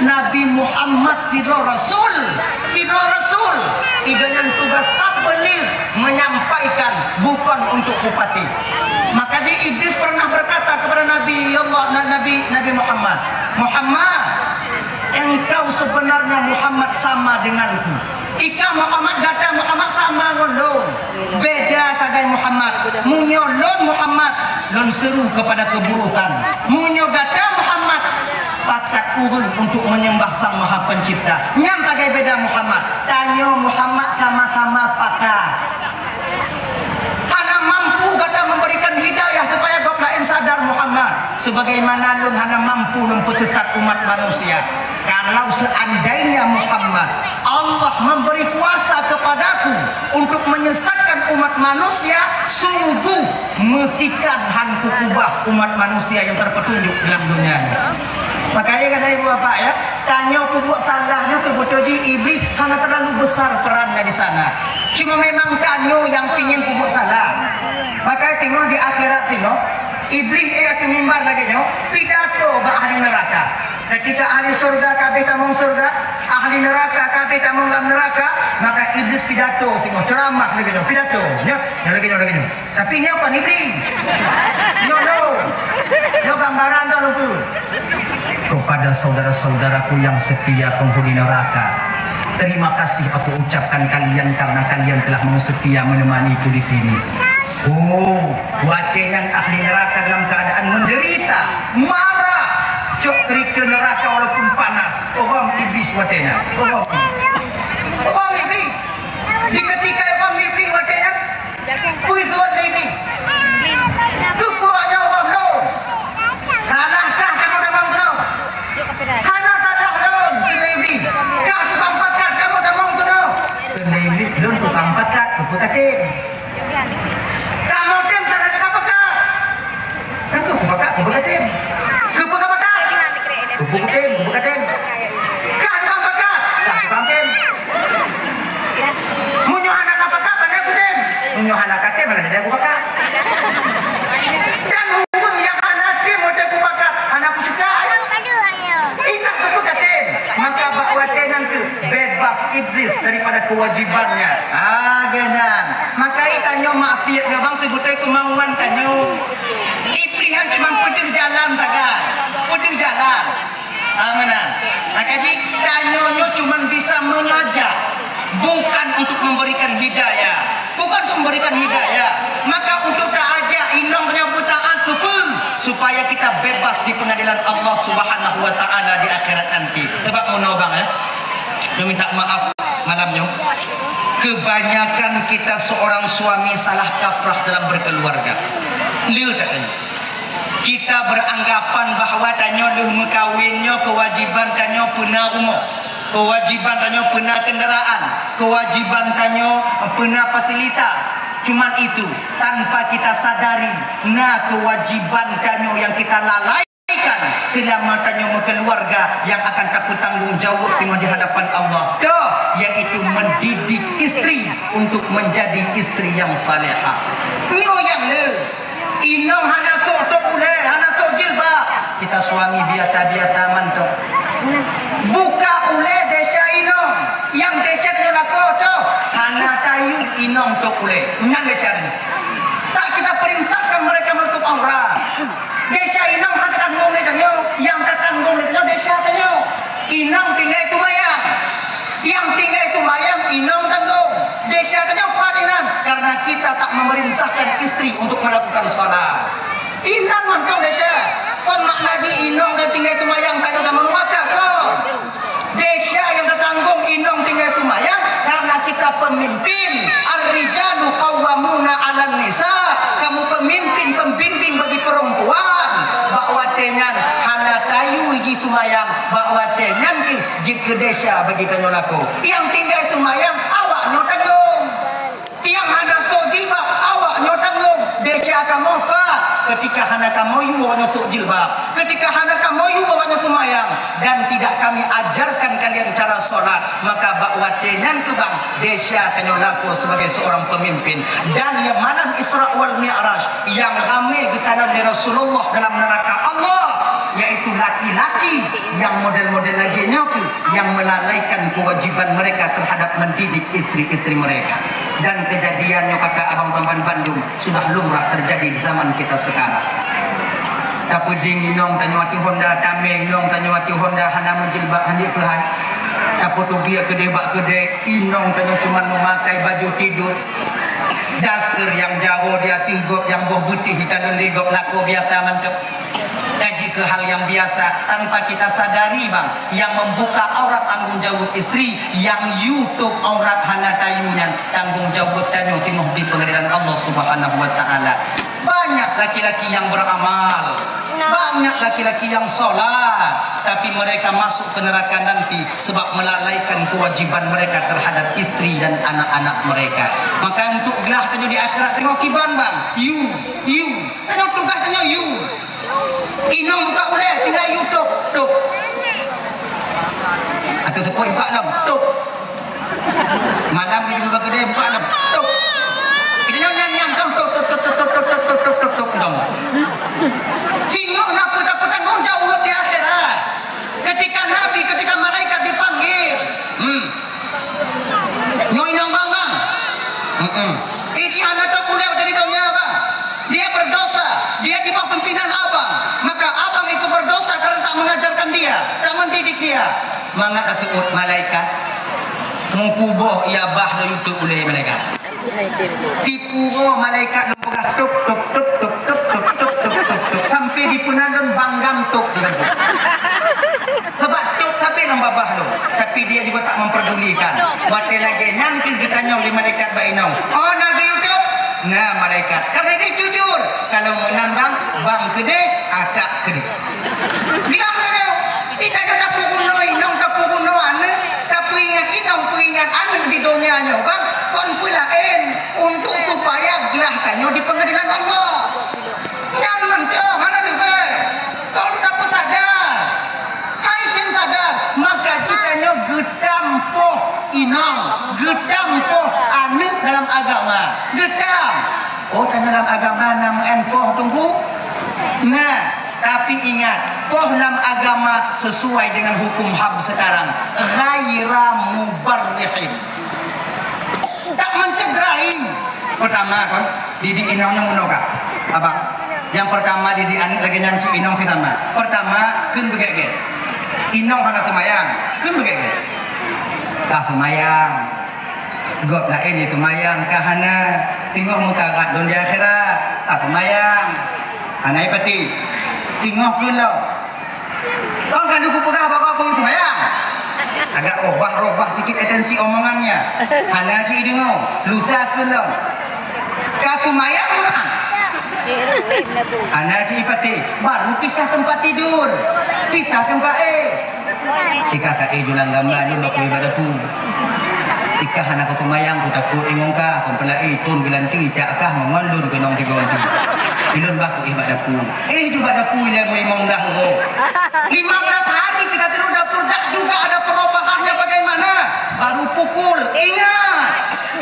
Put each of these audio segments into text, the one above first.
Nabi Muhammad sidro Rasul dengan tugas tabligh, menyampaikan, bukan untuk bupati. Maka iblis pernah berkata kepada Nabi Muhammad, engkau sebenarnya Muhammad sama denganku. Ika Muhammad gata Muhammad sama ngondong. Beda kagai Muhammad. Munyo lon Muhammad lon seru kepada keburukan. Munyo gata Muhammad pakat urun untuk menyembah Sang Maha Pencipta. Nyam kagai beda Muhammad. Tanyo Muhammad sama-sama pakat. Hana mampu gata memberikan hidayah supaya gok lain sadar Muhammad. Sebagaimana lun hana mampu mempetutat umat manusia. Kalau seandainya Muhammad, Allah memberi kuasa kepadaku untuk menyesatkan umat manusia, sungguh mestikan hanku ubah umat manusia yang terpetunjuk dalam dunia ini. Makanya kata ibu bapak ya, tanya buat salahnya kebetulan iblis karena terlalu besar perannya di sana. Cuma memang tanya yang pingin buat salah. Makanya tengok di akhirat tengok, iblis akan mimbar lagi tengok pidato bah ahli neraka. Ketika ahli surga kabeh tamung surga, ahli neraka kabeh tamung dalam neraka, maka iblis pidato tengok ceramah lagi tengok pidato. Ya, lagi. Tapi ini apa iblis? Yo gambaran dah lu. Kepada saudara-saudaraku yang setia penghuni neraka, terima kasih aku ucapkan kalian karena kalian telah mau setia menemaniku di sini. Oh, watengan ahli neraka dalam keadaan menderita, marah, cokrik ke neraka walaupun panas. Orang iblis watengan. Orang iblis. Di ketika orang iblis watengan, begitu ada iblis. Kebuahnya orang belum. Salahkah kamu dalam belum? Hana salah belum. Kena iblis. Kau tukang pakat kamu dalam belum. Kena iblis belum tukang pakat. Kepekatin. Kamu tim terhadap pakat. Aku pakat. Kepekatin. Kepekatin. Kau tukang pakat. Tukang tim. Munyo anak pakat mana aku tim. Munyo anak katim mana jadi aku pakat. Dan hubung yang anak tim udah aku pakat. Anakku suka. Ingat kepekatin. Maka bahwa dengan ke bebas iblis daripada kewajibannya. Genang. Maka itanyo maafiyat ngabang sebutai kemauan tanyo. Iblis yang cuma pedih jalan taga. Pedih jalan. Mana? Maka tanyo cuma bisa mengajak, bukan untuk memberikan hidayah. Maka untuk ajak inong penyebutaan tukul supaya kita bebas di pengadilan Allah Subhanahu wa taala di akhirat nanti. Tebak mono bang ya. Saya minta maaf malamnya. Kebanyakan kita seorang suami salah kaprah dalam berkeluarga. Lihat katanya. Kita beranggapan bahwa tanyo mengkawinnya kewajiban tanyo punah rumah. Kewajiban tanyo punah kendaraan. Kewajiban tanyo punah fasilitas. Cuman itu tanpa kita sadari, kewajiban tanyo yang kita lalaikan keselamatannya keluarga yang akan takut tanggung jawab di hadapan Allah. Yaitu mendidik istri untuk menjadi istri yang salehah. Nyo yang le, inong hana tok ule, hana tok jilbab. Kita suami biasa mantok. Buka ule desa inong, yang desa nyo lako to, hana tayu inong tok ule. Nang desa ni. Tak kita perintahkan mereka menutup aurat. Desa inong hana tanggung le tanyo, yang tanggung le tanyo desa tanyo. Inong tinggal itu mayang. Yang tinggal itu mayang inong tanggung. Desa tanyo padinan karena kita tak memerintahkan istri untuk melakukan salat. Inang mantau desa. Kon maknaji inong dan tinggal itu mayang kaya dah menuaka kon. Desa yang tertanggung inong tinggal itu mayang karena kita pemimpin. Ar-rijalu qawwamuna 'alan nisa. Kamu pembimbing bagi perempuan. Bahwa dengan hana tayu iji itu mayang, bahwa dengan jika desa bagi kanyo lako. Yang tinggal itu mayang awak nyo tanggung. Yang hana tok jilbab awak nyo tanggung. Desa kamu ketika hana kamu yu bawa tok jilbab, ketika hana kamu yu bawa tok mayang, dan tidak kami ajarkan kalian cara solat, maka bakwa dengan kebang desa kanyo lako sebagai seorang pemimpin. Dan yang malam Isra wal Mi'raj yang ramai getaran di Rasulullah dalam neraka Allah, yaitu laki-laki yang model-model lagi yang melalaikan kewajiban mereka terhadap mendidik istri-istri mereka. Dan kejadiannya kakak abang Bamban Bandung sudah lumrah terjadi di zaman kita sekarang. Tapi dingin nong tanya wati Honda tameng nong tanya wati Honda hana menjilbab handi kehan. Tapi tu biar kedai bak kedai inong tanya cuma memakai baju tidur. Daster yang jauh dia tigop yang boh putih kita ligop laku biasa mantap. Kaji ke hal yang biasa tanpa kita sadari bang, yang membuka aurat tanggung jawab istri, yang YouTube aurat hana tayunan tanggung jawab tanyo timoh di pengadilan Allah Subhanahu wa taala. Banyak laki-laki yang beramal, banyak laki-laki yang sholat, tapi mereka masuk ke neraka nanti sebab melalaikan kewajiban mereka terhadap istri dan anak-anak mereka. Maka untuk gelah tanyo di akhirat tengok kiban bang, you tanyo tugas tanyo you. Inong buka boleh tinggal YouTube tuk. Atau tepuk buka lam tuk. Malam ni buka kedai buka lam tuk. Kita nyam tuk tuk tuk tuk tuk tuk tuk tuk tuk tuk tuk dong. Tengok nak dapat tanggung jawab di akhirat. Ketika Nabi, ketika malaikat dipanggil. Nyoi nang bang. Isi anak tak boleh dari dunia bang. Dia berdosa, dia di bawah pimpinan abang. Maka abang itu berdosa karena tak mengajarkan dia, tak mendidik dia. Mangat atau malaikat mengkubuh ia bah dari itu oleh malaikat. Tipu malaikat lempegah tuk tuk tuk tuk tuk tuk tuk tuk tuk tuk sampai di punandun banggam tuk dengan tuk. Sebab tuk sampai lembabah lo, tapi dia juga tak memperdulikan. Waktu lagi nanti kita nyong di malaikat bainong. Oh nabi YouTube. Nah malaikat karena dia jujur kalau menambang bang gede akak gede dia menanya tidak ada pukunoi nong tapukuno ane tapi ingat ane di dunianya bang kon pulain untuk supaya gelah tanyo di pengadilan Allah jangan tuh mana nih bang kon tak sadar hai jen sadar maka jika nyo gedampoh inong gedampoh ane dalam agama gedam. Oh, dalam agama nama poh tunggu. Nah, tapi ingat, poh dalam agama sesuai dengan hukum HAM sekarang, ghaira mubarrihin. Tak mencederai. Pertama kan, didik inongnya munoka. Abang, yang pertama didik anak lagi nyanci inong pertama. Pertama, kun begege. Inong hana tumayang, kun begege. Kah tumayang. Gop lain itu mayang kahana tengok muka kat dunia akhirat tak mayang anai pati tengok pulau kau kan aku pegah apa itu mayang agak robah sikit atensi omongannya hana si dengar luta pulau katu mayang hana si pati baru pisah tempat tidur pisah tempat jika tak jualan gambar ni nak ibadah tu ika hana ko tumayang ko takut ingong ka pempelai tun gilanti takkah mengondun ke nong tigonti ilun ba ko ibadah pu juga dapur ile mo imong dah ko 15 hari kita terus dapur dak juga ada perubahannya bagaimana baru pukul ingat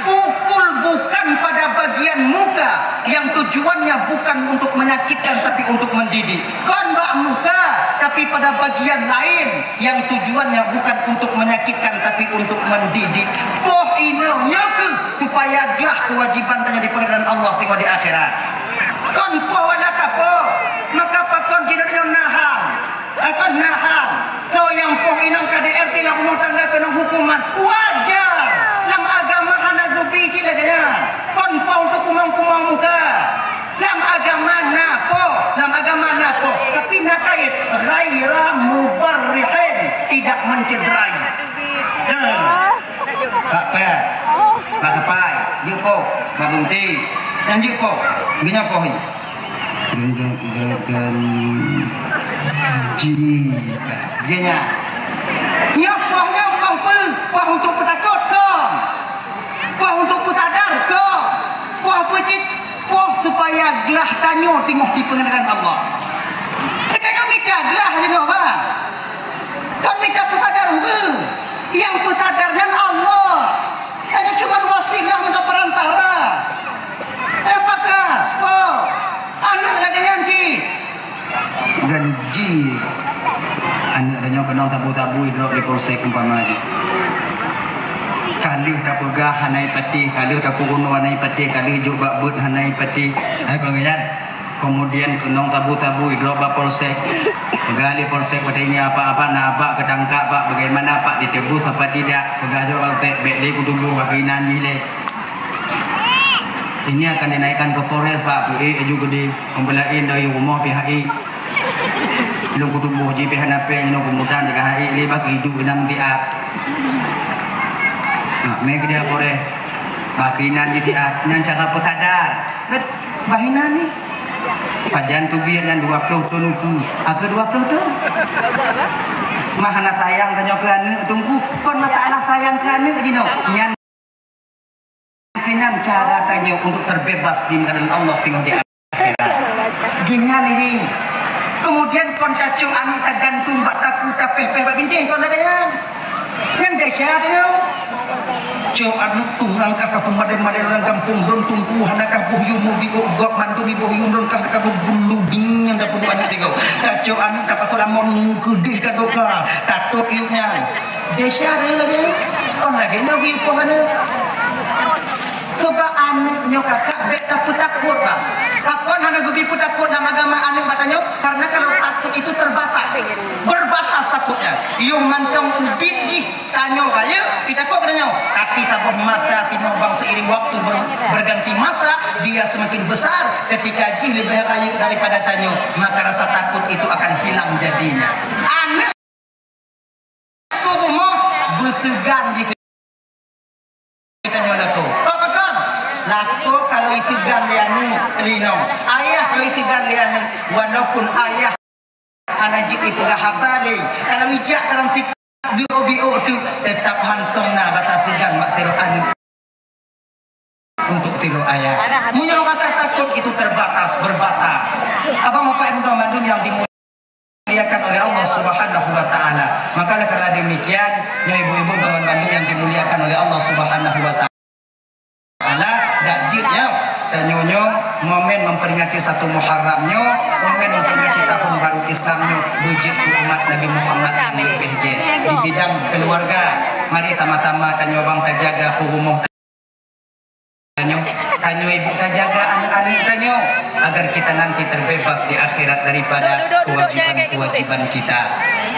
pukul bukan pada bagian muka yang tujuannya bukan untuk menyakitkan tapi untuk mendidik kon bak muka tapi pada bagian lain yang tujuannya bukan untuk menyakitkan tapi untuk mendidik poh inonya supaya gelah kewajiban tanya di pengadilan Allah di akhirat kon poh wala kapo maka pakon jinanya nahan akan nahan so yang poh inang KDRT lah umur tangga kena hukuman wajar dalam agama hana gubi cilaganya kon poh untuk kumang-kumang muka dalam agama napo tapi nakait ghaira mubarrihin tidak mencederai apa tak sampai jupo mabunti dan jupo gini apa hi gen gini nyopong poh untuk petakut kong poh untuk pesadar kong poh pecit poh supaya gelah tanyo tengok di pengadilan Allah. Kita minta gelah je no bang. Kan minta pesadar yang pesadarnya Allah. Hanya cuma wasilah untuk perantara. Apakah? Oh, anak lagi janji. Ganji. Anak tanya kenong tabu-tabu idrok di polsek umpama aja. Kali tak pegah hanai pati, kali tak puruno hanai pati, kali juk bakbut hanai pati. Hai pengayan. Kemudian kenong tabu-tabu idrok ba polsek. Pegali polsek katanya apa-apa nak apa ketangkap pak bagaimana pak ditebus apa tidak. Pegah jo altek bekle kudubu baginan nile. Ini akan dinaikkan ke Polres Pak PI juga di pembelain dari rumah PHI. Ilung kutubuh di PHNP ilung kemudian dengan HI ini bagi hidup inang dia. Nah, mereka dia Polres baginan di dia yang cara pesadar. Bet bahinan ni. Pajan tu biar yang 20 ton ku. Aku 20 ton. Mahana sayang tanya ke anu tunggu kon mata anak sayang ke anu ke jino. Nyan dengan cara tanya untuk terbebas di hadapan Allah tengok di akhirat. Gimana ini? Kemudian kontacu anu tergantung bak taku tapeh babintih kon ada yang desa dia. Cok anu tunggang kata pemaden-maden orang kampung don tungku hanakah buhyu mubi gok mantu mi buhyu don kah ka bulu bing yang dapat banyak tengok. Cok anu dapat lamon gede ka doka. Tato iunya. Desa dia lagi. Kon lagi nabi po mana? Coba anu nyo kakak bet takut bang. Kapan hana gubi takut nama agama anu batanya? Karena kalau takut itu terbatas, berbatas takutnya. Iyo mancong biji tanyo kaya kita kok katanya. Tapi tabah masa tino bang seiring waktu berganti masa dia semakin besar. Ketika jin lebih kaya daripada tanyo, maka rasa takut itu akan hilang jadinya. Anu tubuh mau bersegan di kita nyolaku. Lako kalau itu galiani lino, ayah kalau itu galiani, walaupun ayah anak itu habali, kalau ijak dalam bio itu tetap mantong na batas segan mak tiru anu untuk tiru ayah. Punya kata takut itu terbatas, berbatas. Abang bapak ibu Bandung yang dimuliakan oleh Allah Subhanahu Wa Taala. Maka karena demikian, ya ibu-ibu Bandung yang dimuliakan oleh Allah Subhanahu Wa Taala. Dajitnya tanyonyo momen memperingati 1 Muharramnya, momen memperingati tahun baru Islamnya, wujud umat Nabi Muhammad di bidang keluarga. Mari tama-tama tanyo bang terjaga hubungan tanyo ibu terjaga anak-anak tanyo agar kita nanti terbebas di akhirat daripada kewajiban kita.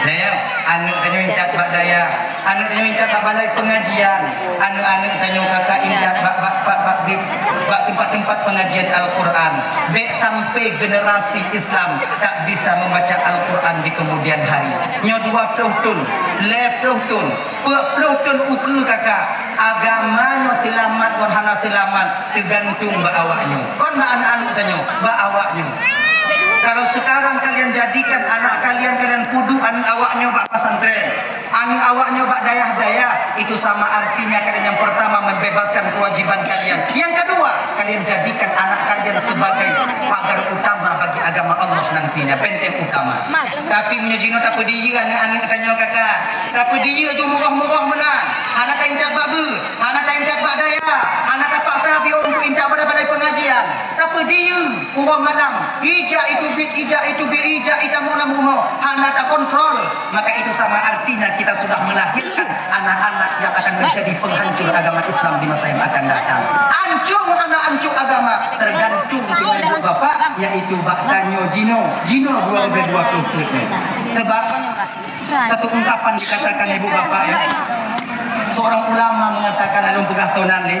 Daya anak tanyo minta bak daya, anak tanyo minta bak balai pengajian, anak-anak tanyo kakak indah bak tempat-tempat pengajian Al-Quran. Bek sampai generasi Islam tak bisa membaca Al-Quran di kemudian hari. Nyo 20 tahun, 10 tahun, 20 tahun uku kakak. Agamanya selamat, warhana selamat, tergantung bak awaknya. Kon bak anak-anak tanyo, bak awaknya. Kalau sekarang kalian jadikan anak kalian kudu anu awaknya bak pesantren, anu awaknya bak dayah-dayah, itu sama artinya kalian yang pertama membebaskan kewajiban kalian. Yang kedua, kalian jadikan anak kalian sebagai pagar utama bagi agama Allah nantinya, benteng utama. Tapi menyejino tak pedih anak-anak tanya kakak, tak pedih aja murah-murah menang. Anak kain tak babu, anak kain tak bak dayah, anak tak paksa biar untuk indah pada pengajian. Tak pedih urang menang. Ija itu ija itu muna hana tak kontrol, maka itu sama artinya kita sudah melahirkan anak-anak yang akan menjadi penghancur agama Islam di masa yang akan datang. Ancur agama tergantung dengan ibu bapak, yaitu baktanyo Jino 2020. Tebak satu ungkapan dikatakan ibu bapak ya. Seorang ulama mengatakan dalam pegatonan ni,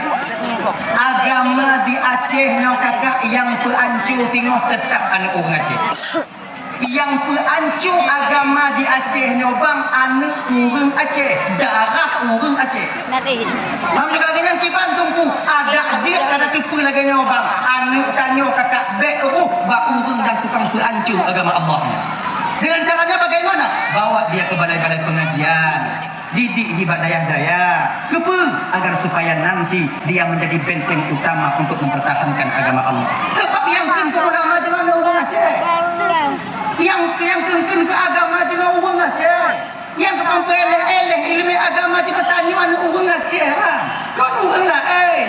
agama di Aceh nyo kakak yang peancur tengok tetap anak orang Aceh. Yang peancur agama di Aceh nyo bang anak orang Aceh, darah orang Aceh. Mam juga lagi yang kipan tunggu ada jir ada tipu lagi nyo bang anak tanyo kakak beruh bak orang dan tukang peancur agama Allah. Dengan caranya bagaimana? Bawa dia ke balai-balai pengajian, didik di daya-daya, agar supaya nanti dia menjadi benteng utama untuk mempertahankan agama Allah. Sebab yang kengkeng agama dengan orang Aceh, yang kengkeng ke agama dengan orang Aceh, yang kepampu eleh ilmu agama di pertanian orang Aceh, kau orang lain.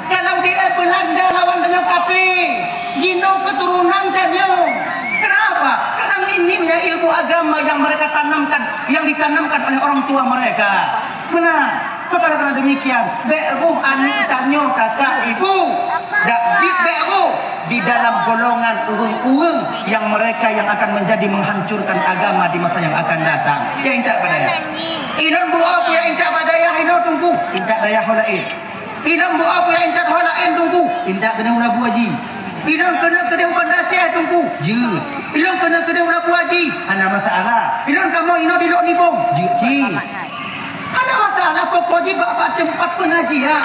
Kalau dia Belanda lawan dengan kapi, Jino keturunan tanya. Kenapa? Karena minimnya ilmu agama yang mereka tanamkan, yang ditanamkan oleh orang tua mereka. Benar. Kepada karena demikian, be'ruh anik tanyo kakak ibu, dak jid be'ruh di dalam golongan urung-urung yang mereka yang akan menjadi menghancurkan agama di masa yang akan datang. Ya intak badaya. Inon buah ya intak badaya ino tunggu. Intak daya holain. Inon buah ya intak holain tunggu. Intak kena ulah buaji. Inon kena pandasya tunggu. Je. Inon kena ulah buaji. Ana masalah. Inon kamu ino dilok nibong. Je. Ada masalah pokoknya bapak tempat pengajian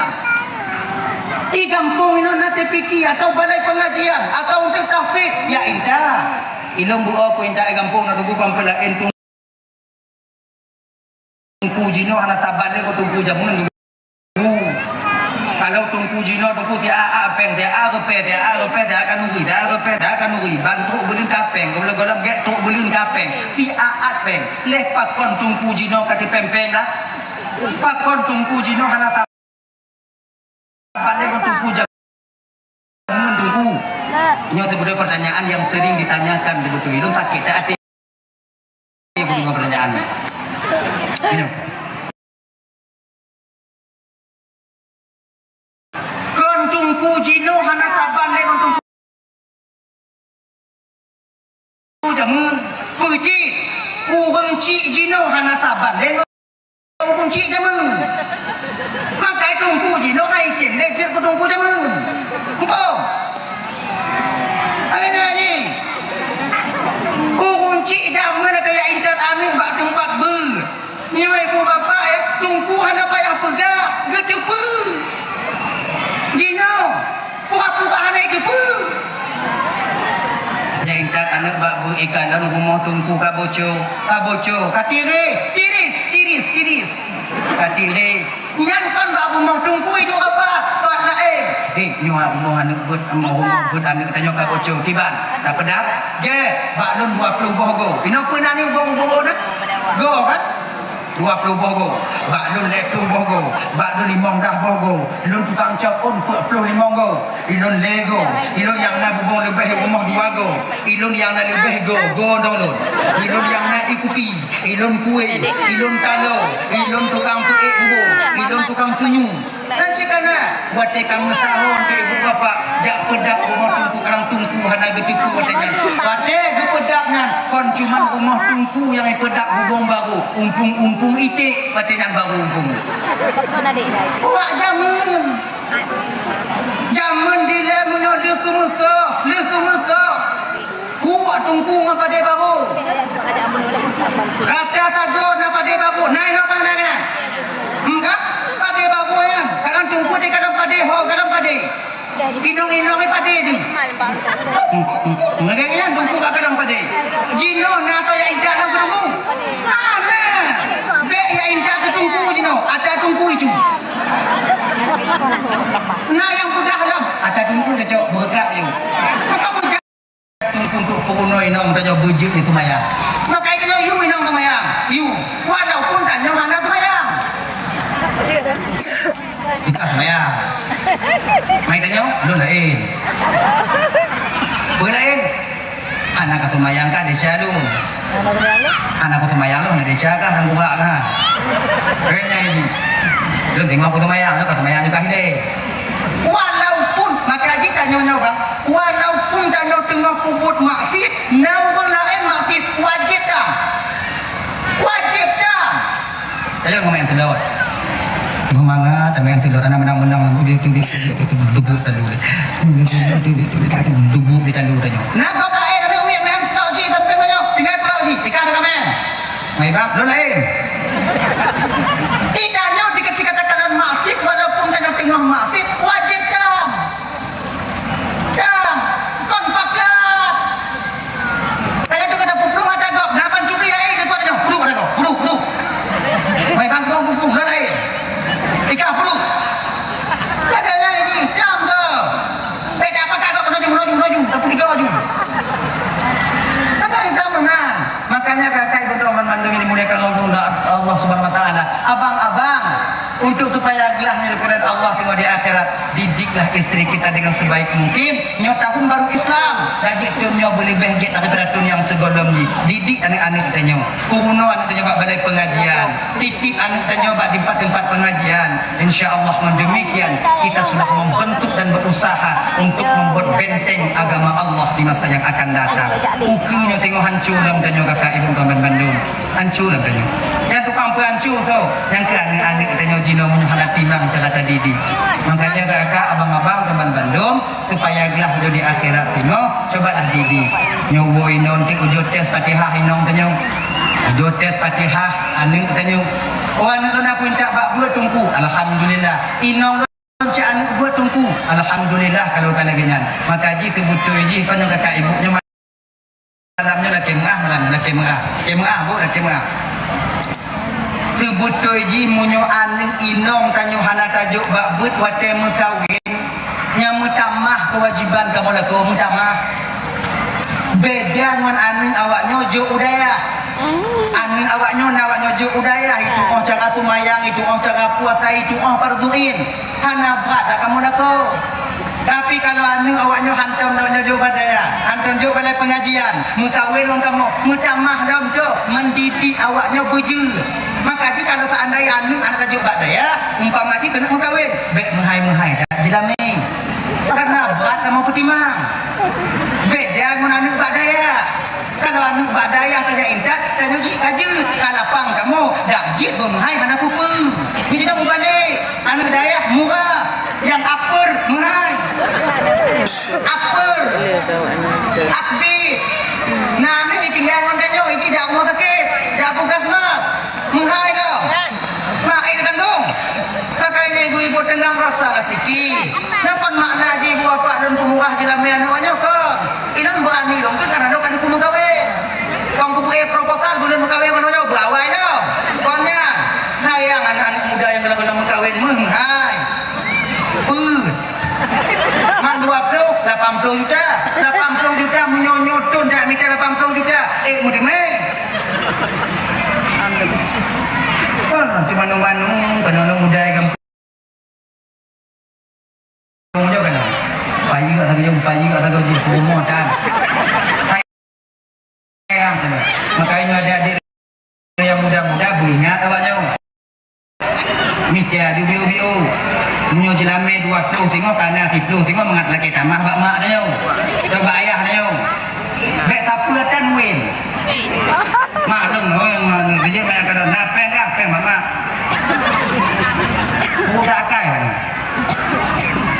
di kampung ini nanti fikir atau balai pengajian atau untuk tafsir ya indah ilmu buah pun indah kampung nak tunggu kampung lain tunggu jino anak tabane ko tunggu jamun kalau tunggu jino tunggu dia apeng dia ape dia akan nunggu bantu belin kapeng golong get tu belin kapeng si apeng lepak kon tunggu jino kati pempeng lah pakon tunggu jino hana tabane ko tunggu jamun tunggu ini sebenarnya pertanyaan yang sering ditanyakan begitu itu tak kita ada pertanyaan ini tunggu jino hana taban le tunggu jamun puji urang ci jino hana taban le tunggu ci jamun maka tunggu jino ai tin le ci tunggu jamun oh ana ni urang ci jamun kaya intat amis bak tempat ber ni ibu bapa tunggu hana payah pegak gedepu Jino, pura-pura hanai ke pun. Yang ingat anak babu ikan lalu rumah tungku kaboco, tiris. Katire, nyantan babu mau tungku itu apa? Tuan lain. Nyawa rumah anak but anak tanya kaboco tiban. Tak pedap? Ge, bak lun 20 bogo. Ino pun ani bogo nak? Go kan? 20 bogo, bak lun 10 bogo, bak lun 5 dah bogo, lun tukang capun 45 go, ilun lego, ilun yang nak bubong lebih rumah 2 go, ilun yang nak lebih go dong lun, ilun yang nak ikuti, ilun kue, ilun talo, ilun tukang puik bubong, ilun tukang senyum. Dan cikana, buat tekang mesahon ke ibu bapa, jak pedap rumah tungku orang tungku hana getipu watenya. Pate gepedap ngan, kon cuman rumah tungku yang pedap bubong baru, umpung itik patenya baru umpung. Buat jamun dile menyo le ke muka. Buat tungku ngapa pade baru. Kata tago na pade baru, nai no mana kan? Enggak pade baru yang, kadang tungku di kadang pade Inong pade ni. Ngagai yang tungku kadang pade. Jino na to ya indah lang tungku. Ana. Be ya indah tungku jino, ada tungku itu. Nah yang budak dalam ada tungku dia cok bergerak you. Maka berjak tungku untuk puno inong tanya bujik itu maya. Maka itu you inong tu maya. You walaupun tanya mana tu maya. Ikas maya. Mai tanya lu lain. Lain. Anak katu mayang ka desa lu. Anak katu mayang lu na desa ka nang buka ka. Kayaknya ini. Lu tengok katu mayang juga hide. Walaupun maka lagi tanya bang, walaupun tanya tengok kubut maksud, nau lain maksud wajib dah. Saya ngomong telur. Semangat, dengan telur anak menang dia dubuk telur. Dubuk di telur tanya. Nak kau air tapi umi main tahu sih tapi tanya. Tinggal tahu sih, ikan ada men. Mai bab, lu lain. Tidak nyaw dikatakan maksud walaupun tanya tengok maksud wajib dah. Dah, kon pakat. Saya tu kata pupung ada kok. Napan cuci lain tu tanya. Pupung ada kok. Pupung. Mai bab pupung lain. Ikan puluh. Kadang-kadang ini jam ke. Beda apa kagak rojung. Tapi tiga rojung. Kadang kita menang. Makanya kakak ibu teman-teman ini muliakan Allah Subhanahu Wa Taala. Abang-abang untuk supaya gelahnya kepada Allah tengok di akhirat. Didiklah istri kita dengan sebaik mungkin. Nyo tahun baru Islam. Dajik tu nyo boleh behget daripada tu yang segolom ni. Didik anak-anak kita nyo. Kuno anak kita nyo bak balai pengajian. Titip anak kita nyo bak di tempat pengajian. Insya-Allah dengan demikian kita sudah membentuk dan berusaha untuk membuat benteng agama Allah di masa yang akan datang. Ukinya tengok hancur dalam dan nyo kakak ibu kawan Bandung. Hancur dalam dan nyo. Yang tukang hancur tu. Yang ke anak-anak kita nyo jino menyohalat timang cara tadi di. Makanya kakak abang-abang teman Bandung supaya gelah di akhirat tengok cobalah didi. Nyo woi non tik ujo tes Fatihah inong tanyo. Ujo tes Fatihah anu tanyo. Oh anu nak minta bak buat tungku. Alhamdulillah. Inong cak anu buat tungku. Alhamdulillah kalau kalaginyan. Maka ji tu betul ji panjang kakak ibunya malamnya laki muah malam laki muah. Kemuah bu laki muah. Sebutoy ji munyo aning inong tanyo hana tajuk bak but wate mekawin nya mutamah kewajiban kamu laku mutamah beda ngan aning awaknyo jo udaya aning awaknyo jo udaya itu oh cara tumayang itu oh cara puasa itu oh parduin hana bak kamu laku. Tapi kalau aning awaknyo hantam donya jo badaya hantam jo balai pengajian mukawin wong kamu mutamah dom tu mendidik awaknyo buju. Maka jika kalau seandainya anu anak tajuk bak daya umpama ji kena mengkawin bek menghai tak jilame karena berat kamu petimang beda mun anu bak daya kalau anu bak daya taja intat dan uji kajut kalapang kamu dak jit menghai kana pupu ni tidak mubalik anu daya murah yang upper menghai upper akbi nah ni tinggal ngondanyo iki dak mau sakit dak bukas mah menghai dah. Mak tanggung. Kakak ini ibu-ibu tengah rasa sikit. Nampak makna je ibu bapa dan pemurah jelame anaknya kan. Ilang berani dong kan karena kan aku mengkawin. Kau buku proposal boleh mengkawin mana berawai dah. Konnya sayang anak-anak muda yang belum mengkawin menghai. Man 20 80 juta. 80 juta menyonyotun dak minta 80 juta. Mudime. Nanti manung-manung penonong muda yang kampung juga kan payu atau jauh payu atau jauh promo dan sayang makanya ada adik yang muda-muda beringat awaknya mitia di bio-bio nyo jelame 20 tengok kanan 30 tengok mengat lagi tamah bak mak dah yo coba ayah dah yo bek tapulatan win maklum no yang mana dia banyak kena napeng mama udah kai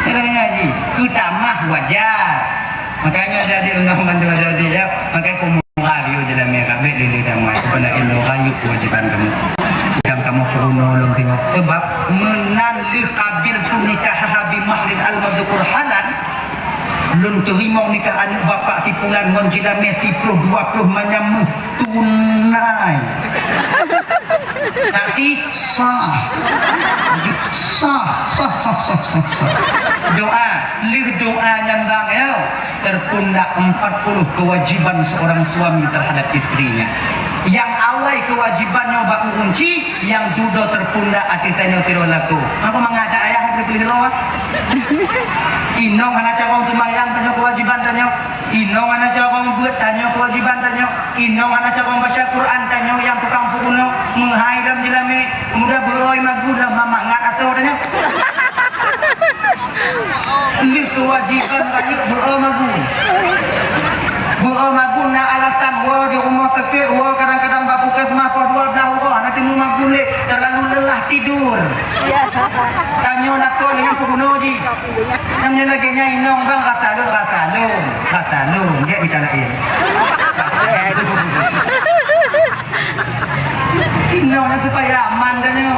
ini ngaji kita mah wajar makanya jadi undang-undang jadi ya makanya pemurah dia dalam mereka bek di dalam kepada Indo rayu kewajiban kamu yang kamu perlu nolong tengok sebab menanli kabil tu nikah habi mahlin al-madzukur halal lun terima nikah anak bapak tipulan monjila mesi pro 20 manyamu tunai nanti sah doa doa nyandang ya tertunda 40 kewajiban seorang suami terhadap istrinya yang awal kewajibannya bak kunci yang dudo tertunda atitanya tiro laku aku mengada ayah berbeli lawat inong anak cakap untuk mayang tanya kewajiban tanya inong anak cakap buat tanya kewajiban tanya inong anak cakap baca Quran tanya yang tukang pukuno menghai dalam jelame mudah beroi magulah mama ngat atau tanya ini kewajiban kayu beroi magu na alatan wa di rumah tekik wa kadang-kadang bapu kesmah po 12 wa nanti mu magule terlalu lelah tidur tanyo nak ko dengan pugunoji namanya lagi nya inong bang kata lu dia bicara lain inong itu supaya aman dan yo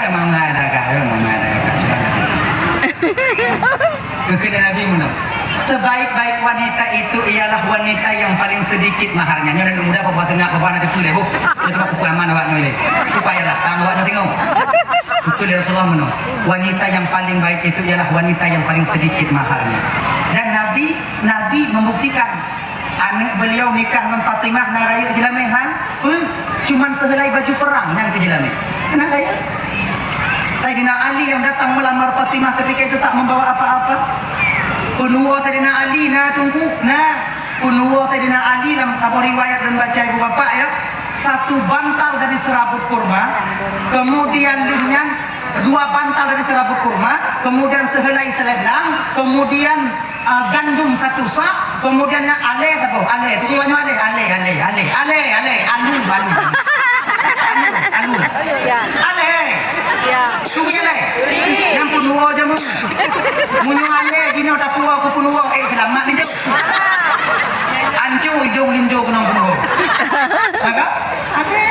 memang ada kekena Nabi muno sebaik-baik wanita itu ialah wanita yang paling sedikit maharnya. Nyonya dan muda bapak tengah bapak nanti kuliah bu. Itu aku aman awak nyonya. Supaya lah tang awak tengok. Itu Rasulullah meno. Wanita yang paling baik itu ialah wanita yang paling sedikit maharnya. Dan Nabi membuktikan anak beliau nikah dengan Fatimah na raya jelamehan, cuman sehelai baju perang yang ke dia nih. Kenapa ya? Sayyidina Ali yang datang melamar Fatimah ketika itu tak membawa apa-apa. Penuh Sayyidina Ali, nah tunggu, nah penuh Sayyidina Ali dalam tabur riwayat dan baca ibu bapak ya. Satu bantal dari serabut kurma, kemudian linyan dua bantal dari serabut kurma, kemudian sehelai selendang, kemudian gandum satu sak, kemudian ale apa? Ale, itu namanya ale, alu. Ale. Tunggu je le. Yang penuh je mu. Munyo ale dino tak puas aku penuh selamat ni dia. Ancu hidung lindu penuh. Agak? Ale.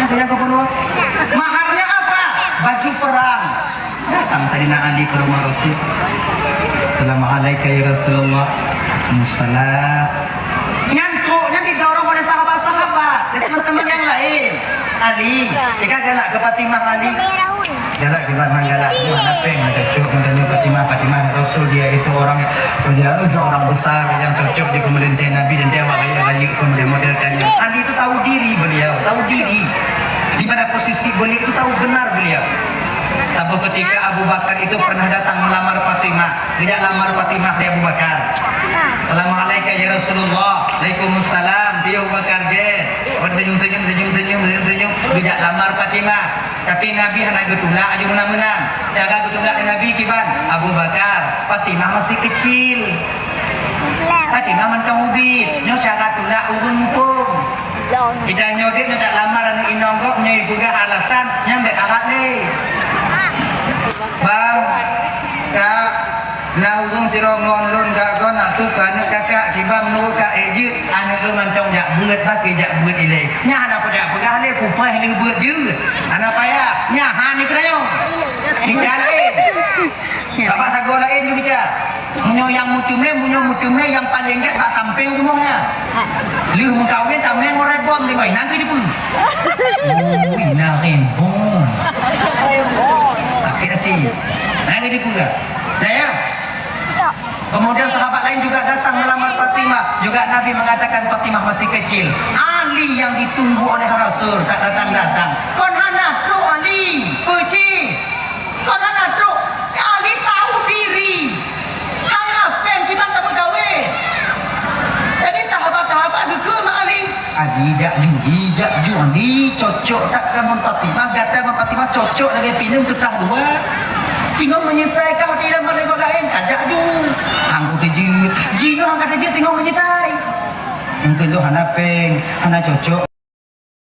Yang kepenuh. Maharnya apa? Baju perang. Datang Sayyidina Ali ke rumah Rasul. Assalamualaikum ya Rasulullah. Musalat. Nyantuknya didorong oleh sahabat-sahabat dan teman-teman yang lain. Ali, jika galak ke Fatimah Ali. Galak ke galak. Mana peng ada cocok dengan Fatimah Rasul dia itu orang orang besar yang cocok di pemerintahan Nabi dan dia gaya kemudian modelkannya. Ali itu tahu diri beliau, tahu diri. Di mana posisi beliau itu tahu benar beliau. Tapi ketika Abu Bakar itu pernah datang melamar Fatimah, dia lamar Fatimah dia Abu Bakar. Assalamualaikum ya Rasulullah. Waalaikumsalam. Dia Abu Bakar dia. Tersenyum. Dia lamar Fatimah. Tapi Nabi hendak getulak aja menang-menang. Cara getulak dengan Nabi kiban. Abu Bakar, Fatimah masih kecil. Fatimah mentang ubis. Nyo cara tulak urun-urun. Kita nyodik tak lamar dan inonggok nyai buka alasan yang dek arat ni. Bang, kak, langsung tirongon lun kak kau nak tukar ni kakak kibam nu kak ejit. Anak lu mantong jak buat pakai jak buat ilai. Nya ada pada pegale kupah ni buat je. Anak payah. Nya han ni kena yo. Kita lain. Bapak sago lain juga kita. Munyo yang mutumnya yang paling dekat tak tampil umumnya. Lu mengkawin tamen morebon ni mai nanti dipu. Oh, ina rembon. Hati-hati. Nanti dipu gak? Nah ya. Kemudian sahabat lain juga datang melamar Fatimah. Juga Nabi mengatakan Fatimah masih kecil. Ali yang ditunggu oleh Rasul tak datang-datang. Kon hana tru Ali, puji. Kon hana tru Ali tahu diri. Kenapa kita tak bergawe? Jadi sahabat-sahabat ke Ali. Ali jak ju Ali cocok tak dengan Fatimah, gata dengan Fatimah cocok lagi pinung tutah dua. Tengok menyertai kau di dalam mereka lain ada ju. Angku tejit. Jino angkat tejit tengok menyertai. Mungkin tu hana peng, hana cocok.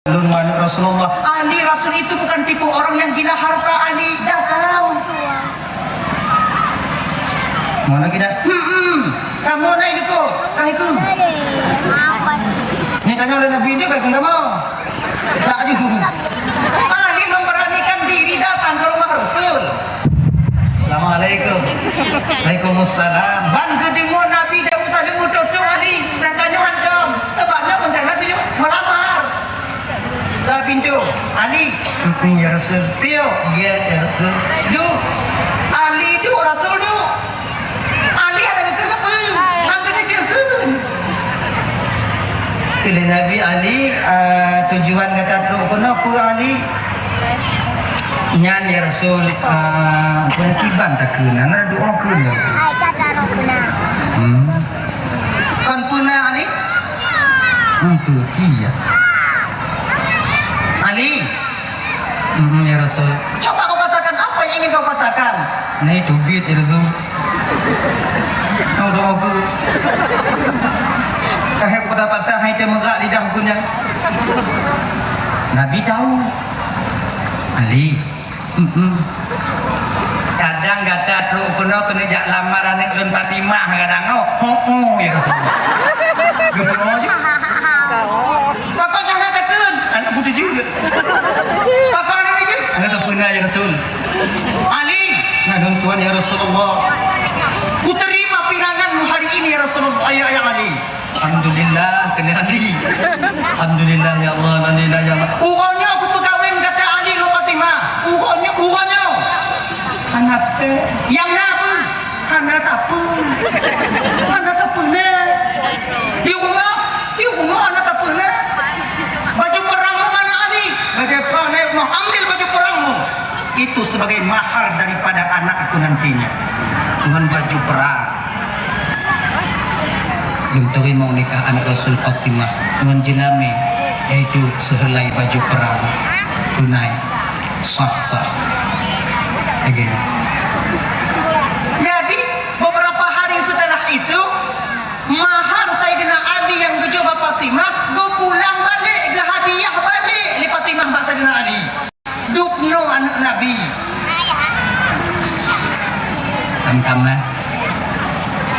Lun manuk Rasulullah. Ali Rasul itu bukan tipe orang yang gila harta. Ali datang. Mana kita? Kamu naik itu, kahiku. Ni tanya oleh Nabi ini baik kamu. Tak ju. Ali memberanikan diri datang ke rumah Rasul. Assalamualaikum. Waalaikumsalam. Ban gedingo Nabi dah usah dimututu Ali. Tanya hantam. Tebaknya mencari tu melamar. Dah pintu. Ali. Ya Rasul. Pio. Ya Rasul. Du. Ali du Rasul du. Ali ada kenapa? Hampir je ke? Bila Nabi Ali tujuan kata tu kenapa Ali? Nyan ya Rasul, kiban tak kena, nak doa kena Rasul. Kan puna Ali? Untuk dia. Ali, ya Rasul. Coba kau katakan apa yang ingin kau katakan? Nih tubit itu. Kau doa ke? Kahek patah-patah hai temengak lidah punya. Nabi tahu. Ali. Kadang kata tu penuh kena jak lamaran yang belum Fatimah kadang ya Rasulullah. Gepenuh je. Bapak jangan katakan anak buta juga. Bapak ni je. Anak tak pernah ya Rasul. Ali, nah dan Tuhan ya Rasulullah. Ku terima pinanganmu hari ini ya Rasulullah. Ya Ali. Alhamdulillah kena Ali. Alhamdulillah ya Allah. Alhamdulillah ya Allah. Urangnya aku perkahwin kata Ali dengan Fatimah. Urangnya. Anak yang apa? Anak apa? Anak apa ni? sebagai mahar daripada anak itu nantinya dengan baju perang. Belum terima nikah anak Rasul Fatimah dengan jename yaitu sehelai baju perang tunai sah-sah begini. Jadi beberapa hari setelah itu mahar Sayyidina Ali yang kejuba Fatimah go pulang balik ke hadiah balik li Fatimah mbak Sayyidina Ali dukno anak Nabi tam-tamah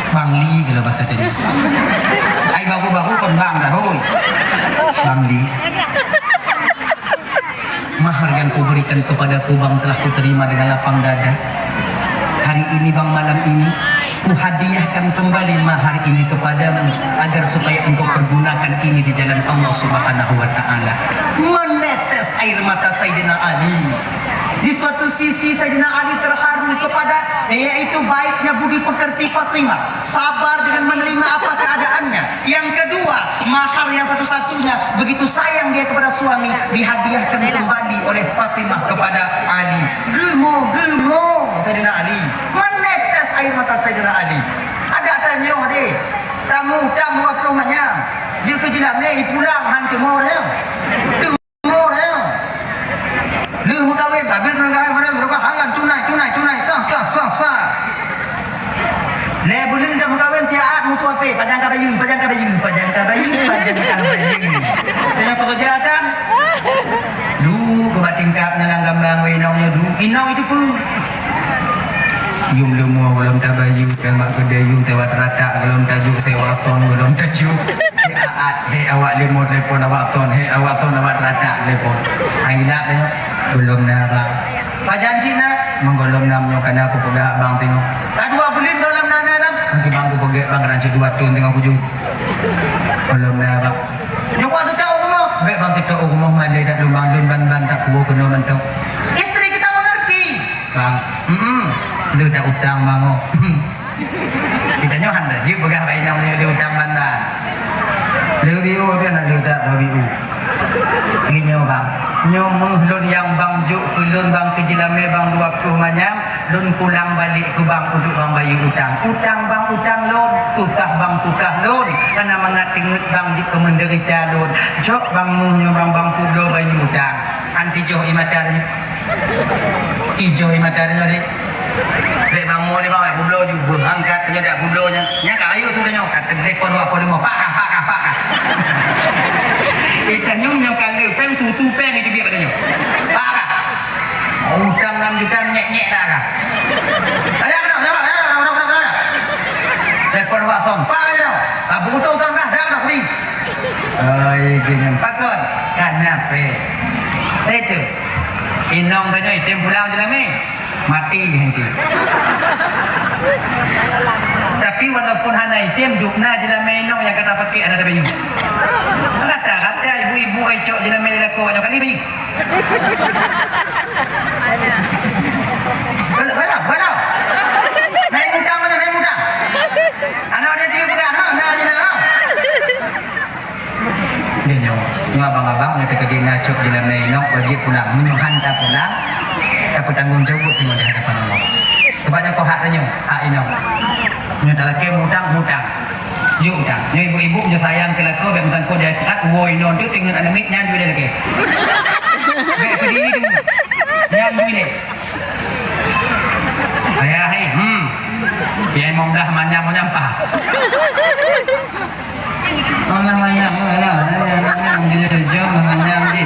Bangli kalau bahasa tadi ai baru-baru kembang dah hoi Bangli mahar yang kau berikan kepadaku bang telah kuterima dengan lapang dada. Hari ini bang malam ini ku hadiahkan kembali mahar ini kepadamu agar supaya engkau pergunakan ini di jalan Allah Subhanahu wa taala. Menetes air mata Sayyidina Ali. Di suatu sisi Sayyidina Ali terharu kepada yaitu baiknya budi pekerti Fatimah, sabar dengan menerima apa keadaannya. Yang kedua, mahar yang satu-satunya begitu sayang dia kepada suami dihadiahkan kembali oleh Fatimah kepada Ali. Gemo Sayyidina Ali. Menetes air mata Sayyidina Ali. Ada tanya deh. Tamu apa namanya? Jika jilamnya pulang hantu mau dia. Lu mau kawin, tapi negara mana berapa halan tunai sah. Le boleh dah mau kawin tiap mutu apa? Pajang kabayu. Tanya pekerjaan. Lu ke batingkap nalang gambang winaunya du. Inau itu pun. Yung lumo belum tabayu, tembak kedai yung tewat rata belum tajuk tewaton belum tajuk. Hei awak limo telepon awak ton, hei awak ton awak rata telepon. Angina belum nara. Pajan Cina menggolong namanya karena aku pegak bang tengok. Tak dua belin dalam nana nam. Bagi bang aku pegak bang ranci dua tun tengok aku juga. Belum nara. Nyoba tu tahu kamu. Baik bang kita aku mau mandi tak lumbang dun ban tak kubu kena mentok. Istri kita mengerti. Bang. Lu tak utang bango. Kita nyohan dah. Jip pegak baik nam dia utang ban. Lu biu apa nak lu tak biu. Ini bang. Nyomuh lun yang bang juk lun bang kejilame bang 20 manyam lun pulang balik ke bang untuk bang bayi utang bang utang lun tukah lun karena mengatingut bang jika menderita lun jok bang muhnya bang pudo bayi utang anti joh imatarnya ijo imatarnya dik dek bang mu ni bang pudo juga angkat nya dak pudonya nya kayu tu nya kata telefon apa dia mau pak kita nyum kalau peng tutu peng itu biar katanya. Parah. Utang 6 juta nyek dah kah? Ayah kenapa? Telepon wakton. Parah ya. Abu utang dah dah free. Ai gini pakon. Kenapa? Itu. Inong tanya item pulang je lami. Mati nanti. Tapi walaupun hana item dukna je lami inong yang kata pakai ada bayu. Kata ibu-ibu cok je nama dia kau kan ni. Benar. Naik mudang. Anak dia pegang nah je nah. Ni nyo abang-abang nak ke dina cok je nama inok wajib pulang. Hantar pulang. Tapi tanggung jawab di hadapan Allah. Sebabnya kau hak tanya, hak inok. Nyo tak laki mudang. Juga, ni ibu-ibu je sayang ke lako, bentang kau dia kat woi non tu tengok anak mik nyan juga lagi. Bek pedih tu, nyan juga. Ayah hai, biar dah manyam menyampah. Manyam dia jom manyam je.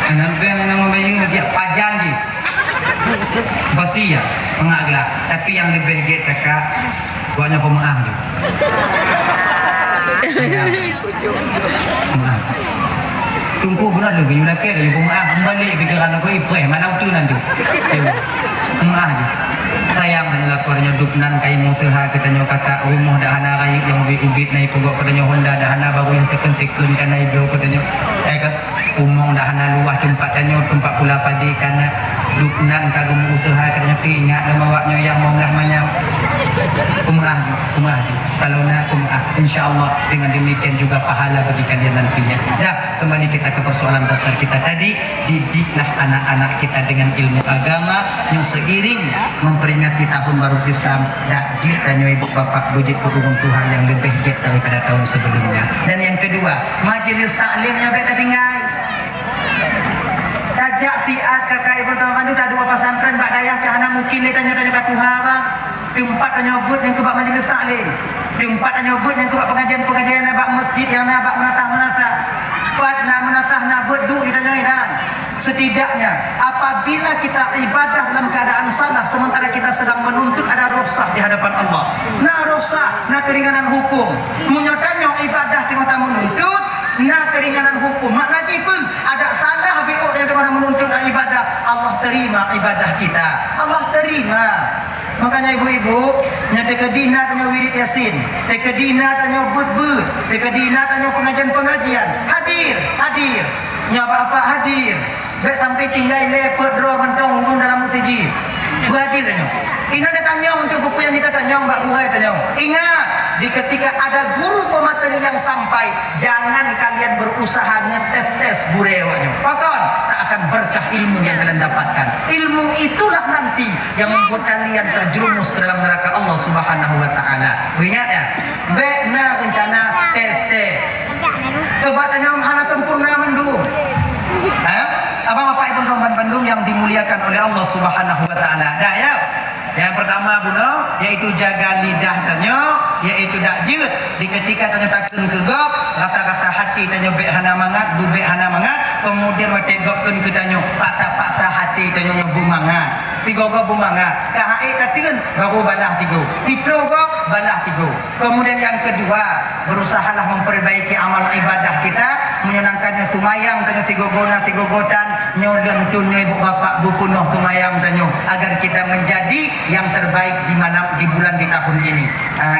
Kenapa nama bayu lagi pajan je. Pasti ya, mengagelak. Tapi yang lebih kita kak. Buatnya pemaaf tu. Tunggu guna lu biu laki lagi pemaaf kembali pikiran aku ipreh mana tu nanti. Pemaaf tu. Sayang dan lapornya duknan kai mutuha katanya kakak rumah dah hana rayu yang ubit naik pogok katanya Honda dah hana baru yang sekun kan naik do katanya. Kan umong dah hana luah tempat tanya tempat pula padi kana duknan kagum usaha katanya ingat nama waknya yang mau lah manyam. Kumah. Kalau nak kumah, insya Allah dengan demikian juga pahala bagi kalian nantinya. Dah. kembali kita ke persoalan dasar kita tadi. Didiklah anak-anak kita dengan ilmu agama yang seiring memperingati tahun baru Islam. Dakjit dan ibu bapak bujit kurung Tuhan yang lebih git daripada tahun sebelumnya. Dan yang kedua, majelis taklimnya beta tinggal. Tajak tiat kakak ibu tahu tak dua pesantren bak dayah cahana mungkin dia tanya-tanya ke Tuhan bang. Tempat tanya nyebut yang kebak majelis taklim. Tempat tanya nyebut yang kebak pengajian-pengajian nabak masjid yang nabak menatah-menatah. Buat nak menatah nak berdu ditanya. Setidaknya apabila kita ibadah dalam keadaan salah sementara kita sedang menuntut ada rukhsah di hadapan Allah. Nah rukhsah, nah keringanan hukum. Menyotanya ibadah tengah menuntut, nah keringanan hukum. Maknanya pun ada tanah biuk yang tengah menuntut ibadah. Allah terima ibadah kita. Allah terima. Makanya ibu-ibu, nyata kedina tanya wirid yasin, teka dina tanya but-but, teka dina tanya pengajian-pengajian. Hadir. Nyapa apa hadir. Baik sampai tinggal lepet draw mentong dalam mutiji. Berhadir tanya. Ini ada tanya untuk buku yang kita tanya, Mbak Bukai tanya. Ingat, di ketika ada guru pemateri yang sampai, jangan kalian berusaha ngetes-tes burewanya. Pakon, tak akan berkah ilmu yang kalian dapatkan. Ilmu itulah nanti yang membuat kalian terjerumus ke dalam neraka Allah Subhanahu wa taala. Ingat ya? Bekna rencana tes-tes. Coba tanya hana tempurna mendung. Abang-bapak ibu teman Bandung yang dimuliakan oleh Allah Subhanahu wa taala. Dah ya. Yang pertama bunuh yaitu jaga lidah tanya, yaitu dakjut. Di ketika tanya takun kegop, rata-rata hati tanya bek hana mangat, du bek hana mangat, kemudian wategopkeun ke tanya patah-patah hati tanya bumangat. Tiga bumangat. Kahai takun baru balah tiga. Tiplo go balah tiga. Kemudian yang kedua, berusahalah memperbaiki amal ibadah kita, menyenangkannya tumayang tanya tiga gotan, nyolong tunai ibu bapak bu penuh tumayang tanya agar kita menjadi yang terbaik di bulan di tahun ini.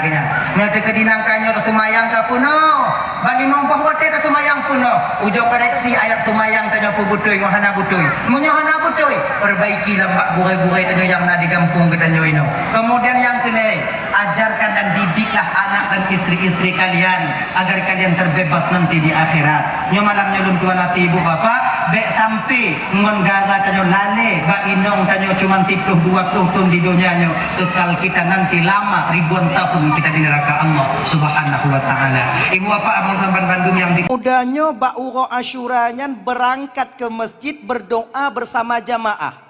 Gini. Nyata kedinangkannya tumayang ka penuh. Bani mambah wate tumayang penuh. Ujo koreksi ayat tumayang tanya pu butuy ngohana butuy. Munyohana butuy. Perbaikilah mbak burai-burai tanya yang na di kampung kita nyoino. Kemudian yang kedua, ajarkan dan didiklah anak dan istri-istri kalian agar kalian terbebas nanti di akhirat. Nyo malam nyolong tuan hati ibu bapak, bek tampi ngon gara tanyo lale, ba inong tanyo cuman 10-20 tahun di dunianya. Kekal kita nanti lama ribuan tahun kita di neraka Allah Subhanahu wa taala. Ibu bapak abang teman Bandung yang di Udahnya Ba'uro Asyuranya berangkat ke masjid berdoa bersama jamaah.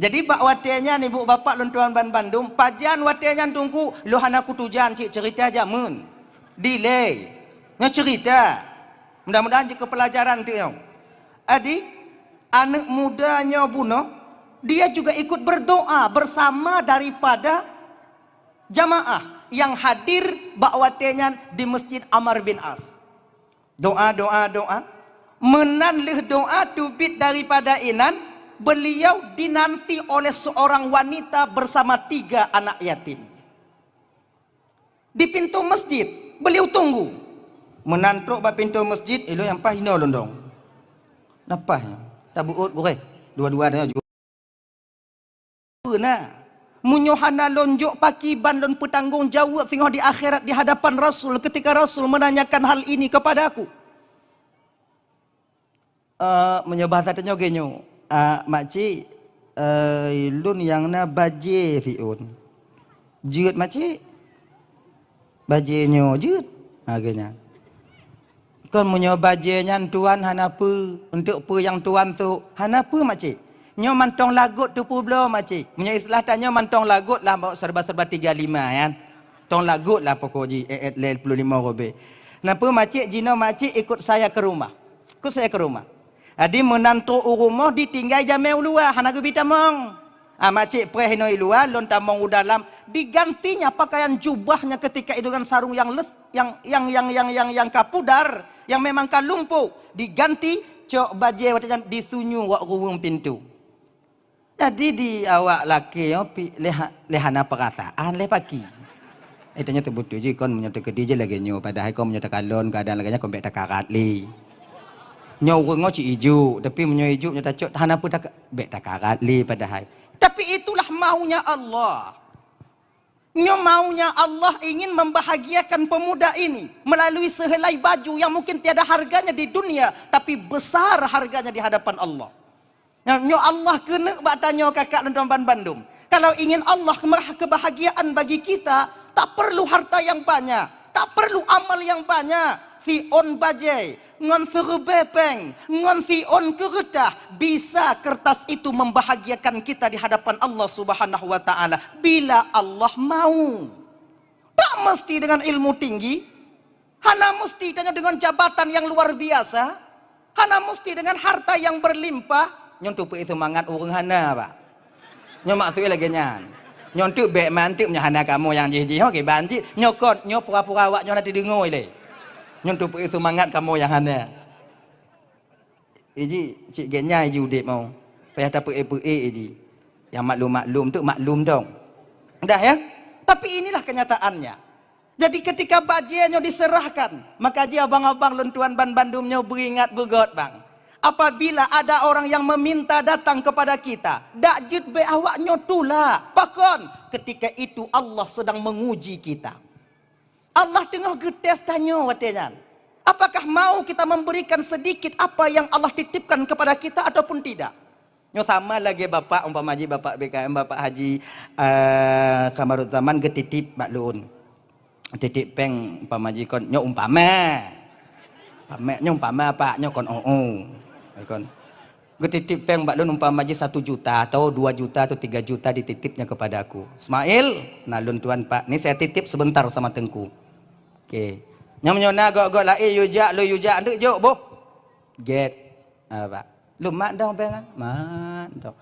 Jadi bak watenya nih bu bapak luntuan Bandung, pajian watenya tunggu lohana kutujan cik cerita jamun. Delay. Nya cerita. Mudah-mudahan jika pelajaran tu yang. Adi anak mudanya bunuh, dia juga ikut berdoa bersama daripada jamaah yang hadir bakwatenya di Masjid Amr bin As. Doa. Menanlih doa tubit daripada inan, beliau dinanti oleh seorang wanita bersama 3 anak yatim. Di pintu masjid, beliau tunggu. Menantruk ba pintu masjid, ilo yang pah hino londong. Napa ya? Tak buut boleh. Dua-dua tanya juga. Nah, munyohana lonjok pakiban dan petanggung jawab tengok di akhirat di hadapan Rasul ketika Rasul menanyakan hal ini kepada aku. Menyebah tanya genyo. Makcik, ilun yang na baje fiun. Jut makcik. Bajenya jut. Agaknya. Kan menyoba bajenyan tuan hanapa untuk pu yang tuan tu hanapa makcik. Nyo mantong lagut tu pu belum makcik. Menyo istilah tanya mantong lagut lah bawa serba-serba 35 kan. Tong lagut lah pokok ji 85 robe. Napa makcik jino makcik ikut saya ke rumah. Ikut saya ke rumah. Adi menantu rumah ditinggal jamai luar hanagu bitamong. Makcik preh no luar lon tamong dalam digantinya pakaian jubahnya ketika itu kan sarung yang yang kapudar yang memang kalumpu diganti cok baje watajan disunyu wak ruang pintu. Jadi di awak laki yo lehana perasaan le pagi. Tanya tu betul je kon menyata ke DJ lagi nyo padahal kon menyata kalon keadaan lagi kon bek takarat li. Nyo rengo ci ijo tapi menyo ijo menyata cok hana pun tak bek takarat li padahal. Tapi itulah maunya Allah. Nyo maunya Allah ingin membahagiakan pemuda ini melalui sehelai baju yang mungkin tiada harganya di dunia, tapi besar harganya di hadapan Allah. Nyo Allah kena batanya kakak dan Bandung. Kalau ingin Allah kebahagiaan bagi kita, tak perlu harta yang banyak, tak perlu amal yang banyak. Si on bajai, ngon serebepeng, ngon si on keretah, bisa kertas itu membahagiakan kita di hadapan Allah Subhanahu wa taala bila Allah mau. Tak mesti dengan ilmu tinggi, hana mesti dengan jabatan yang luar biasa, hana mesti dengan harta yang berlimpah. Nyontuk itu semangat orang hana, Pak. Nyomak tu lagi nyan. Nyontuk bek mantik punya hana kamu yang jih-jih okey banci nyokot nyo pura-pura awak nyo nanti dengar le. Nyontuk itu semangat kamu yang hana. Iji cik genya iji udip mau. Payah dapat iji. Yang maklum-maklum tu maklum dong. Dah ya? Tapi inilah kenyataannya. Jadi ketika bajiannya diserahkan, maka dia abang-abang lentuan ban Bandungnya beringat begot bang. Apabila ada orang yang meminta datang kepada kita, dak jid be awaknya tula. Pakon ketika itu Allah sedang menguji kita. Allah tengah getes tanya watenya. Apakah mau kita memberikan sedikit apa yang Allah titipkan kepada kita ataupun tidak? Nyo sama lagi bapak umpama haji bapak BKM bapak haji Kamarudzaman getitip maklun. Titip peng umpama haji kon nyo umpama. Nyo umpama pak nyo kon kon getitip peng maklun umpama haji 1 juta atau 2 juta atau 3 juta dititipnya kepada aku. Ismail, nalun tuan pak, ini saya titip sebentar sama Tengku. Okey. Nyam nyona gok lai yuja lu yuja nduk jok boh. Get apa? Lu mak dong pengan. Mak dong.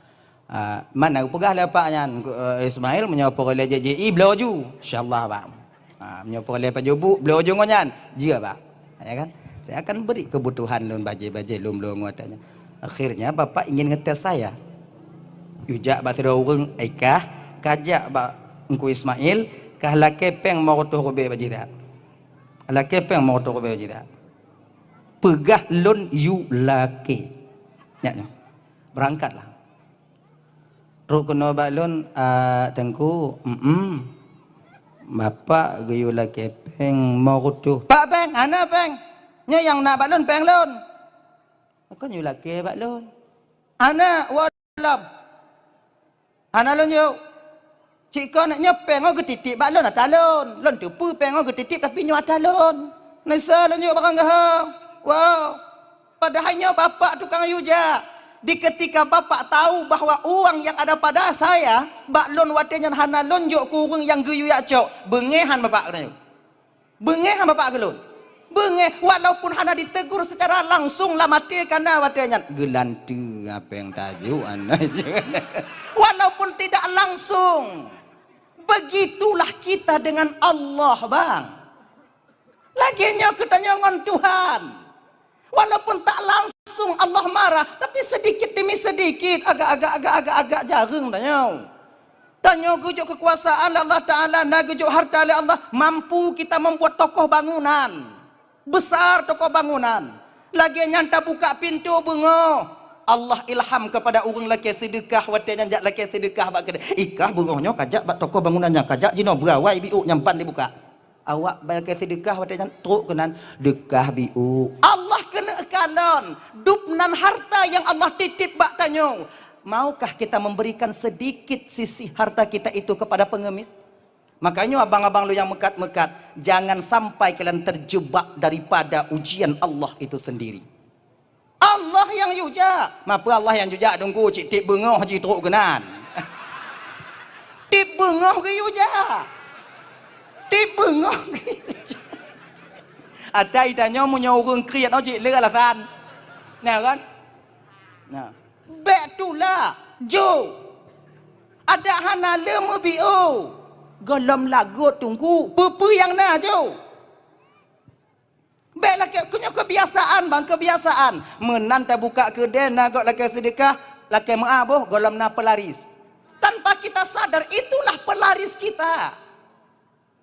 Mana pegah lah pak nyan Ismail menyopo le JJI bloju. Insyaallah pak. Menyopo le pak jobu bloju ngonyan. Jia pak. Ya kan? Saya akan beri kebutuhan lun baje-baje lum-lum katanya. Akhirnya bapak ingin ngetes saya. Yuja basira urang aikah kajak pak engku Ismail kah lake peng mau tu robe baje dah. Laki apa yang mau tu kau jadi? Pegah lon yu laki, nyaknya berangkatlah. Rukun balon Tengku, bapak gayu laki peng mau tu. Pak peng, ana peng, nya yang nak balon peng lon. Aku yu laki balon. Ana walam, ana lon yu. Cik nak nyepeng aku titip bak lon atalon. Lon tu pu peng aku titip tapi nyo atalon. Nasa lon nyo barang gahang. Wow. Padahalnya bapak tukang yuja. Di ketika bapak tahu bahawa uang yang ada pada saya, bak lon watenya hana lonjok kurung yang geyu yak cok. Bengehan bapak kena. Bengehan bapak gelon. Bengeh walaupun hana ditegur secara langsung lah mati karena watenya gelantu apa yang tajuk anda. Walaupun tidak langsung. Begitulah kita dengan Allah bang. Laginya kita nyongon Tuhan. Walaupun tak langsung Allah marah, tapi sedikit demi sedikit agak jarang tanya. Tanya gujuk kekuasaan Allah Taala, nak gujuk harta Allah, mampu kita membuat tokoh bangunan besar, tokoh bangunan. Laginya tak buka pintu bunga. Allah ilham kepada orang laki sedekah watenya jak laki sedekah bak kena ikah bungonya kajak bak toko bangunannya kajak jino berawai biu nyampan dibuka awak bak sedekah watenya truk kenan dekah biu Allah kena kalon dupnan harta yang Allah titip bak tanyo. Maukah kita memberikan sedikit sisi harta kita itu kepada pengemis? Makanya abang-abang lu yang mekat-mekat, jangan sampai kalian terjebak daripada ujian Allah itu sendiri. Allah yang yuja. Mapa Allah yang yuja dongku cik tip bengoh haji teruk kenan. Tip bengoh ke yuja. Tip bengoh ke yuja. Ada itanya punya orang kriat oh cik le alasan. Nah kan? Nah. Betulah jo. Ada hana le mebio. Golom lagu tunggu pepe yang na jo. Baiklah punya kebiasaan bang, kebiasaan. Menanta buka kedai nak laki sedekah, laki maaboh golom na pelaris. Tanpa kita sadar itulah pelaris kita.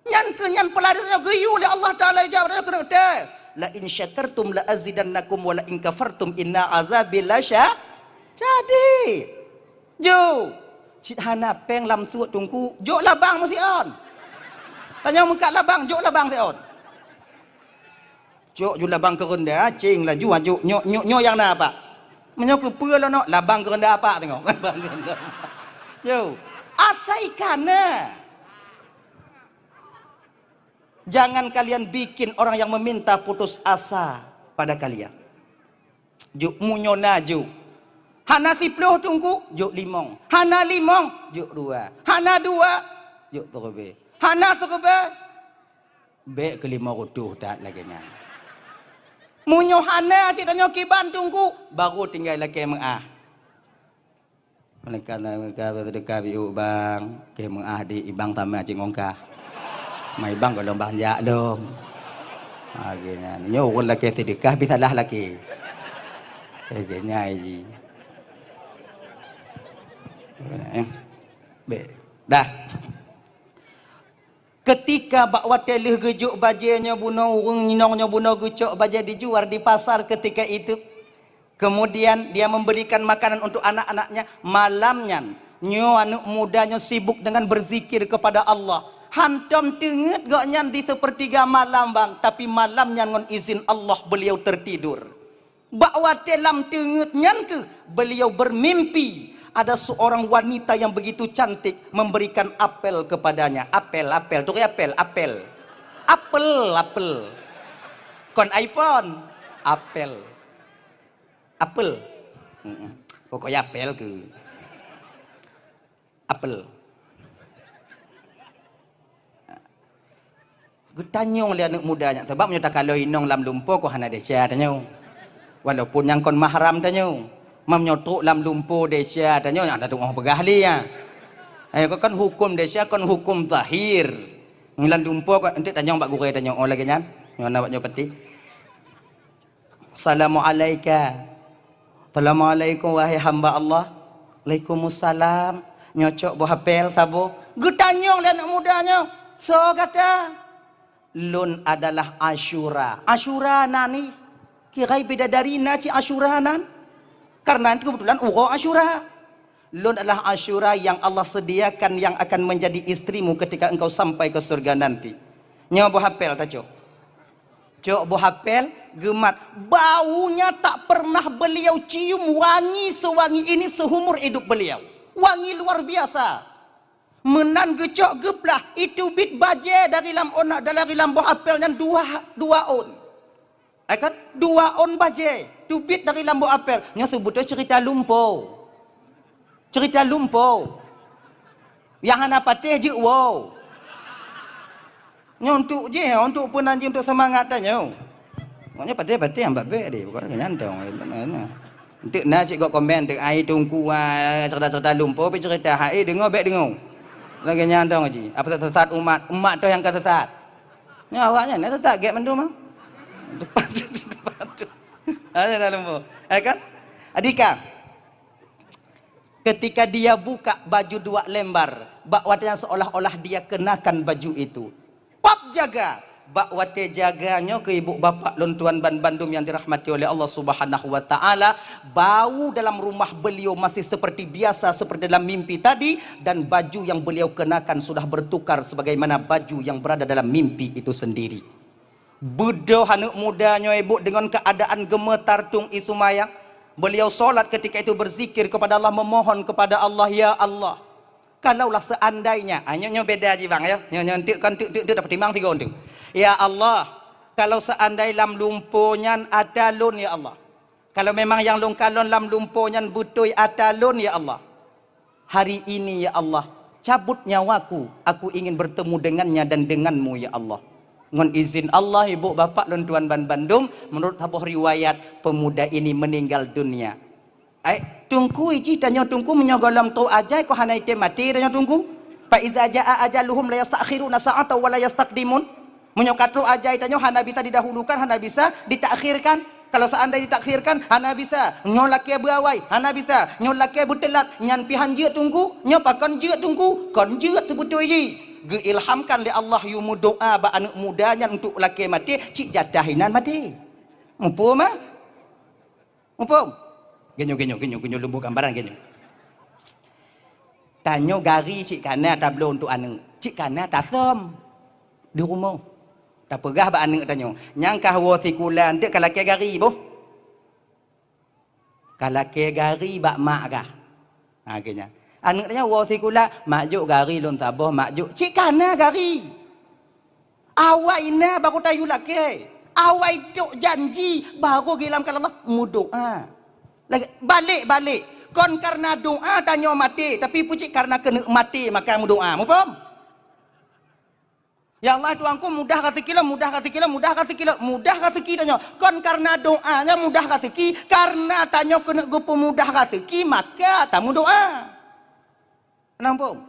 Nyan pelarisnya geyu oleh Allah Taala jawab kena tes. La in syakartum la azidannakum wa la in kafartum inna azabi lasya. Jadi, jo cik hana peng lam suat tungku, jo lah bang mesti on. Tanya muka labang, jok labang seon. Jok ju labang kerenda, cing lah ju nyo yang na apa? Menyo ke pua lah no, labang kerenda apa tengok. Labang kerenda. Yo, asaikana. Jangan kalian bikin orang yang meminta putus asa pada kalian. Juk munyona juk. Hana 10 tunggu, juk 5. Hana 5, juk 2. Hana 2, juk terbe. Hana terbe, be ke 5 rutuh tak lagi nya. Munyo hana cik tanyo kiban tunggu, baru tinggal lagi mengah. Mereka bersedekah biu bang, ke mengah di ibang tamah cik ngongkah. Mai bang kalau banyak dong. Akhirnya nyo orang laki sedekah bisa lah laki. Akhirnya ji. Dah. Ketika bakwa telih gejuk bajanya buno urung nyinongnya buno gucok baja dijual di pasar ketika itu. Kemudian dia memberikan makanan untuk anak-anaknya. Malamnya nyo anak mudanya sibuk dengan berzikir kepada Allah. Hantam tenget gak nyan di sepertiga malam bang, tapi malamnya ngon izin Allah beliau tertidur. Bakwa telam tenget nyan ke beliau bermimpi ada seorang wanita yang begitu cantik memberikan apel kepadanya. Apel tu apel. Kon iPhone apel. Pokoknya apel ke apel. Gutanyong lihat anak mudanya sebab menyata kalau inong lam lumpo ko hana desya tanyo. Walaupun yang kon mahram tanyo. Memnyotok lam lumpo desya tanyo ada tu orang pegahli ya. Ayo kan hukum desya kan hukum zahir. Ngilan lumpo ko ente tanyo mbak gure tanyo oh lagi nyan. Nyo nak nyo peti. Assalamualaikum wahai hamba Allah. Waalaikumsalam. Nyocok buah apel tabo. Gutanyong lihat anak mudanya. So kata Lun adalah Asyura. Asyura nani? Kirai bidadari naci Asyura nan? Karena itu kebetulan uro Asyura. Lun adalah Asyura yang Allah sediakan yang akan menjadi istrimu ketika engkau sampai ke surga nanti. Nyawa buah apel tak cok? Cok buah apel gemat. Baunya tak pernah beliau cium wangi sewangi ini seumur hidup beliau. Wangi luar biasa. Menan gecok geplah itu bit baje dari lam onak dari lam buah apel yang dua on. Kan 2 on baje. Tu bit dari lam buah apel. Nya sebutnya cerita lumpo. Cerita lumpo. Yang anak patih je wow. Nya untuk je untuk penanjing untuk semangat tanya. Maknya patih yang mbak be deh bukan nyantong. Untuk nak cik kok komen untuk ai tungku cerita-cerita lumpo pe cerita hai dengar be dengar. Lagi nyandong aja. Apa sesat umat tu yang kesesat. Ni awaknya ni sesat gap mendum ah. Depan tu. Ada dalam bu. Kan? Adika. Ketika dia buka baju 2 lembar, bakwatnya seolah-olah dia kenakan baju itu. Pap jaga. Bakwate jaganya ke ibu bapak lontuan ban Bandung yang dirahmati oleh Allah Subhanahu wa taala. Bau dalam rumah beliau masih seperti biasa seperti dalam mimpi tadi dan baju yang beliau kenakan sudah bertukar sebagaimana baju yang berada dalam mimpi itu sendiri. Bedo anak mudanya ibu dengan keadaan gemetar tung isumaya. Beliau solat ketika itu berzikir kepada Allah memohon kepada Allah ya Allah. Kalaulah seandainya nyo beda aja bang ya. Nyo kan dapat timbang 3 untuk. Ya Allah, kalau seandainya lam lumpunya atalun ya Allah. Kalau memang yang lungkalon lam lumpunya butui atalun ya Allah. Hari ini ya Allah, cabut nyawaku. Aku ingin bertemu dengannya dan denganmu ya Allah. Ngon izin Allah ibu bapak lontuan ban Bandung, menurut sebuah riwayat pemuda ini meninggal dunia. Tunggu iji tanya tunggu menyogolam tu ajai ko hanai te mati tanya tunggu. Fa iza jaa ajaluhum la yastakhiruna sa'ata wa la yastaqdimun. Menyokatru ajai tanya hana bisa didahulukan, hana bisa ditakhirkan. Kalau seandainya ditakhirkan, hana bisa nyolake berawai, hana bisa nyolake butelat, nyan pihan je tunggu, nyopakan je tunggu, kon je sebutu iji. Geilhamkan li Allah yumu doa ba anak mudanya untuk laki mati, cik jadahinan mati. Mumpum mah? Mumpum. Genyo lembu gambaran genyo. Tanyo gari cik kana tablo untuk anu, cik kana tasom. di rumah. Tak pegah ba anak tanya. Nyangkah wa sikulan dek kalau ke gari boh. Kalau ke gari bak mak kah. Ha kenya. Anak tanya wa sikula majuk gari lon taboh majuk. Cik kana gari. Awai na baru tayu laki. Awai tok janji baru gilam kalau Allah mudoa. Lagi balik. Kon karena doa tanya mati, tapi pucik karena kena mati maka doa. Mu faham? Ya Allah Tuanku mudah rezeki tanya. Kon karena doanya mudah rezeki, karena tanya kena gupu mudah rezeki maka tamu doa. Nampung.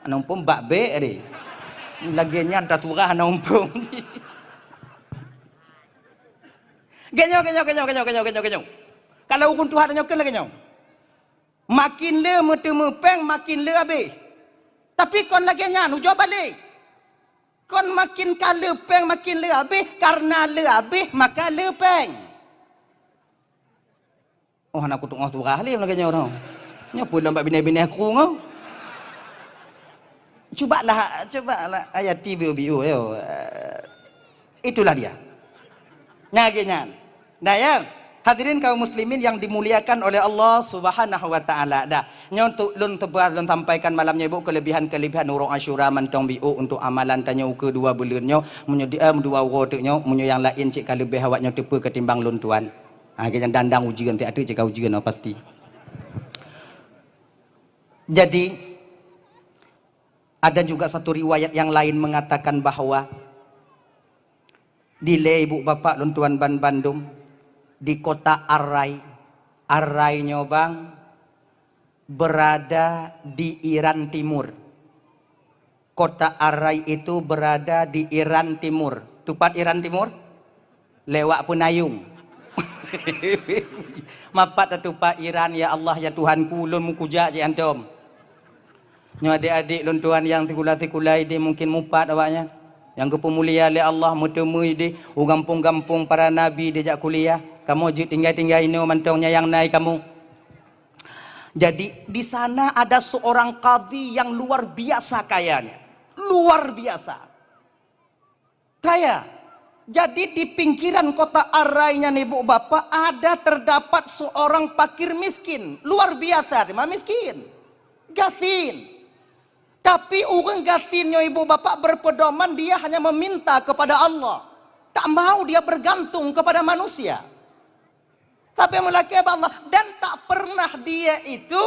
Nampung bak be ni. Lagi nyan taturah nampung. Genyo. Kalau hukum Tuhan tanya ke lagi nyo. Makin le metemu peng makin le habis. Tapi kon lagi nyan ujo balik. Kon makin kala peng makin le habis, karena le habis maka le peng. Oh anak kutuk ngah turah le lagi nyo tau. Nyo pun nampak bini-bini aku ngau. Cobalah ayat TV bio yo. Itulah dia. Nyagenyan. Nah ya. Hadirin kaum muslimin yang dimuliakan oleh Allah Subhanahu wa taala. Dah, nyontuk lun tebal lun sampaikan malamnya ibu kelebihan urang Asyura mantong biu untuk amalan tanya kedua bulannya munyo dua roteknya munyo yang lain cik lebih awaknya tepe ketimbang lun tuan. Ha kita dandang ujian ti ada cik ujian pasti. Jadi ada juga satu riwayat yang lain mengatakan bahwa dile ibu bapak lun tuan Bandung di kota Arai nyobang berada di Iran Timur. Kota Arai itu berada di Iran Timur. Tupat Iran Timur? Lewat Penayung. Mapat tupat Iran ya Allah ya Tuhanku lun mukuja je antum. Nyo adik-adik lun tuan yang sikula-sikulai dia mungkin mupat awaknya. Yang kepemulia oleh Allah mutemui di gampung-gampung para nabi diajak kuliah. Kamu tinggal ini mantongnya yang naik kamu. Jadi di sana ada seorang qadhi yang luar biasa kayanya. Luar biasa. Kaya. Jadi di pinggiran kota Arainya nih bu bapak ada terdapat seorang fakir miskin. Luar biasa, dia miskin. Gasin. Tapi orang gasinnya ibu bapak berpedoman dia hanya meminta kepada Allah. Tak mau dia bergantung kepada manusia. Tapi melakukan Allah dan tak pernah dia itu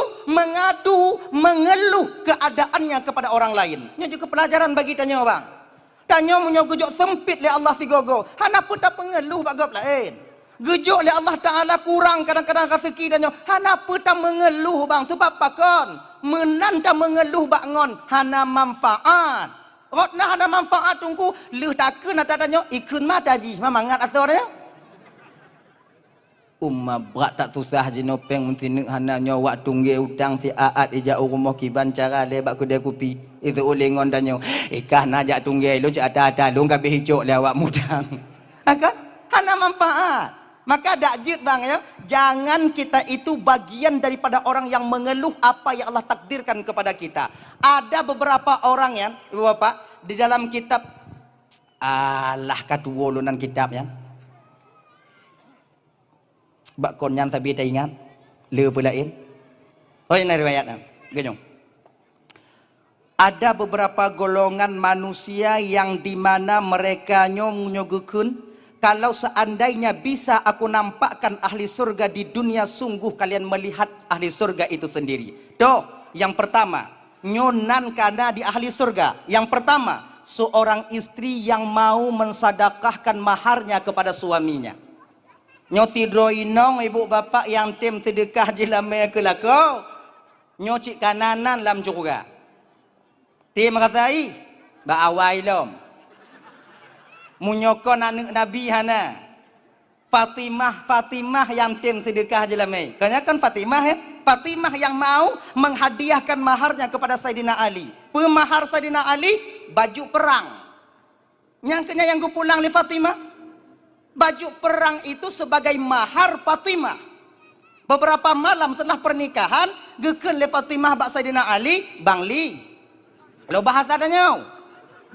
mengeluh keadaannya kepada orang lain. Ini juga pelajaran bagi tanya bang. Tanya punya gejok sempit le Allah si gogo. Hana pun tak pengeluh bagap lain. Gejok le Allah Taala kurang kadang-kadang rezeki tanya. Hana pun tak mengeluh bang sebab pakon menanda mengeluh bangon hana manfaat. Rotna hana manfaat tunggu leuh takun ata tanya ikun mata ji mamangat asornya. Umma berat tak susah jinopeng muntinek hana nyawa tungge utang si aat ija rumah kiban cara lebak kedai kopi itu ulengon danyo ikah najak tungge lo cak ada lo kabeh hijau lewat mudang akan hana manfaat maka dak jid bang ya jangan kita itu bagian daripada orang yang mengeluh apa yang Allah takdirkan kepada kita. Ada beberapa orang ya ibu bapak di dalam kitab kadua lunan kitab ya bak konyan tapi tak ingat le pulain oh ini riwayatnya gini ada beberapa golongan manusia yang dimana mereka nyogekun kalau seandainya bisa aku nampakkan ahli surga di dunia sungguh kalian melihat ahli surga itu sendiri. Tuh yang pertama nyonan kana di ahli surga. Yang pertama seorang istri yang mau mensadakahkan maharnya kepada suaminya. Nyoti droinong ibu bapak yang tim sedekah jilame ke lako nyocik kananan lam juga tim katai ba awai lom munyokon anak nabi hana Fatimah yang tim sedekah jilame kebanyakan Fatimah yang mau menghadiahkan maharnya kepada Sayyidina Ali. Pemahar Sayyidina Ali baju perang yang gue pulang li Fatimah. Baju perang itu sebagai mahar Fatimah. Beberapa malam setelah pernikahan, geken le Fatimah bak Sayyidina Ali, Bang Li. Lo bahasa adanya.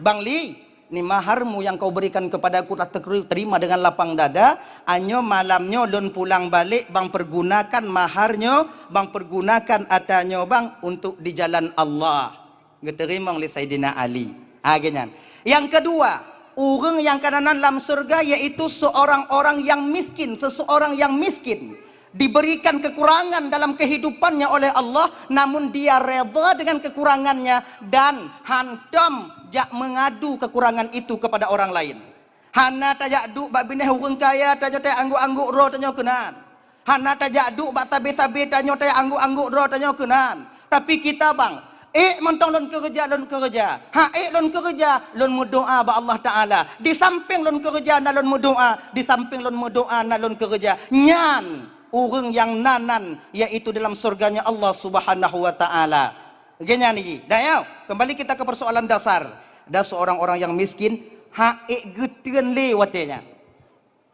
Bang Li, ni maharmu yang kau berikan kepadaku tak terima dengan lapang dada. Anyo malamnya lon pulang balik bang pergunakan maharnya, bang pergunakan atanyo bang untuk di jalan Allah. Diterima oleh Sayyidina Ali. Agenyan. Yang kedua, orang yang kanan dalam surga yaitu seorang-orang yang miskin, seseorang yang miskin diberikan kekurangan dalam kehidupannya oleh Allah, namun dia reda dengan kekurangannya dan hantam jak mengadu kekurangan itu kepada orang lain. Hana tajak duk bak bineh orang kaya tajak tay angguk-angguk ro tanyo kenan. Hana tajak duk bak tabe-tabe tanyo tay angguk-angguk ro tanyo kenan. Tapi kita bang, mentong lon kerja. Lon kerja, lon berdoa ba Allah Taala. Di samping lon kerja na lon berdoa, di samping lon berdoa na lon kerja. Nyan orang yang nanan yaitu dalam surganya Allah Subhanahu wa taala. Genya ni. Dah ya. Kembali kita ke persoalan dasar. Ada seorang orang yang miskin, haik geteun le watenya.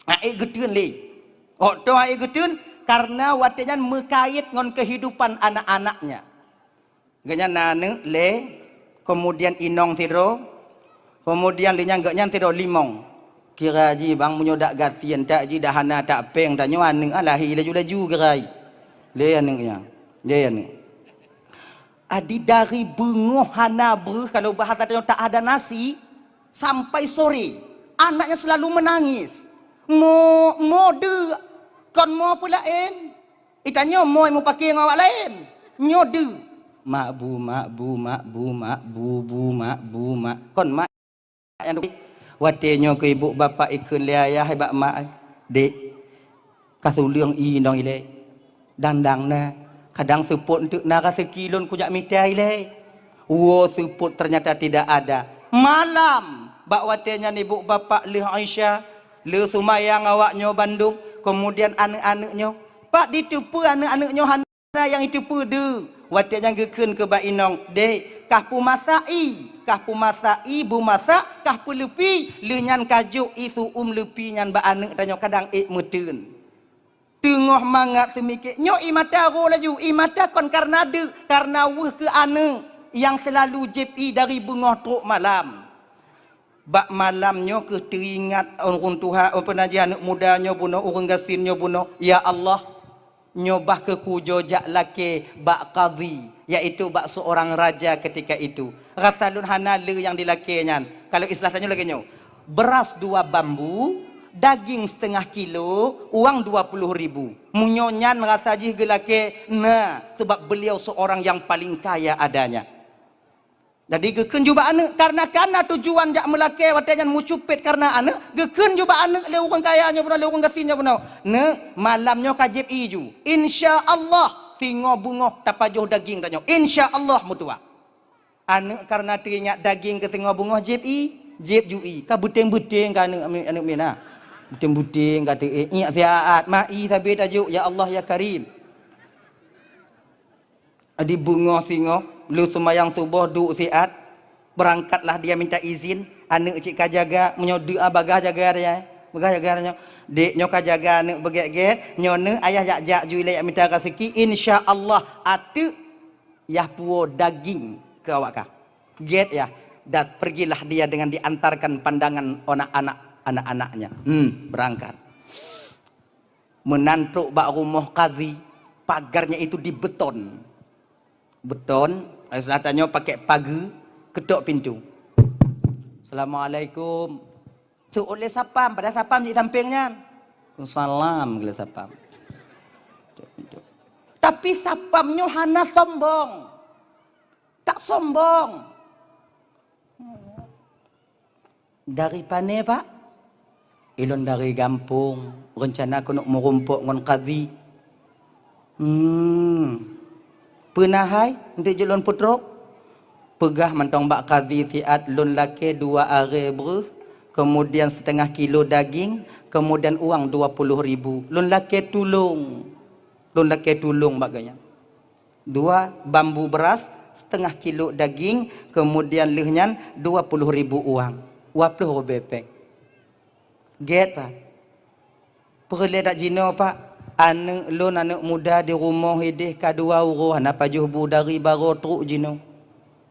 Haik geteun le. Oh, tu haik geteun karena watenya mekait ngon kehidupan anak-anaknya. Genya nane le, kemudian inong tiro, kemudian linyang gaknya tiro limong. Kira ji bang menyodak gasian tak ji dahana tak peng tak nyawa neng alahi laju-laju gerai. Le anengnya. Le aneng. Adi dari bengoh hana ber kalau bahasa tanya tak ada nasi sampai sore. Anaknya selalu menangis. Mo de kon mo pula en. Itanya mo pakai ngawak lain. Nyode. Mak bu kon mak yang watenya ke ibu bapa ikut liaya hai bak mak dek kasuluang i nong ile dandang na kadang support untuk nara sekilon kujak mitai le wo support ternyata tidak ada malam bak watenya ibu bapa le Aisyah le Sumayang awaknya Bandung kemudian anak-anaknya pak ditipu anak-anaknya hana yang itu de watenya gekeun ke bak inong dek kahpu masai bu masak kahpu lepi lenyan kajuk isu lepi nyan ba anak tanyo kadang meteun tengah mangat semikit nyo imata ro laju imata kon karena de karena weh ke anak yang selalu jepi dari bengah truk malam bak malamnya ke teringat orang Tuhan penaji anak mudanya buno orang gasinnya buno ya Allah nyobah ke kujojak laki bak qadhi yaitu bak seorang raja ketika itu rasalun hanale yang dilakinya kalau istilahnya lagi nyo beras 2 bambu daging setengah kilo uang 20.000 munyonyan rasa jih gelake nah sebab beliau seorang yang paling kaya adanya jadi geken juga anak karena tujuan jak melake watanya mucupit karena anak geken juga anak le orang kayanya pun le orang gasinnya pun ne malamnya kajib iju insyaallah tingo bungo tapajuh daging tanyo insyaallah mutua anak karena teringat daging ke tingo bungo jib jui ka buteng-buteng ka anak mina buteng-buteng kata ingat fiat mai tabe tajuk ya Allah ya Karim adi bungo tingo lu semayang subuh du siat berangkatlah dia minta izin anak cik kajaga menyodoa bagah jaga dia bagah jaga dia dek nyoka jaga anak begek-gek nyone ayah jak jui lek minta rezeki insyaallah atu yah puo daging ke awak ka get ya dan pergilah dia dengan diantarkan pandangan anak-anaknya berangkat menantuk bak rumah kazi pagarnya itu di beton selatannya pakai pagar ketuk pintu Assalamualaikum tu oleh sapam pada sapam di sampingnya salam oleh sapam tapi sapamnya hana sombong tak sombong dari pane pak ilon dari gampung rencana aku nak merumpuk ngon kazi pernah hai untuk jelon putrok pegah mentong bak kazi siat lon lake 2 are ber kemudian setengah kilo daging kemudian uang 20.000 lon lake tulung baganya 2 bambu beras setengah kilo daging kemudian lehnya 20.000 uang 20 bepek get pak perle dak jino pak anak lon anak muda di rumah hidih kadua uruh na pajuh bu dari baro truk jino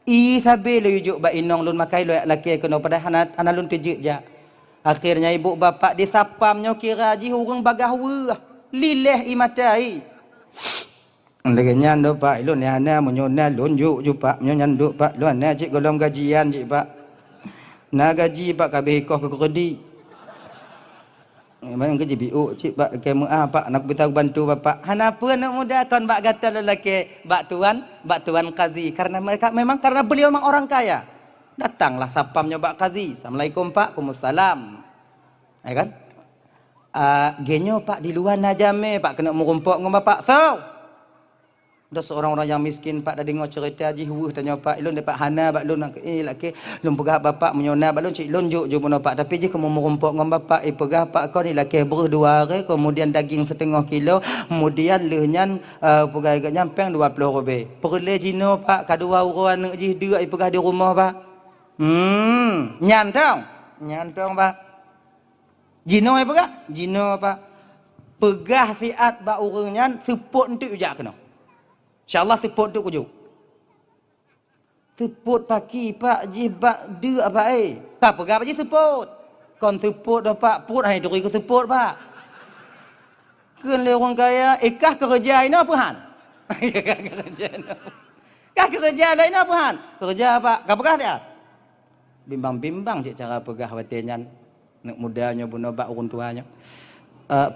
I sabe le yujuk ba inong lun makai lo laki kena pada hana lun tejek ja. Akhirnya ibu bapa disapamnya kira ji urang bagahwa. Lileh i matai. Andainya ndo pak ilun ya na munyona lunjuk ju pak munyon nduk pak luan na cik golong gajian cik pak. Na gaji pak kabeh koh ke kredi. Memang gaji biu cik pak ke pak nak beritahu bantu bapak. Hanapa nak muda kon bak kata lelaki bak tuan qazi karena mereka memang karena beliau memang orang kaya. Datanglah sapamnya bak qazi. Assalamualaikum pak, Waalaikumsalam. Ya kan? Genyo pak di luar najame pak kena merumpok dengan bapak. So, ada seorang orang yang miskin pak dah dengar cerita haji huwah tanya pak ilun dapat hana bak lun laki lun pegah bapak menyona bak lun cik lun juk pun pak tapi je kamu merumpok dengan bapak pegah pak kau ni laki berdua hari kemudian daging setengah kilo kemudian lehnyan pegah nyampeng 20 lebih perle jino pak kadua orang anak ji dua pegah di rumah pak nyantong pak jino pegah jino pak pegah siat bak urangnya support untuk ujak kena InsyaAllah support tu kujuk. Support pagi pak jibak dia apa tak pegang aja support. Kon support dah pak put hai duri ku support pak. Keun le orang kaya kah kerja ini apa han? Kah kerja lain apa han? Kerja pak. Kah pegah dia? Bimbang-bimbang cik cara pegah watenyan nak mudanya pun bak orang tuanya.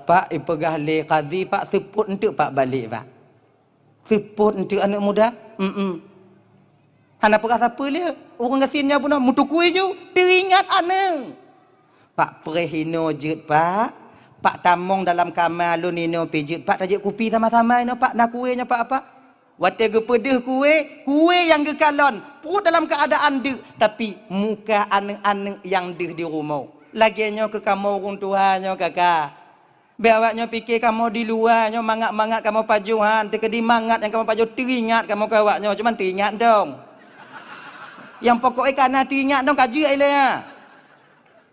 Pak pegah le qazi pak support untuk pak balik pak. Support untuk anak muda. Hana perah siapa dia? Orang asinnya pun mutukui je. Teringat anak. Pak prehino jet pak. Pak tamong dalam kamar lu nino pijit. Pak tajik kopi sama-sama ino pak. Nak kuenya pak apa? Wate ge pedeh kue yang ge kalon. Perut dalam keadaan dek. Tapi muka anak-anak yang dek di rumah. Laginya ke kamu orang tuanya kakak. Biawaknya fikir kamu di luarnya mangat-mangat kamu pajuhan, terkedi mangat yang kamu pajuh teringat kamu kawaknya, cuman teringat dong. Yang pokoknya karena teringat dong kaji aja.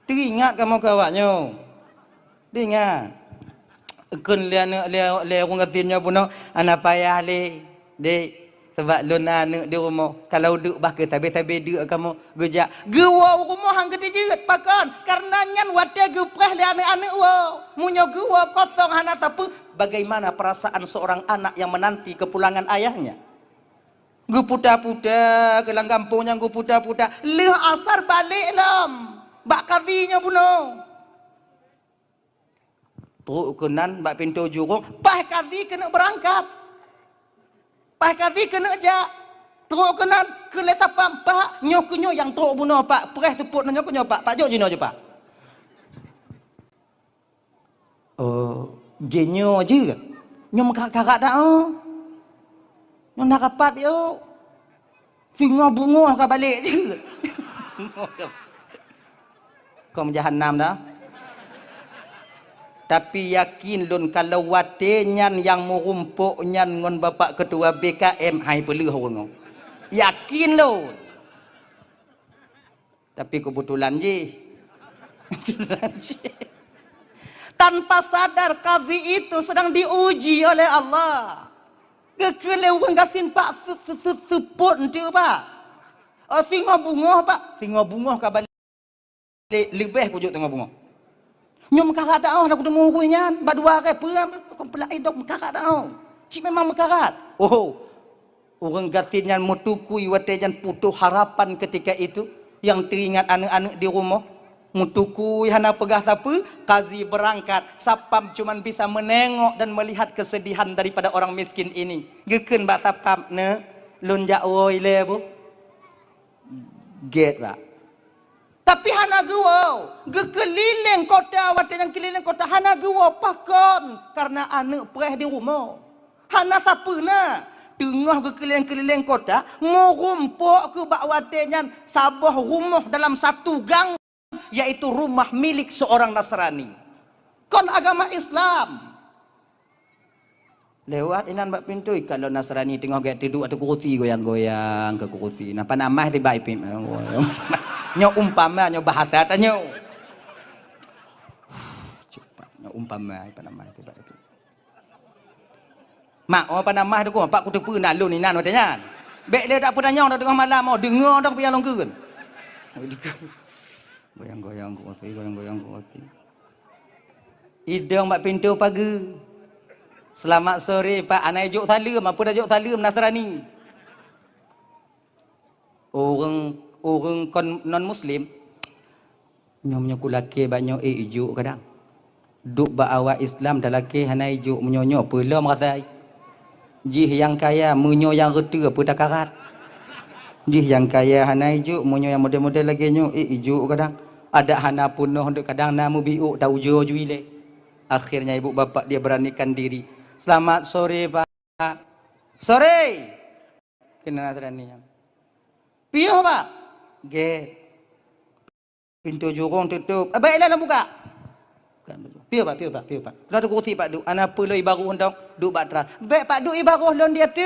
Teringat kamu kawaknya. Teringat. Kun le orang katinnya pun anak payah le. Dek sebab lu anak di rumah kalau duk bah ke tabe-tabe duk kamu gejak gewa rumah hang gede jeut pakon karena nyan wate gepreh le anak-anak wo munyo gewa kosong hana tapu bagaimana perasaan seorang anak yang menanti kepulangan ayahnya gu puda-puda kelang kampungnya gu puda-puda leh asar balik lam bak kavinya puno perut kenan bak pintu jurung pah kavi kena berangkat pak kali kena aja teruk kenan kele sapam pak nyokunyo yang teruk bunuh pak preh tepuk nyokunyo pak jok jino je pak oh genyo je nyom kakak dah nyom nak rapat yo singa bunga ka balik je kau jahanam dah tapi yakin lun kalau watenyan yang merumpuk nyan ngon bapak ketua BKM hai pelih orang yakin lun tapi kebetulan je tanpa sadar kazi itu sedang diuji oleh Allah kekele orang gasin pak seput nanti pak singa bunga pak singa bunga ka balik lebih kujuk tengah bunga nyom mekarat dah aku temu kuinya badua ke peram kompelai dok mekarat dah cik memang mekarat orang gatinyan mutukui watejan putus harapan ketika itu yang teringat anak-anak di rumah mutukui hana pegah siapa qazi berangkat sapam cuman bisa menengok dan melihat kesedihan daripada orang miskin ini geken bak sapam ne lun jaoi le bu get pak tapi hana gua gekeliling kota wate yang keliling kota hana gua pakon karena anak preh di rumah hana sapuna tengah gekeliling-keliling kota ngurumpuk ke bak watenyan sabah rumah dalam satu gang yaitu rumah milik seorang Nasrani kon agama Islam lewat inan bak pintu kalau Nasrani tengah gaya tidur atau kursi goyang-goyang ke kursi nah panamah tiba ipim nyo umpama nyo bahasa tanya cepat nyo umpama panamah tiba ipim mak apa nama tu ko pak ku tepu nak lun ni nan watanya Bek dia tak pernah nyong dah tengah malam mau dengar dah pian long keun. Goyang-goyang ku api, goyang-goyang ku api. Hidung mak pintu pagi. Selamat sore Pak, anai juk salam, apa dah juk salam Nasrani. Orang kon non muslim nyom ku laki banyak ijuk kadang. Duk ba awak Islam dah laki hanai ijuk menyonyo pula meratai. Jih yang kaya menyo yang reta apa tak karat. Jih yang kaya hanai ijuk menyo yang model-model lagi nyo ijuk kadang. Ada hana punuh duk kadang namu biuk tau jo juile. Akhirnya ibu bapak dia beranikan diri. Selamat sore Pak. Sore. Kena Nasrani. Piuh Pak. Get. Pintu jurung tutup. Baiklah nak buka. Piuh Pak, piuh Pak, piuh Pak. Kalau tu kurti Pak duk. Anak perlu ibaruh hendang duk batra. Baik Pak duk ibaruh lon dia tu.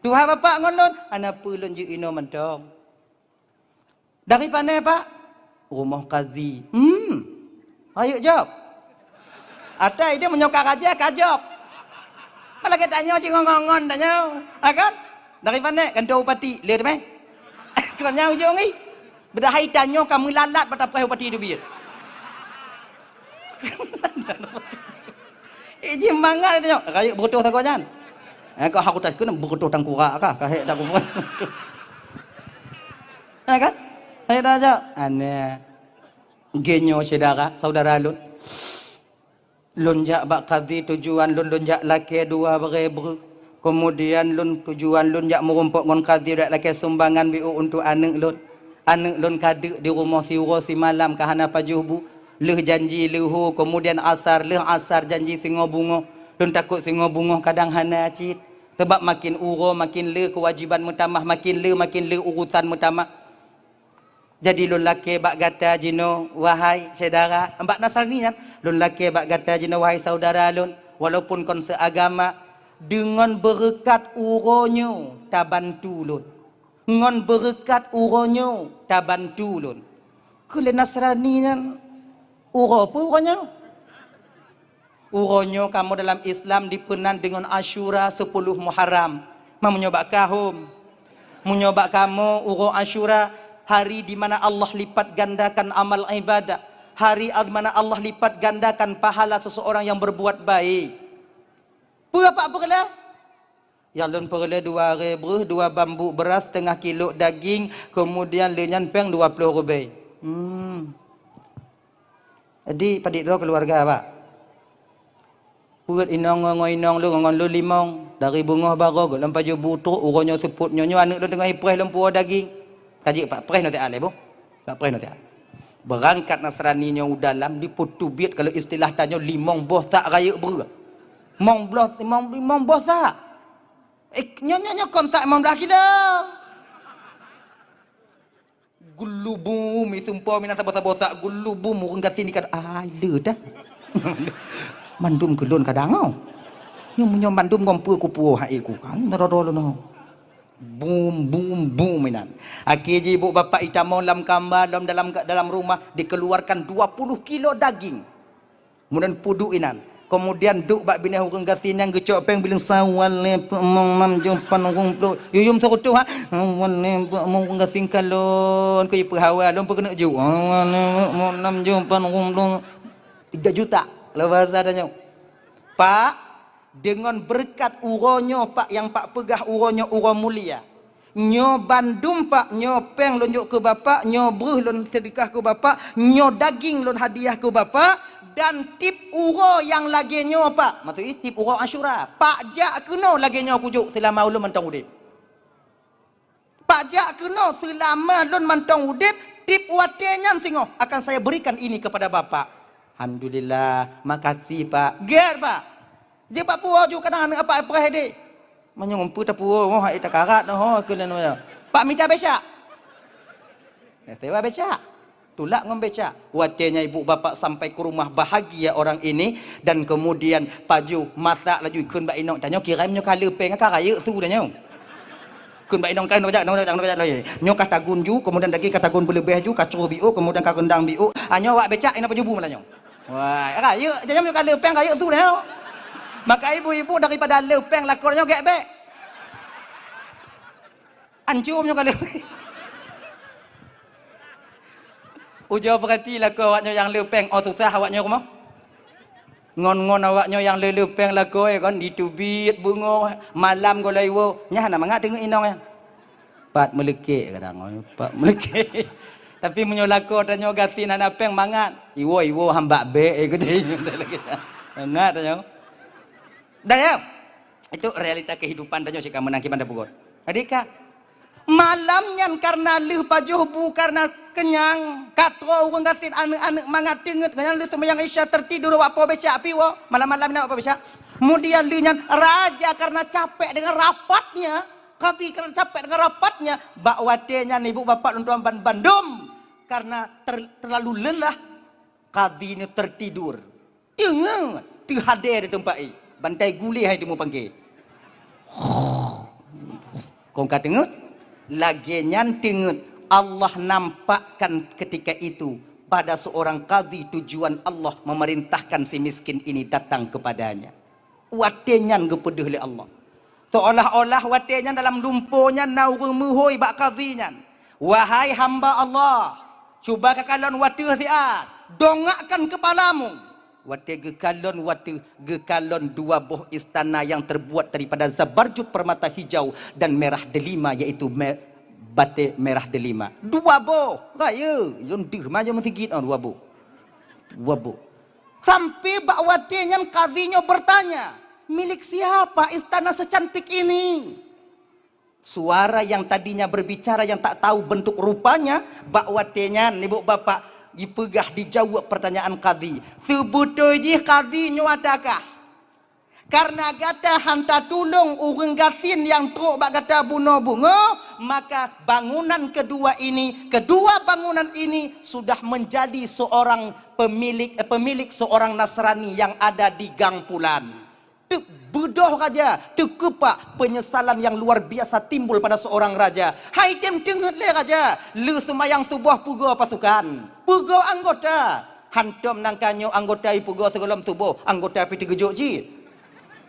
Tuhan bapak ngon. Anak perlu je ino mentong. Dari mana Pak? Rumah Qazi. Ayo jawab. Ada dia menyokak aja kajok. Malah kita tanya cik ngon-ngon tanya. Kan? Dari mana? Kan tahu upati. Lihat meh. Kau nyau je ngi. Berdahai tanya kamu lalat pada perahu upati itu biar. Iji mangal tanya. Kayak berutuh tak kau jangan. Kau aku tak kena berutuh tang kurak kah? Kayak tak kuat. Kan? Saya dah jawab. Aneh. Genyo saudara lun. Lunjak bak Qazi tujuan lun lunjak laki dua bereber. Kemudian lun tujuan lun jak merumpuk ngon Qazi dak laki sumbangan biu untuk anak lun. Anak lun kadek di rumah siuro si malam kahana pajubu. Leh janji lehu kemudian asar leh asar janji singo bungo. Lun takut singo bungo kadang hana cit. Sebab makin uro makin leh kewajiban mutamah makin leh urusan mutamah. Jadi lun laki bak gata jino wahai saudara ambak Nasrani kan lun laki bak gata jino wahai saudara lun walaupun kon seagama dengan berkat uronyo tabantu lun ngon berkat uronyo tabantu lun kule Nasrani kan uro apa uronyo kamu dalam Islam dipenan dengan Asyura 10 Muharram mau menyobak kahum menyobak kamu uro Asyura hari di mana Allah lipat gandakan amal ibadah. Hari di mana Allah lipat gandakan pahala seseorang yang berbuat baik. Berapa perlah? Yang lun perlah 2 bambu beras setengah kilo daging. Kemudian lenyan peng 20 rubai. Jadi padik dua keluarga Pak. Purat inong ngoinong lu ngon lu limong. Dari bunga barog. Lampai je butruk uronyo seput nyonyo. Anak lu tengah ipreh lempu daging. Kaji Pak, preh nanti ale bu. Tak preh nanti. Berangkat Nasrani nya dalam diputu biat kalau istilah tanya limong boh tak raya ber. Mong boh tak. Nyonya kontak mong dah kila. Gulubu mi sumpah mina sabot tak gulubu murung kat sini kan le dah. Mandum kelon kadang au. Nyo mandum kompu kupu hai ku kan rodolo no. Boom minan. Akhirnya ibu bapa itamau dalam kamar dalam rumah dikeluarkan 20 kilo daging. Kemudian pudu inan. Kemudian duk bak bini hurung gatin yang gecok peng bilang sawal le mam jumpan hurung plo. Yuyum tu ha. Wan le hurung gatin kalon ko ipu hawa lom kena ju. Nam jumpan hurung plo 3 juta. Lepas adanya. Pak dengan berkat uronyo Pak yang Pak pegah uronyo uro mulia. Nyo bandum Pak, nyo peng lonjok ke Bapak, nyo bruh lon sedekah ke Bapak, nyo daging lon hadiah ke Bapak dan tip uro yang lagi nyo Pak. Maksudnya tip uro Asyura. Pak jak kena lagi nyo kujuk selama ulun mantong udip. Pak jak kena selama lon mantong udip tip watenya singo akan saya berikan ini kepada Bapak. Alhamdulillah, makasih Pak. Ger Pak. Dia pak puau juga kadang apa apa dia. Manyong umpu ta puau mau hai ta karat noh kelan no. Pak minta becak. Tewa becak. Tulak ngom becak. Watenya ibu bapak sampai ke rumah bahagia orang ini dan kemudian paju masak laju keun ba inong tanya kiram nyo kale peng ka raya su dah nyo. Keun ba inong kan no jak nyo kata gunju kemudian daging kata gun berlebih ju kacru biu kemudian ka rendang biu. Anyo wak becak ina pajubu malah nyo. Wah, raya jangan nyo kale peng raya su dah. Maka ibu-ibu daripada lepeng lakornya gek bek. Hancurnya kalau. Ujo berarti lah kau awaknya yang lepeng, oh susah awaknya rumah. Ngon-ngon awaknya yang lepeng lah kau kan ditubit bunga malam kau laiwo. Nyah nak mangat tengok inong ya. Pat melekek kadang, pat melekek. Tapi menyolako tanya gati nana peng mangat. Iwo hamba be gede lagi. Mangat tanya. Dah ya. Itu realita kehidupan tanya jika menangki pandai pugot. Adika malamnya karena leh pajuh bu karena kenyang katro orang gatin anak-anak mangat tinget kenyang leh temayang isya tertidur apa beca api wo malam-malam nak apa beca kemudian lehnya raja karena capek dengan rapatnya kati karena capek dengan rapatnya bakwatenya ibu bapak untuk Bandung karena terlalu lelah kadi ini tertidur tinget hadir di tempat ini bantai guli hai temu panggil kau kata tinget lagi nyantinget Allah nampakkan ketika itu pada seorang qadhi tujuan Allah memerintahkan si miskin ini datang kepadanya. Watenyan kepada oleh Allah. Seolah-olah watenyan dalam lumpuhnya naurung muhoi bak qadhinya. Wahai hamba Allah, cuba kekalon watu ziat, dongakkan kepalamu. Wate gekalon dua buah istana yang terbuat daripada zabarjud permata hijau dan merah delima yaitu batik merah delima. Dua buah. Raya, londir macam sikit dua buah. Dua buah. Sampai bakwatenya qadhinya bertanya, milik siapa istana secantik ini? Suara yang tadinya berbicara yang tak tahu bentuk rupanya, bakwatenya ibu bapak dipegah dijawab pertanyaan qadhi. Sebetulnya qadhi nyo adakah? Karena gata hanta tulung urang gatin yang truk bak gata bunga-bunga, maka bangunan kedua bangunan ini sudah menjadi seorang pemilik seorang Nasrani yang ada di Gang Pulan. Bedoh raja, terkepak penyesalan yang luar biasa timbul pada seorang raja. Hai tem tenget le raja, le semayang tubuh pugo pasukan, pugo anggota, hantum nangkanyo anggota pugo segala tubuh, anggota piti gejuk ji.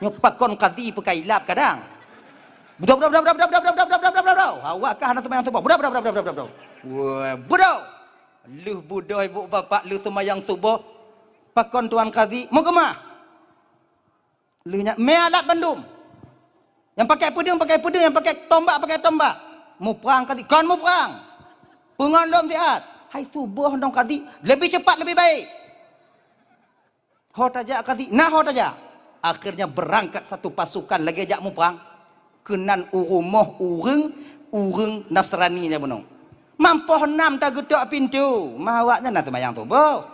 Nyopakon qadhi pakai lap kadang. Budak. Awak kah nak semayang tubuh? Budak. Budak. Lu budak ibu bapak lu semayang tubuh. Pakon tuan qadhi, mau ke mah? Lunya me alat bandum. Yang pakai pedang, yang pakai tombak. Mu perang qadhi, kan mu perang. Pengandom ziat. Hai subuh dong qadhi, lebih cepat lebih baik. Hot aja qadhi, nah hot aja. Akhirnya berangkat satu pasukan lagi ajak mu perang. Kenan urumoh urung Nasraninya bunong. Mampu enam tak gedok pintu. Mawaknya nak semayang tubuh.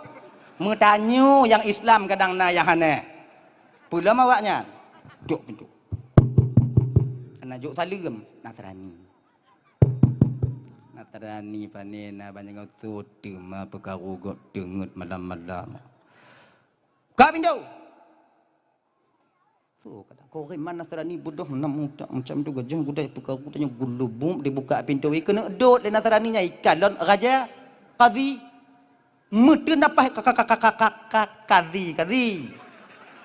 Mutanyu yang Islam kadang na yang hane. Pula mawaknya duk pintu. Anak juk salam Nasrani panena banyak tu ma perkara gok dengut malam-malam. Kak pintu. So kata kau mana Nasrani bodoh macam tu gajah gudai perkara tanya gulubum dibuka pintu kena dot le Nasraninya ikalon raja qadhi mete napah qadhi.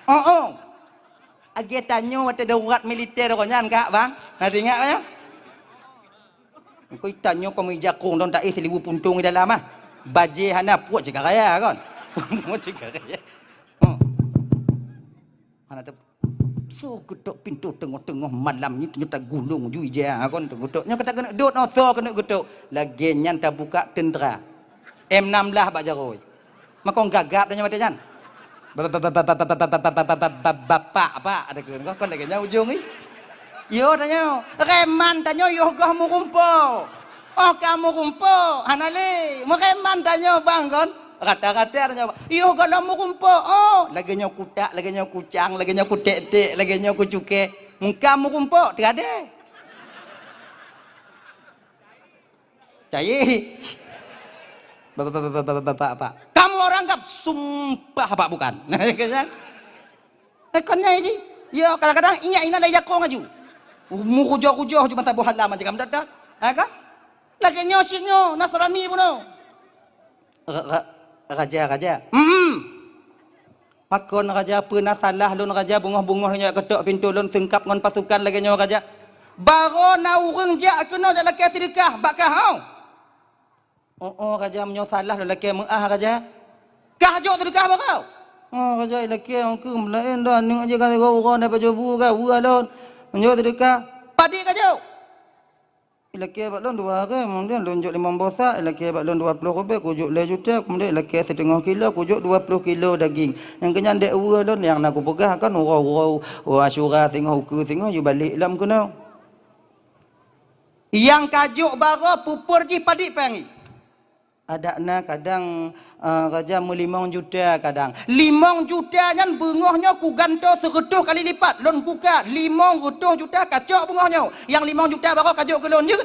Oh. Agi tanya wate darurat militer konyan kak bang. Nak ingat ya? Kau tanya kau menjakung don tak seribu puntung di dalam ah. Baje hana puak jika raya kan. Puak jika raya. Hana tu so gedok pintu tengah-tengah malam ni ternyata gulung ju je kan gedoknya kata kena dot no so kena gedok. Lagi nyan tak buka tentera. M16 bak jaroi. Makong gagap tanya wate jan. Bapak apa ada kan lagi nya ujung ni yo tanya reman tanya yo gah mu kumpo oh kamu kumpo hanale mu reman tanya bang kan kata-kata tanya yo gah mu kumpo oh lagi nya kudak lagi nya kucang lagi nya kutek-tek lagi nya kucuke muka mu kumpo tiada cai bapak kamu orang kap sumpah apa bukan ekonnya ini ya kadang-kadang ingat lagi jakong aju mu kujoh-kujoh cuma tabuh halam aja kamu dadak kan lagi nyosinyo Nasrani pun raja pakon raja pernah salah lun raja bungoh-bungoh nya ketok pintu lun tengkap ngon pasukan lagi nyo raja Baro na urang jak kena jak laki sedekah bakah hau. Oh raja menyo salah laki mengah raja. Kah jok sedekah bakau. Oh raja laki angku melain dah ning aja kan orang dapat jobu ka bualon. Menyo sedekah padik ka jok. Laki baklon 2 hari kemudian lonjok 5 bosak, laki baklon 20 rupiah kujuk 2 juta, kemudian laki setengah kilo kujuk 20 kilo daging. Yang kenyan dek urang yang nak aku pegang kan urau asyura tengah uku tengah you balik lam kena. Yang kajuk baro pupur ji padik pangi. Ada na kadang raja 5 juta kadang. 5 juta nyan bungohnya ku ganto 100 kali lipat. Lon buka 500 juta kacok bungohnya. Yang 5 juta baro kajuk ke lon je.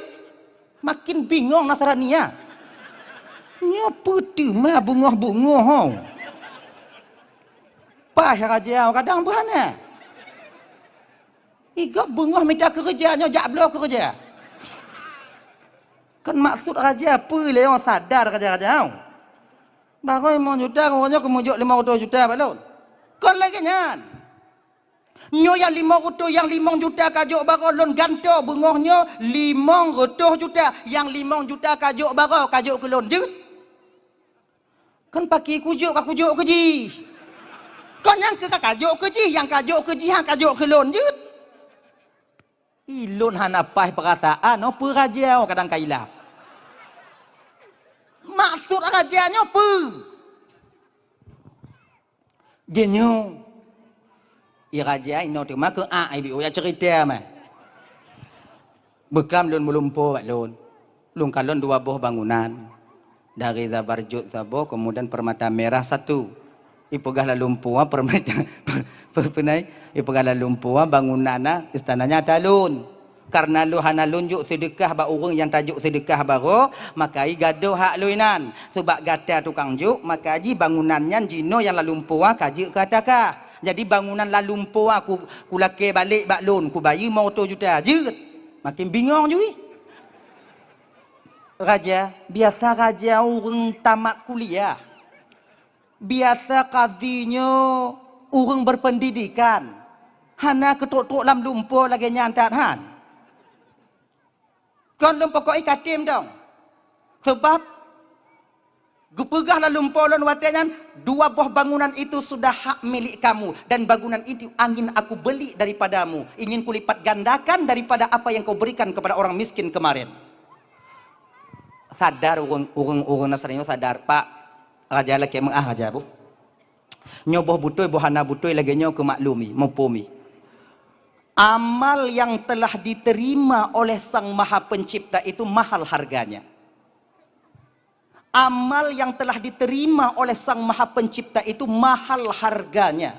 Makin bingung Nasrania. Nya putih mah bungoh-bungoh hau. Pah raja kadang berana. Iga bungoh minta kerjanya jak belo kerja. Kan maksud raja apa le orang sadar raja-raja. Bagai mau juta orangnya kemujuk 500 juta balon. Kon lagi nyan. Nyo yang 500 yang 5 juta kajuk baro lon ganto bungohnya 500 juta yang 5 juta kajuk baro kajuk ke lon je. Kan pakai kujuk keji. Kon yang ke kajuk keji yang kajuk keji hang kajuk ke lon je. Ilun hanapai perasaan apa raja kadang kailap. Maksud rajanya apa? Genyo. I raja ino tu mak ibu ya cerita mah. Bekam lun melumpo lun. Lun kalon 2 buah bangunan. Dari Zabarjut Zabo kemudian Permata Merah 1. Ipegah lumpur permata penai ipegah lumpur bangunana istananya talun karena lu hana lunjuk sedekah ba urang yang tajuk sedekah baro maka i gaduh hak luinan sebab gata tukang juk maka ji bangunannya jino yang lalumpur kaji katakah jadi bangunan lalumpur aku lake balik bak lun ku bayi mau 100 juta je makin bingung jui raja biasa raja urang tamat kuliah biasa kazinya orang berpendidikan hana ketuk-tuk lam lumpur lagi nyantat han kon lumpur kok ikatim dong sebab gepegah lah lumpur lon watanya 2 buah bangunan itu sudah hak milik kamu dan bangunan itu angin aku beli daripadamu ingin kulipat gandakan daripada apa yang kau berikan kepada orang miskin kemarin sadar orang Nasrani sadar pak raja laki mengah raja bu nyoboh butoi bohana butoi lagi nyo ke maklumi mempumi amal yang telah diterima oleh Sang Maha Pencipta itu mahal harganya amal yang telah diterima oleh Sang Maha Pencipta itu mahal harganya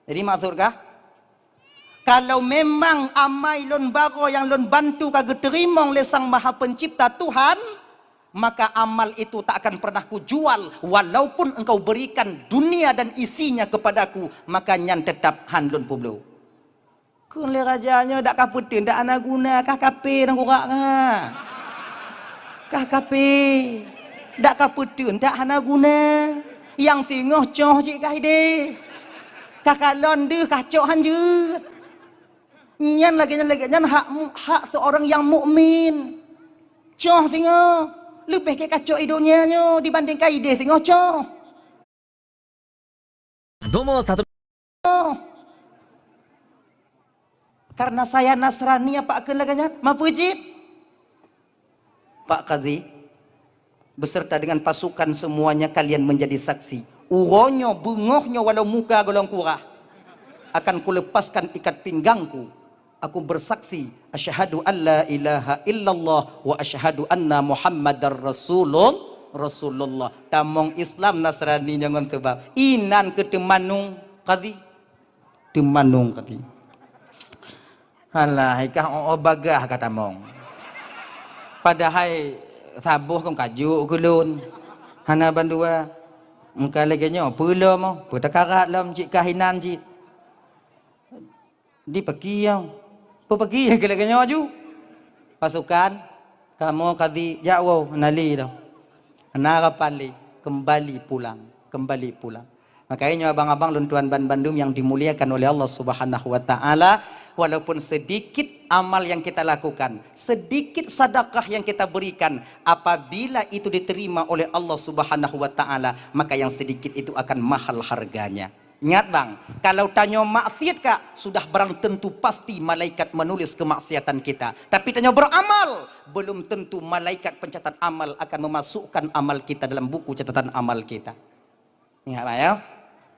jadi maksudkah kalau memang amai lon baro yang lon bantu kagak terima oleh Sang Maha Pencipta Tuhan maka amal itu tak akan pernah kujual walaupun engkau berikan dunia dan isinya kepadaku maka nyan tetap handlun publik kun le rajanya dak kaputin dak ana guna kah kape nang kurak kah kape dak kaputin dak ana guna yang singoh coh cik kah ide kah kalon deh kah cok hanjut nyan lagi hak seorang yang mukmin coh singoh lebih ke kacau hidupnya dibandingkan ide tengok coh. Domo satu. Karena saya Nasrani Pak kelaganya, mampu ijit. Pak Kadhi beserta dengan pasukan semuanya kalian menjadi saksi. Uronyo, bungohnya walau muka golong kurah akan kulepaskan ikat pinggangku. Aku bersaksi asyhadu alla ilaha illallah wa asyhadu anna muhammadar rasulullah tamong Islam Nasrani jangan sebab inan ke temanung Kadhi temanung Kadhi halah ikah bagah kata mong padahal sabuh kong kaju kulun hana bandua muka lagi nyo pula mo putakarat lam cik kahinan cik di pakiyang pergi yang kena maju pasukan kamu Kadhi jauh nali dah harapan li kembali pulang makanya abang-abang luntuan Bandung yang dimuliakan oleh Allah Subhanahu wa taala Walaupun sedikit amal yang kita lakukan, sedikit sedekah yang kita berikan, apabila itu diterima oleh Allah Subhanahu wa taala, maka yang sedikit itu akan mahal harganya. Ingat bang, kalau tanya maksiat kak, sudah barang tentu pasti malaikat menulis kemaksiatan kita. Tapi tanya beramal, belum tentu malaikat pencatat amal akan memasukkan amal kita dalam buku catatan amal kita. Ingat bang ya?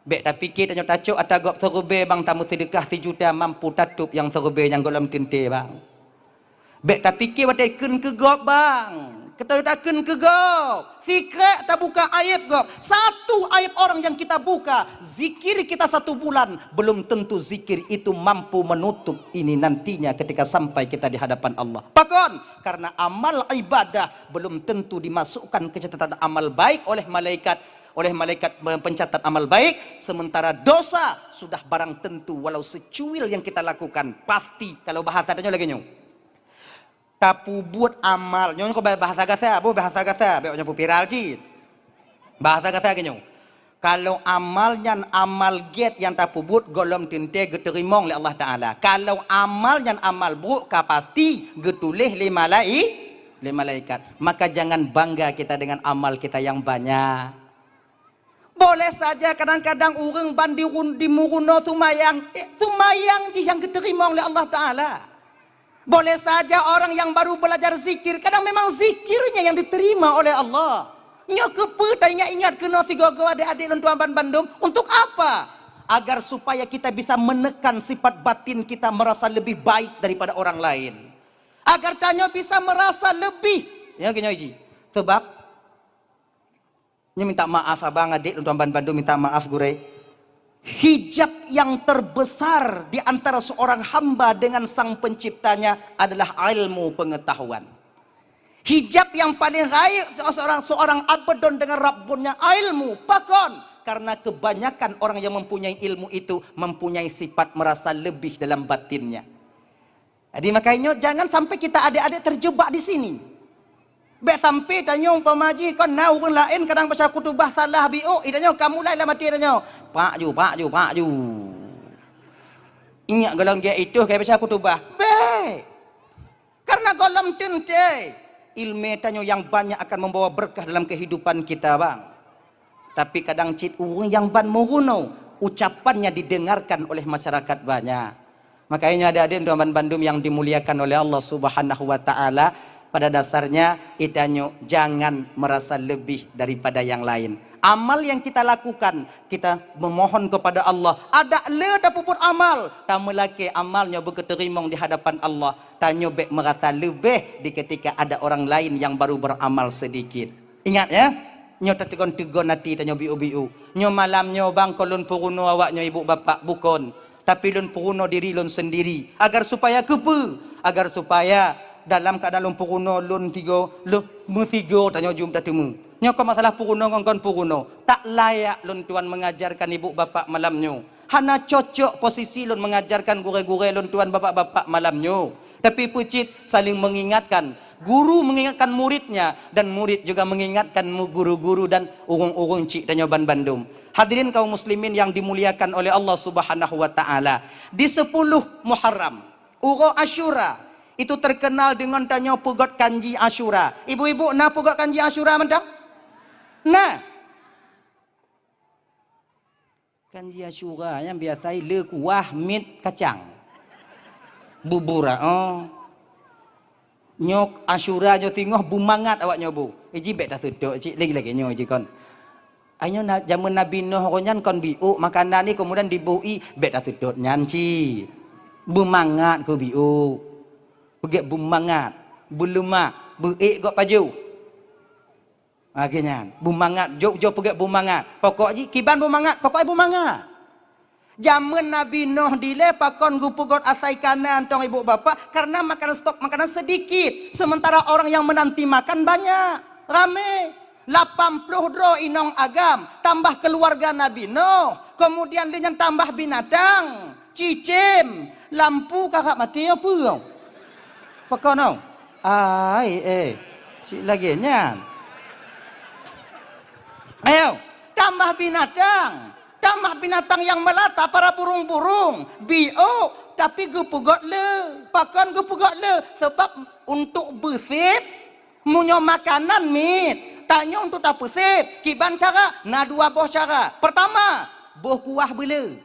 Bek tak fikir tanya tacuk atau gop serube bang tamu sedekah 3 juta mampu tatup yang serube yang golam tinte bang. Bek tak fikir watai kun ke gop bang. Kita tak kun ke gop. Fikir tak buka aib gop. Satu aib orang yang kita buka, zikir kita 1 bulan, belum tentu zikir itu mampu menutup ini nantinya ketika sampai kita di hadapan Allah. Pakon, karena amal ibadah belum tentu dimasukkan ke catatan amal baik oleh malaikat pencatat amal baik, sementara dosa sudah barang tentu walau secuil yang kita lakukan pasti. Kalau bahasa tanya lagi nyo tapu buat amal nyo ko bahasa gasa beoknya pupiral ci bahasa gasa nyo kalau amalnya amal get yang tapu buat golom tinte geterimong oleh Allah taala. Kalau amalnya amal buruk ka pasti getulih le malaikat. Maka jangan bangga kita dengan amal kita yang banyak. Boleh saja kadang-kadang orang bandirun di muruno tumayang yang diterima oleh Allah Ta'ala. Boleh saja orang yang baru belajar zikir, kadang memang zikirnya yang diterima oleh Allah. Nya kepetanya ingat kena si gogo adik-adik lentuan bandum. Untuk apa? Agar supaya kita bisa menekan sifat batin kita merasa lebih baik daripada orang lain. Agar tanya bisa merasa lebih. Ya gini Iji. Sebab minta maaf abang adik untuk Bandung minta maaf gure. Hijab yang terbesar di antara seorang hamba dengan sang penciptanya adalah ilmu pengetahuan. Hijab yang paling baik seorang abdon dengan Rabbunnya ilmu. Pakon, karena kebanyakan orang yang mempunyai ilmu itu mempunyai sifat merasa lebih dalam batinnya. Jadi makanya jangan sampai kita adik-adik terjebak di sini. Bek sampai tanya pemaji kon na orang lain kadang baca kutubah salah bio itanya kamu lai lah mati tanya pak ju ingat golong dia itu kayak baca kutubah be karena golong tente ilmu tanya yang banyak akan membawa berkah dalam kehidupan kita bang. Tapi kadang cit orang yang ban muruno ucapannya didengarkan oleh masyarakat banyak. Makanya ada tuan Bandung yang dimuliakan oleh Allah Subhanahu wa taala. Pada dasarnya itanyo jangan merasa lebih daripada yang lain. Amal yang kita lakukan, kita memohon kepada Allah. Ada le dapuput amal, tamu laki amalnya berketerimong di hadapan Allah. Tanyo bek merasa lebih di ketika ada orang lain yang baru beramal sedikit. Ingat ya, nyo tegon nanti tanyo biu. Nyo malam nyo bang kolon puruno awak nyo ibu bapak bukon. Tapi lun puruno diri lun sendiri. Agar supaya supaya dalam keadaan lumpur kuno lun tigo tanya jum temu nyoko masalah puruno ngongkon puruno tak layak lun tuan mengajarkan ibu bapak malamnyo hana cocok posisi lun mengajarkan gure-gure lun tuan bapak-bapak malamnyo. Tapi pucit saling mengingatkan, guru mengingatkan muridnya dan murid juga mengingatkan guru-guru dan urung-urung cik tanya Bandung. Hadirin kaum muslimin yang dimuliakan oleh Allah Subhanahu wa taala, di 10 Muharram uro Asyura itu terkenal dengan tanya pugot kanji Asyura. Ibu-ibu na pugot kanji Asyura mentang? Nah. Kanji Asyura yang biasa le kuah mit kacang. Bubur oh. Nyok Asyura jo tingoh bumangat awak nyobu. Iji bek dah tuduk cik lagi-lagi nyo iji kon. Ayo jamun Nabi Nuh konyan kon biu makanan ni kemudian dibui bek dah tuduk nyanci. Bumangat ko biu. Pergi bumangat, beluma, berik kok paju. Akhirnya, bumangat, jok pergi bumangat. Pokok ji, kiban bumangat, pokoknya bumangat. Jaman Nabi Nuh dile pakon gupugot asai kanan tong ibu bapak karena makanan stok makanan sedikit. Sementara orang yang menanti makan banyak, rame. 80 dro inong agam, tambah keluarga Nabi Nuh. Kemudian dengan tambah binatang, cicim, lampu kakak mati apa? Pakau nau, cik lagi nyan. Ayo, tambah binatang yang melata para burung-burung, bio, tapi gue pegot le. Pakan gue pegot le. Sebab untuk bersih, munyo makanan mit. Tanya untuk tak bersih. Kiban cara, na dua boh cara. Pertama, boh kuah bela.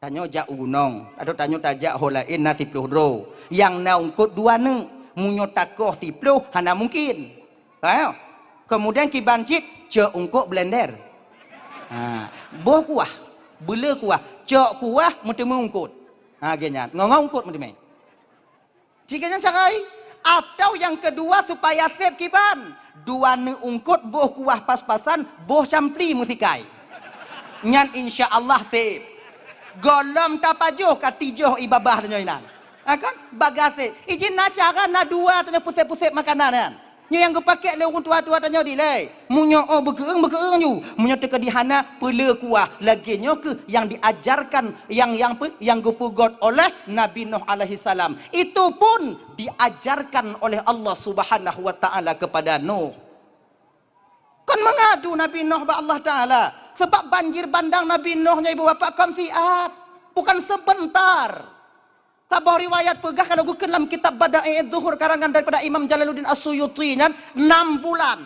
Tanya jak gunung. Atau tanya tajak holain na 10 dro. Yang na ungkut dua ne. Munyo takoh 10, hana mungkin. Ayo. Kemudian kiban cik, ce ungkut blender. Boh kuah. Bela kuah. Cok kuah, mutemu ungkut. Genya. Ngongong ungkut mutemu. Jika carai. Atau yang kedua supaya save kiban. Dua ne ungkut, boh kuah pas-pasan, boh campli musikai. Nyan insya Allah save. Golom tapajuh katijuh ibabah tanya inan. Kan bagase. Izin na cara na dua tanya pusat-pusat makanan kan. Nyo yang gue pakai le orang tua-tua tanya di le. Munyo bekeung ju. Munyo teka di hana pele kuah lagi nyo ke yang diajarkan yang gue pugot oleh Nabi Nuh alaihi salam. Itu pun diajarkan oleh Allah Subhanahu wa taala kepada Nuh. Kan mengadu Nabi Nuh ba Allah taala. Sebab banjir bandang Nabi Nuhnya ibu bapa kan siat. Bukan sebentar. Tabah riwayat pegah kalau gue dalam kitab Bada'i Zuhur karangan daripada Imam Jalaluddin As-Suyuti 6 bulan.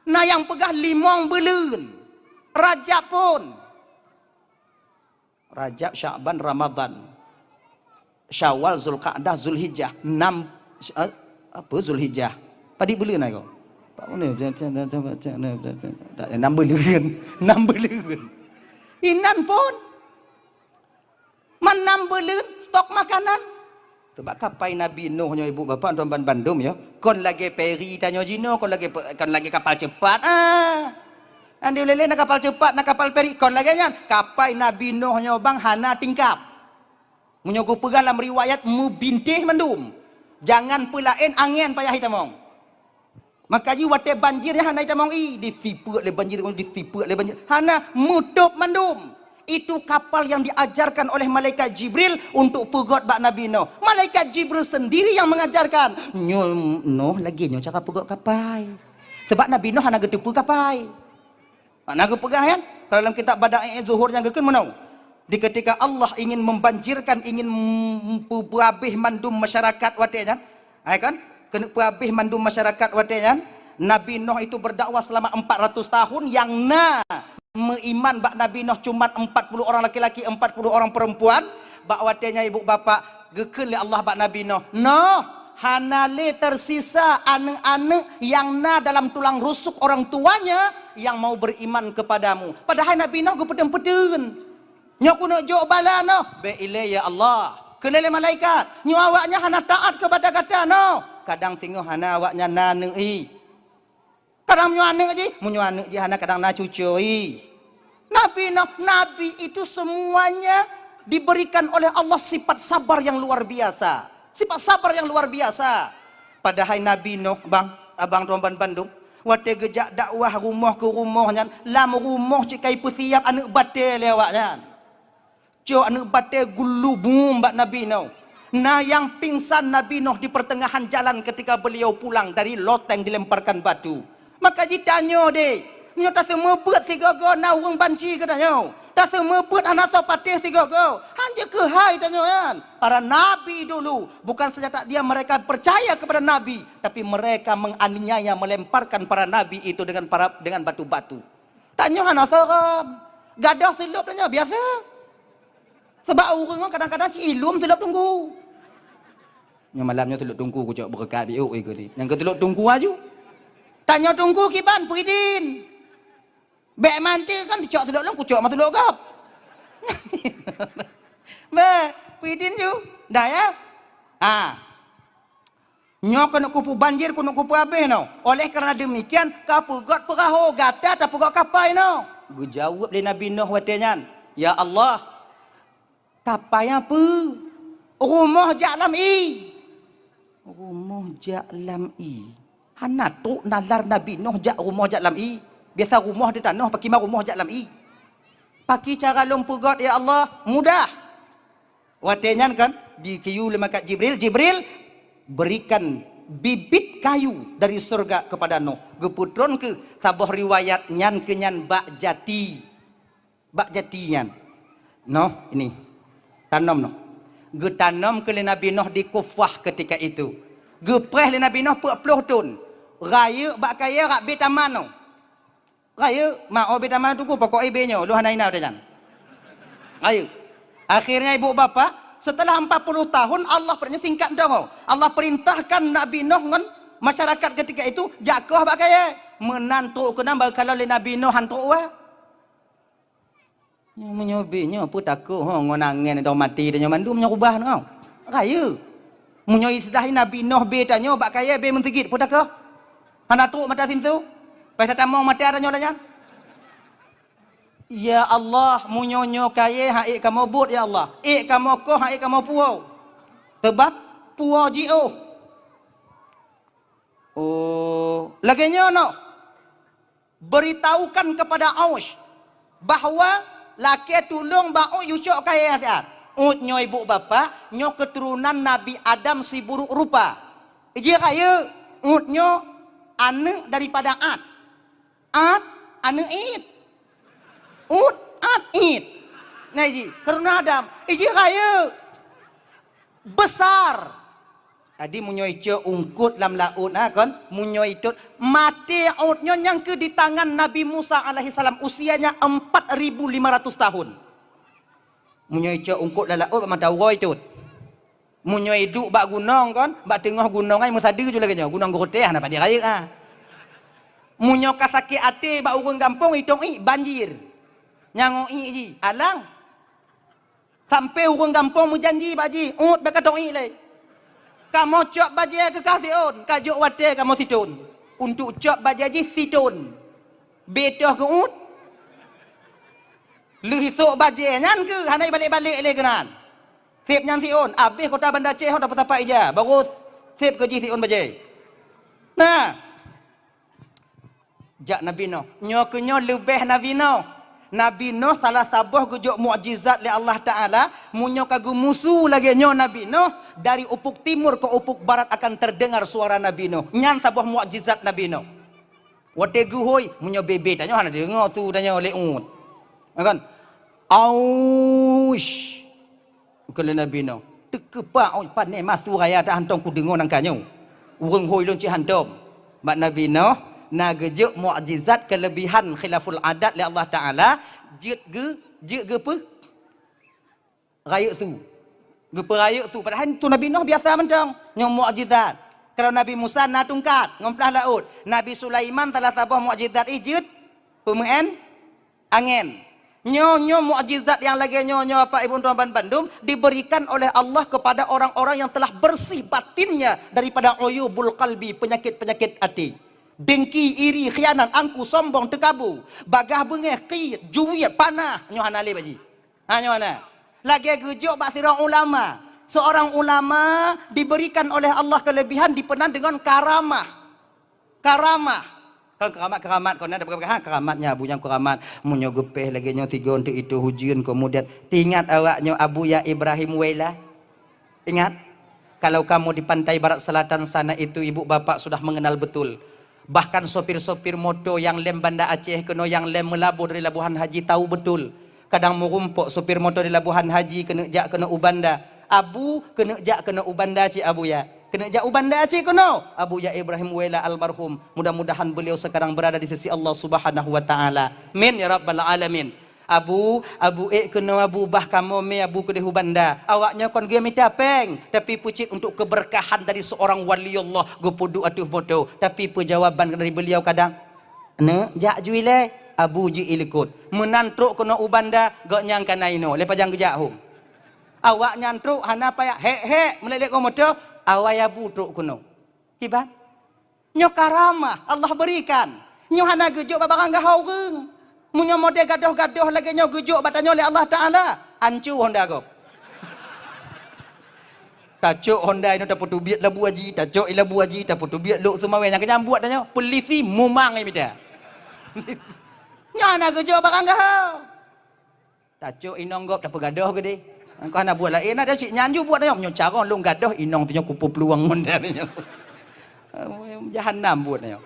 Nah yang pegah 5 bulan. Rajab pun. Rajab, Sya'ban, Ramadan. Syawal, Zulqa'dah, Zulhijjah. 6 apa Zulhijjah? Padi bulan aku. Pak mana 6 bulan. 6 bulan. Inan pun Man 6 bulan stok makanan. Sebab kapai Nabi Nuh nya ibu bapa tuan Bandung ya. Kon lagi peri tanya jino, kon lagi kapal cepat. Andi lele nak kapal cepat, nak kapal peri, kon lagi nya kapai Nabi Nuh nya bang hana tingkap. Munyo ku pegang dalam riwayat mu bintih mendum. Jangan pulain angin payah hitamong. Maka ji wate banjirnya hana hitamong disipu le banjir disipu le banjir. Hana mutup mendum. Itu kapal yang diajarkan oleh malaikat Jibril untuk pegot bak Nabi Nuh. Malaikat Jibril sendiri yang mengajarkan. Nuh lagi nyo cara pegot kapai. Sebab Nabi Nuh hana getupu kapai. Hana gepegah kan? Kalau dalam kitab Bada'i Zuhur yang gekeun menau. Di ketika Allah ingin membanjirkan, ingin puabih mandum masyarakat watenya. Kan? Kena puabih mandum masyarakat watenya. Nabi Nuh itu berdakwah selama 400 tahun yang meiman bak Nabi Nuh cuma 40 orang laki-laki, 40 orang perempuan. Bak watenya ibu bapa gekeun le Allah bak Nabi Nuh. Hanale tersisa anak-anak yang dalam tulang rusuk orang tuanya yang mau beriman kepadamu. Padahal Nabi Nuh gue pedeng-pedeng. Nyo kuno jo bala no. Be ile ya Allah. Kenele malaikat. Nyo awaknya hana taat kepada kata no. Kadang singo hana awaknya nanei. Kadang menyuanek je, menyuanek je hana kadang na cucui. Nabi itu semuanya diberikan oleh Allah sifat sabar yang luar biasa. Sifat sabar yang luar biasa. Padahal Nabi Nuh, abang Romban Bandung, wate gejak dakwah rumah ke rumahnya, lam rumah cikai pusiap anak bate lewatnya. Cok anak bate gulubum bak Nabi Nuh. Nah yang pingsan Nabi Nuh di pertengahan jalan ketika beliau pulang dari loteng dilemparkan batu. Maka ditanya deh, nyo tak semua buat si gogo na urang banci ke tanya. Tak semua buat anak sopatih si gogo. Hanya ke hai tanya kan. Para nabi dulu bukan saja tak dia mereka percaya kepada nabi, tapi mereka menganiaya melemparkan para nabi itu dengan batu-batu. Tanya anak seram. Gadah selup tanya biasa. Sebab orang kadang-kadang si ilum selup tunggu. Yang malamnya selup tunggu ku cok berkat biu ke ni. Yang ke selup tunggu aju. Tanya tunggu kiban puidin. Bek manti kan dicok telok lang kucok mah telok gap. Be, puidin ju. Dah ya. Nyo kena kupu banjir kena kupu habis no. Oleh kerana demikian kapugot perahu gata tak pugot kapai no. Gu jawab le Nabi Nuh watenyan. Ya Allah. Kapai apa? Rumah jak lam i. Rumah jak lam i. Hana tu nalar Nabi Nuh jak rumah jak lam i. Biasa rumah di tanah pakai rumah jak lam i. Pakai cara lompugot ya Allah mudah. Watenyan kan di kiyu le makat Jibril. Jibril berikan bibit kayu dari surga kepada Nuh. Geputron ke tabah riwayat nyan kenyan bak jati. Bak jati nyan. Noh ini tanam noh. Getanam ke Nabi Nuh di Kufah ketika itu. Gepreh Nabi Nuh 40 tahun. Raya bak kaya rak betaman tu. Raya mak betaman tu ku pokok ibenya lu hanai nau dah. Raya. Akhirnya ibu bapa setelah 40 tahun Allah pernah singkat dong. Allah perintahkan Nabi Nuh dengan masyarakat ketika itu jakoh bak kaya menantu kena kalau Nabi Nuh hantu wa. Yang menyobinya pun takut ngonangen dah mati dah mandu menyubah ngau. Raya. Munyo istilah Nabi Nuh be tanyo bak kaya be mentigit pun takut. Hanatu mata sinsu. Pasal tamong mata ada nyolanya. Ya Allah, munyonyo kaya haik kamu but ya Allah. Kamu ko haik kamu puau. Sebab puau jio. Oh, laginya no. Beritahukan kepada Aus bahawa laki tulung bau yucok kaya hati. Nyo ibu bapa, nyo keturunan Nabi Adam si buruk rupa. Iji kaya nyo anak daripada Ad. Ad anak Id. Ad Id. Nah iji kerana Adam. Iji kaya besar. Tadi munyoi ce ungkut lam laut kan munyoi tut mati outnya yang ke di tangan Nabi Musa alaihi salam usianya 4.500 tahun. Munyoi ce ungkut dalam laut mata woi tut. Munyoi duk bak gunung kan, bak tengah gunung ai musada je lagi gunung Goteh nak dia raya ah. Munyo kasaki ate bak urang kampung hitung banjir. Nyangoi ji alang. Sampai urang kampung mu janji baji, bak katong lai. Kamu cok baja ke kasiun, kajuk wate kamu situn. Untuk cok baja ji situn. Betoh ke ut. Lehisuk baja nyan ke hanai balik-balik le kenan. Sip nyan siun, habis kota Banda Aceh dah apa ija, baru sip ke ji siun baja. Nah. Jak Nabi Nuh, nyo ke nyo lebih Nabi Nuh. Nabi Nuh salah sabah gujuk mukjizat li Allah Taala, munyo kagu musuh lagi nyo Nabi Nuh dari ufuk timur ke ufuk barat akan terdengar suara Nabi Nuh. Nyan sabah mukjizat Nabi Nuh. Wate guhoi munyo bebe tanyo hana dengar tu tanyo leut. Kan? Aush. Kalau Nabi Nuh, tekepa oi pan ne masu raya ta hantong ku dengar nang kanyo. Urang hoi lon ci hantom. Mak Nabi Nuh na gejuk mukjizat kelebihan khilaful adat li Allah Taala jet ge pe raya tu ge peraya tu padahal tu Nabi Nuh biasa mentang nyom mukjizat. Kalau Nabi Musa na tungkat ngomplah laut, Nabi Sulaiman telah tabah mukjizat ijit pemeen angin. Nyo mukjizat yang lagi nyo apa ibu tuan Bandung diberikan oleh Allah kepada orang-orang yang telah bersih batinnya daripada uyubul qalbi, penyakit-penyakit hati. Dengki, iri, khianat, angku, sombong, tekabu, bagah bengeh, qiyat, juwit, panah, nyo hana le baji. Ha nyo hana. Lagi gejuk bak sirang ulama. Seorang ulama diberikan oleh Allah kelebihan dipenan dengan karamah. Karamah. Kan keramat kau nak berkata keramatnya abu yang keramat munyo gepeh lagi nyo tiga untuk itu hujian kemudian ingat awaknya Abu Ya Ibrahim Wela. Ingat kalau kamu di pantai barat selatan sana itu ibu bapak sudah mengenal betul. Bahkan sopir-sopir moto yang lem Banda Aceh kena yang lem melabur dari Labuhan Haji tahu betul. Kadang merumpuk sopir motor di Labuhan Haji kena Ubanda. Abu kena Ubanda Cik Abu Ya. Kena Ubanda Cik kena. Abu Ya Ibrahim Wela almarhum. Mudah-mudahan beliau sekarang berada di sisi Allah Subhanahu wa taala. Amin ya rabbal alamin. Abu kena Abu bah kamu me Abu ke Ubanda. Awaknya kon ge minta peng tapi pucit untuk keberkahan dari seorang waliullah go pudu atuh moto. Tapi jawaban dari beliau kadang ne jak juile Abu ji ilikut. Menantruk kena Ubanda go nyang kanaino lepas jang kejahum. Awak nyantruk hana paya he melelek ko moto awai Abu truk kena. Kibat nyo karamah Allah berikan. Nyo hana gejuk babarang gahau reung. Munyo model gadoh-gadoh lagi nyo gejuk batanyo oleh Allah Taala. Ancu Honda kau. Tacuk Honda ini tak putu biat labu haji, tacuk labu haji, tak putu biat luk semua yang kenyam buat tanyo. Polisi mumang ai mita. Nyana gejuk barang gahau. Tacuk inong gop tak pegadoh gede. Kau nak buat lain ada cik nyanju buat tanyo nyo cara lung gadoh inong tanyo kupu peluang Honda tanyo. Jahanam buat tanyo.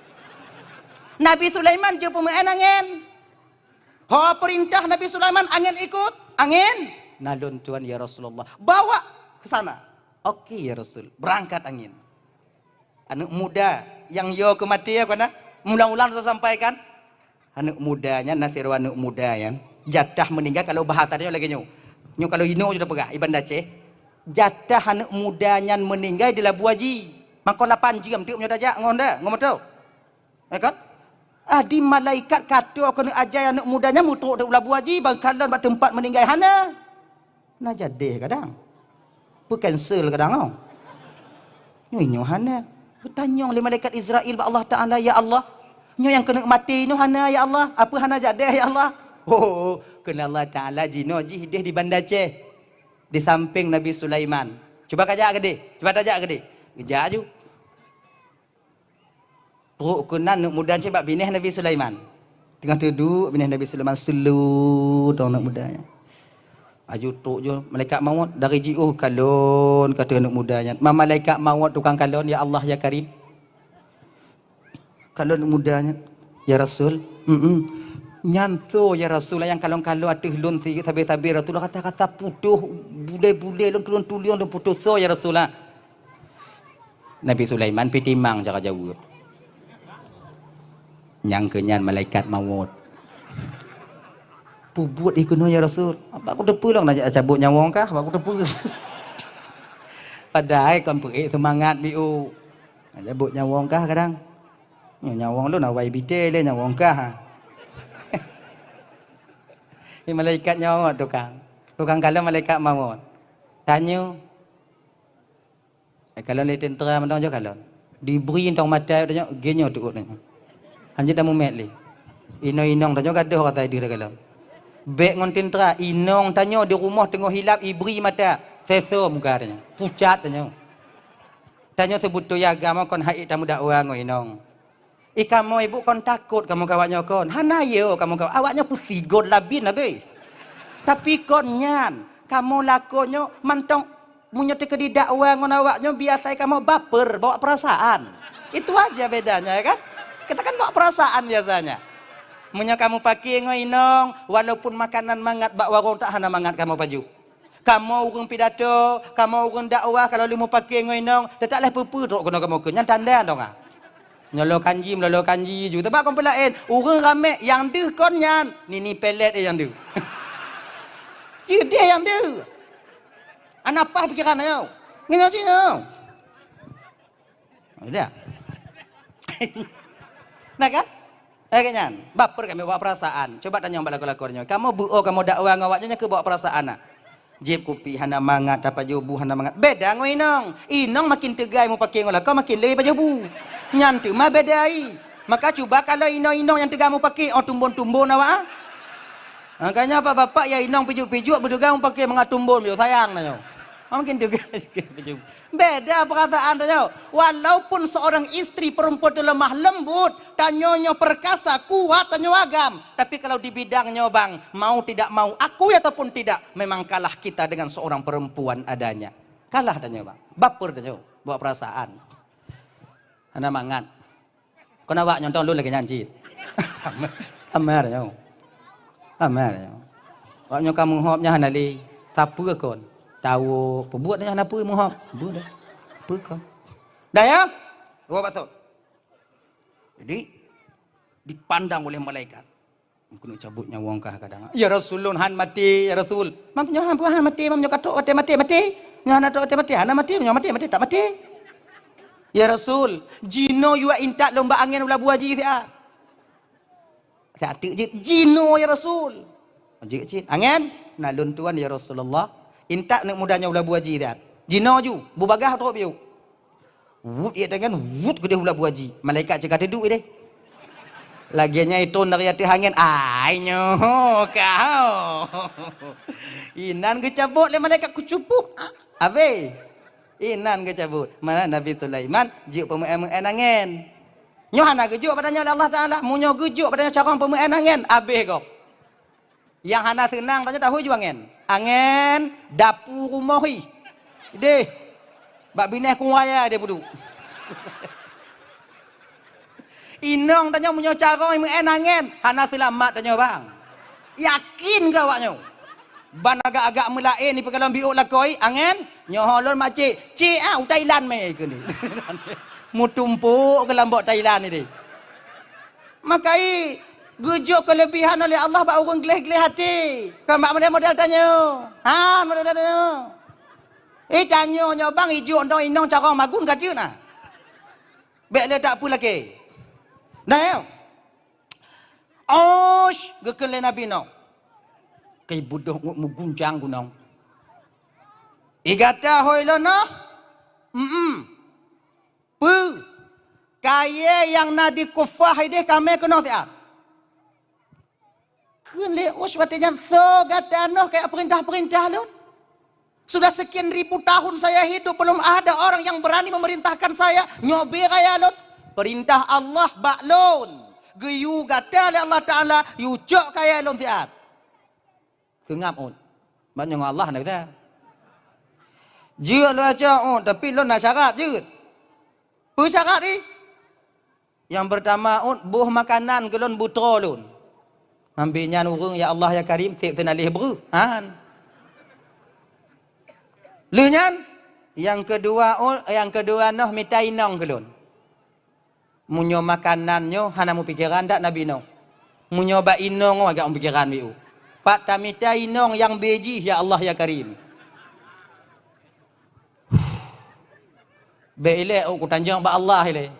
Nabi Sulaiman je pemain angin. Perintah Nabi Sulaiman angin ikut, angin. Nalun Tuhan ya Rasulullah. Bawa ke sana. Okey ya Rasul, berangkat angin. Anak muda yang yo kematian kana mulang-ulang saya sampaikan. Anak mudanya nasir anak muda yang jatah meninggal kalau bahasa dia lagi nyu. Nyu kalau ino sudah pegah Iban Aceh. Jatah anak mudanya meninggal di Labu Haji. Maka 8 jam tu punya dajak ngonda, ngomoto. Ya kan? Adi malaikat kata kena ajar anak mudanya mutuk di Labu Haji bangkalan bak tempat meninggal hana. Nah jadi kadang. Pu cancel kadang oh. Nyu hana. Bertanya oleh malaikat Israel ba Allah Taala, ya Allah. Nyo yang kena mati nu hana ya Allah. Apa hana jadi ya Allah? Oh, kena Allah Taala jino ji hidih di Banda Aceh. Di samping Nabi Sulaiman. Coba kajak gede. Coba tajak gede. Kejak ju. Teruk kena nak muda cebak binih Nabi Sulaiman. Tengah duduk binih Nabi Sulaiman selu dong nak mudanya. Aju tuk je malaikat maut dari jiuh kalon kata anak mudanya. Malaikat maut tukang kalon ya Allah ya Karim. Kalon anak mudanya ya Rasul. Nyanto ya Rasul yang kalon-kalon atih lun sabi-sabi Rasulullah kata-kata putuh bule-bule lun tulun-tulun lun putus so ya Rasulullah. Nabi Sulaiman pitimang cara jawab. Yang kenyan malaikat maut. Pubut ikuno ya Rasul. Apa aku depu lang nak cabut nyawang kah? Apa aku depu. Padahal kon pergi semangat biu. Cabut nyawang kah kadang. Nyawang lu nak wai bide le nyawang kah. Ni malaikat nyawang tukang. Tukang kalau malaikat maut. Tanya. Kalau le tentera mentang jo kalau. Diberi tong mata tanya genyo tukut ni. Hanya dah mumet le. Inong tanya gaduh kata dia kalau. Bek ngon tentera, inong tanya di rumah tengah hilap ibri mata. Seso muka tanya. Pucat tanya. Tanya sebut tu ya agama kon haid tamu dakwa ngo inong. Kamu ibu kon takut kamu kawaknya kon. Hana yo kamu kawak awaknya pusigon labin abe. Tapi kon nyan, kamu lakonyo mantong munyo teke di dakwa ngon awaknya biasa kamu baper, bawa perasaan. Itu aja bedanya ya kan? Kita kan bawa perasaan biasanya. Munya kamu pakai ngoinong, walaupun makanan mangat bak warung tak hana mangat kamu baju. Kamu urung pidato, kamu urung dakwah kalau limu pakai ngoinong, taklah pupu tok kono kamu kenyan tanda dong ah. Nyolo kanji juga. Tebak kon pelain, urung rame yang deh kon nyan, nini pelet yang deh. Cide yang deh. Anak apa pikiran ayo? Ngenyo sino. Udah. Nah kan? Kayaknya, baper kami bawa perasaan. Coba tanya yang laku-lakunya. Kamu buo, kamu dakwah ngawaknya ke bawa perasaan. Jeb kupi hana mangat, apa jobu hana mangat. Beda ngoinong. Inong makin tegai mau pakai ngolah, kau makin leh jobu. Nyantu mah bedai. Maka coba kalau inong-inong yang tegai mau pakai, oh tumbon-tumbon awak. Makanya apa bapak ya inong pijuk-pijuk berdegai mau pakai mengatumbon, yo sayang nanya. Mungkin juga beda perkataan tanya. Walaupun seorang istri perempuan itu lemah lembut, tanyonya perkasa, kuat tanyo agam. Tapi kalau di bidangnya bang, mau tidak mau, aku ataupun tidak, memang kalah kita dengan seorang perempuan adanya. Kalah tanya bang, baper tanya, bawa perasaan. Anak mangat. Kau nak nyontoh lu lagi nyanyi. Amar tanya. Amar tanya. Waktu kamu hopnya hanali, tapu kon. Tahu pembuat dia apa mohon buat dah apa kau dah ya dua pasal jadi dipandang oleh malaikat kena cabut nyawa kah kadang ya Rasulun han mati ya Rasul mamnya han mati mamnya katok mati nyana tok mati hana mati mati tak mati ya Rasul jino yua intak lomba angin ulah buah ji sia jino ya Rasul ji angin nalun tuan ya Rasulullah intak nak mudanya ulah buaji dah. Jino ju, bubagah tu biu. Wud ia dengan wud gede ulah buaji. Malaikat cakap duduk deh. Laginya itu dari hati angin. Ainyo kau. Inan kecabut le malaikat kucupuk. Abe. Inan kecabut. Mana Nabi Sulaiman juk pemuan angin. Nyohana gejuk padanya Allah Taala. Munyo gejuk padanya carang pemuan angin. Abe kau. Yang hana senang tanya tahu juga angin. Angin dapur rumah hi. Deh. Bak bineh kuaya dia budu. Inong tanya punya cara yang angin. Hana selamat tanya bang. Yakin ke awaknya? ban agak-agak melain ni pekalam biuk lakoi angen nyoholon macik cik Thailand mai ke ni mu tumpuk ke lambok Thailand ni deh makai gujuk kelebihan oleh Allah bak orang geleh-geleh hati kan mak model tanya model tanya tanya nyo bang ijuk ndong inong cara magun kaju nah bek le tak pula ke nah osh gekele nabi no kai budoh mu guncang gunong igata hoilo no pu kaya yang nadi kufah ide kame kena tiat kele osh watenya so gata no kayak perintah-perintah lun. Sudah sekian ribu tahun saya hidup belum ada orang yang berani memerintahkan saya nyobe kaya lun. Perintah Allah baklun. Geyu gata oleh Allah Ta'ala yucok kaya lun tiat. Kengap on. Banyak Allah nak kata. Jut lu aja on tapi lun nak syarat jut. Apa syarat ni? Yang pertama on buah makanan ke lun butra lun. Ambilnya urung ya Allah ya Karim tiap tenalih beru. Lunyan yang kedua noh mitai nong kelun. Munyo makanannya hana mu pikiran dak nabi no. Munyo ba inong agak mu pikiran biu. Pak ta mitai nong yang beji ya Allah ya Karim. Be ile ku tanjung ba Allah ile.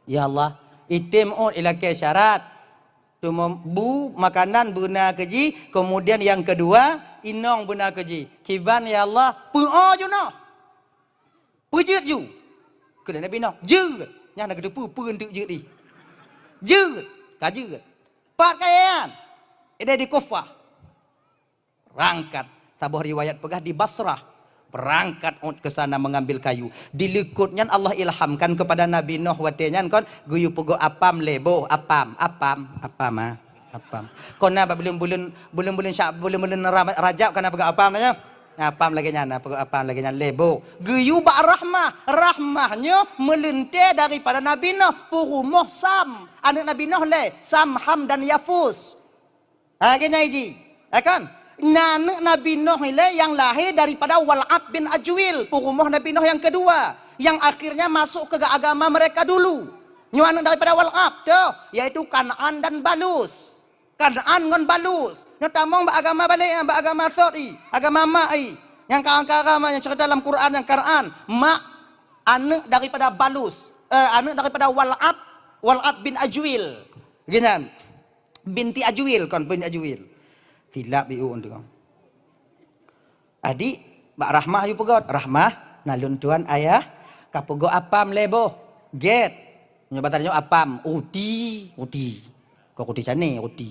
Ya Allah, itim on ila ke syarat. Tu bu makanan buna keji, kemudian yang kedua inong buna keji. Kiban ya Allah, pu'o ju no. Pujut ju. Kena nabi no. Jut. Yang nak kedepu pun untuk jut di. Jut. Kajut. Pat kayan. Ida di Kufah. Rangkat. Tabuh riwayat pegah di Basrah. Berangkat ke sana mengambil kayu. Dilikutnya Allah ilhamkan kepada Nabi Nuh watenya kon guyu pogo apam lebo apam. Kona belum Rajab kana pogo apam nanya. Apam lagi nyana pogo apam lagi nyana lebo. Guyu ba rahmahnya melentir daripada Nabi Nuh purumuh Sam. Anak Nabi Nuh le Sam, Ham dan Yafus. Kena iji. Kan? Anak Nabi Nuh yang lahir daripada Wal'ab bin Ajwil, purumuh Nabi Nuh yang kedua, yang akhirnya masuk ke agama mereka dulu. Nyu anak daripada Wal'ab tuh, yaitu Kan'an dan Balus. Kan'an ngon Balus. Nyu tamong agama balik, agama Thori, agama Ma'i. Yang agama yang cerita dalam Quran yang Kan'an, mak anak daripada Balus, anak daripada Wal'ab bin Ajwil. Gini, binti Ajwil kon bin Ajwil. Tilap biu untuk adik bak rahmah yu pegot rahmah nalun tuan ayah kapogo apam lebo get nyobatannya apam uti kok uti cane uti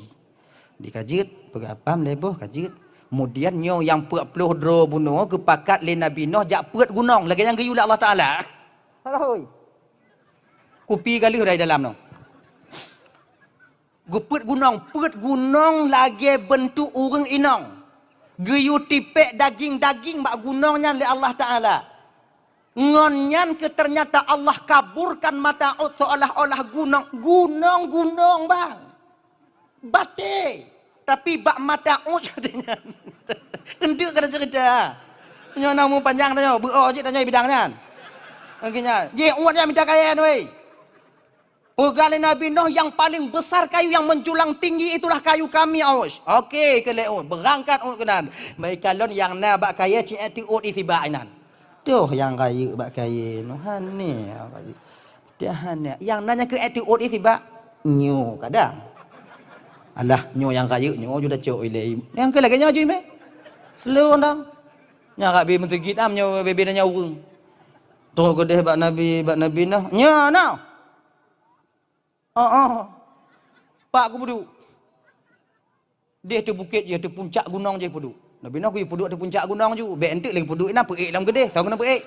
dikajit pego apam lebo kajit kemudian nyo yang 40 dro bunuh kepakat le Nabi Nuh jak peut gunung lagi yang geyu Allah Taala hoi kupi kali dari dalam no Guput gunung lagi bentuk urang inong. Geyu tipek daging-daging bak gunungnya oleh Allah Ta'ala. Ngonyan ke ternyata Allah kaburkan mata ut seolah-olah gunung bang. Bate. Tapi bak mata ut katanya. Kentuk kena cerita. Nyo namu panjang tanya, beo cik tanya bidangnya. Akhirnya, je uatnya minta kaya weh. Pegali Nabi Nuh yang paling besar kayu yang menjulang tinggi itulah kayu kami awas. Okey ke leon berangkat kenan. Baik kalon yang na bak kaya cik ati ut itibainan. Tuh yang kayu bak kaya Nuhan ni kayu. Dah yang nanya ke ati ut itiba nyu kadang. Alah nyu yang kayu nyu sudah cok ile. Yang ke lagi nyu je me. Slow dah. Nya kak bi mentegit am nyu bebe nanya urang. Tuh gedeh bak Nabi Nuh. Nya nah. Pak aku puduk. Dia tu bukit je, tu puncak gunung je puduk. Nabi Nuh pergi puduk di puncak gunung je. Bek entik lagi puduk ina peik dalam gede. Tahu kenapa peik?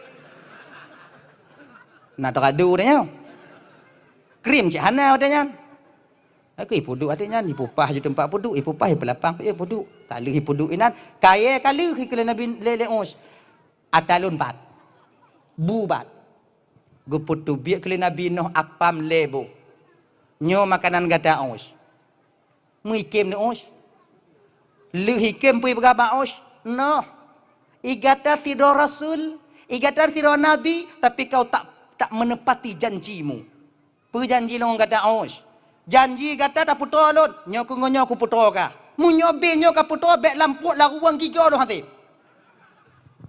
Nak teradu tanya. Krim cik hana katanya. Aku puduk katanya ni pupah je tempat puduk, pupah pelapang puduk. Tak lagi puduk inan. Kaya kali ke Nabi leleos. Atalun bat. Bubat. Guput tu biak ke Nabi Nuh apam lebo. Nyo makanan gata os. Muikim ni os. Lu hikim pui berapa os? No. Igata tidur Rasul, igata tidur Nabi, tapi kau tak menepati janjimu. Perjanji long kata os. Janji kata tak putra lon, nyoku putra ka. Munyobe nyoka putra bek lampuk la ruang giga lo hati.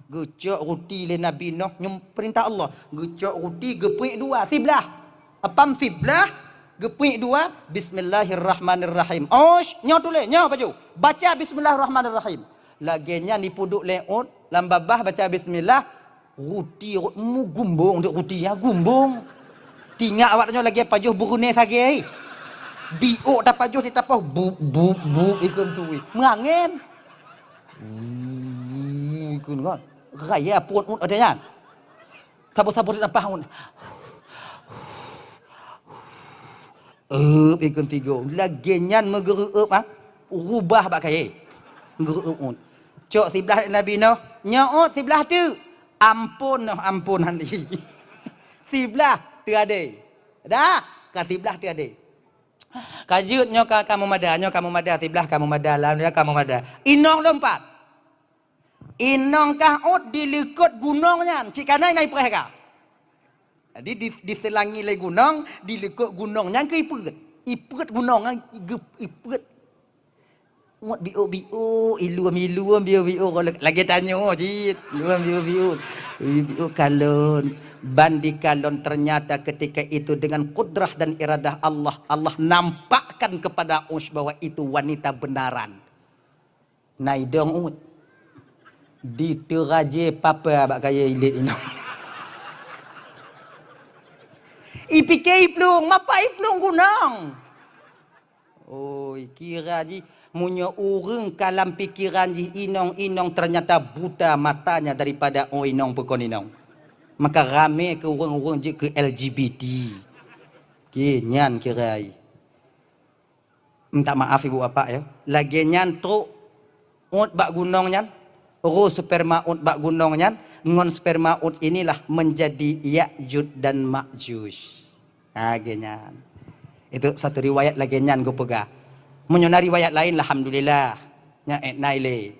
Gecok ruti le Nabi Nuh nyum perintah Allah. Gecok ruti gepuik dua siblah. Apam siblah gepuik dua bismillahirrahmanirrahim. Osh nyo tulis nyo baju. Baca bismillahirrahmanirrahim. Laginya ni puduk leot lambabah baca bismillah ruti mu gumbung untuk ruti ya gumbung. Tinggal awaknya lagi pajuh burune sagi. Biok tak pajuh di tapah bu ikun suwi. Mengangen. Ikun kan. Raya pun adanya. Sabar-sabar di napah un. Ikun tiga. Lagian mengereup ah. Rubah bak kaya. Mengereup un. Cok sebelah Nabi Nuh. Nyaut sebelah tu. Ampun handi. Sebelah tu ada. Dah. Kat sebelah tu ada. Kajut nyoka kamu mada sebelah kamu mada lalu kamu mada. Inong lompat. Inong kahut dilekut gunungnya. Cik kanai naik perah. Jadi diselangi le gunung, dilekut gunungnya ke ipet gunung ipet. Ngot bio iluam bio lagi tanya cik. Iluam bio kalon. Bandi kalon ternyata ketika itu dengan kudrah dan iradah Allah nampakkan kepada Us bahwa itu wanita benaran. Naidong ut. Diteraje papa bak kaya ilit ini. Ipike iplung, mapa iplung gunung. Oi, kira ji munyo urang kalam pikiran ji inong ternyata buta matanya daripada inong pekon inong. Maka rame ke orang-orang je ke LGBT. Nyan kirai. Minta maaf ibu bapak ya. Lagi nyan truk ut bak gunung nyan. Ro sperma ut bak gunung nyan. Ngon sperma ut inilah menjadi Ya'juj dan Ma'juj. Lagi nyan. Itu satu riwayat lagi nyan gue pegang. Menyona riwayat lain alhamdulillah. Nya naile.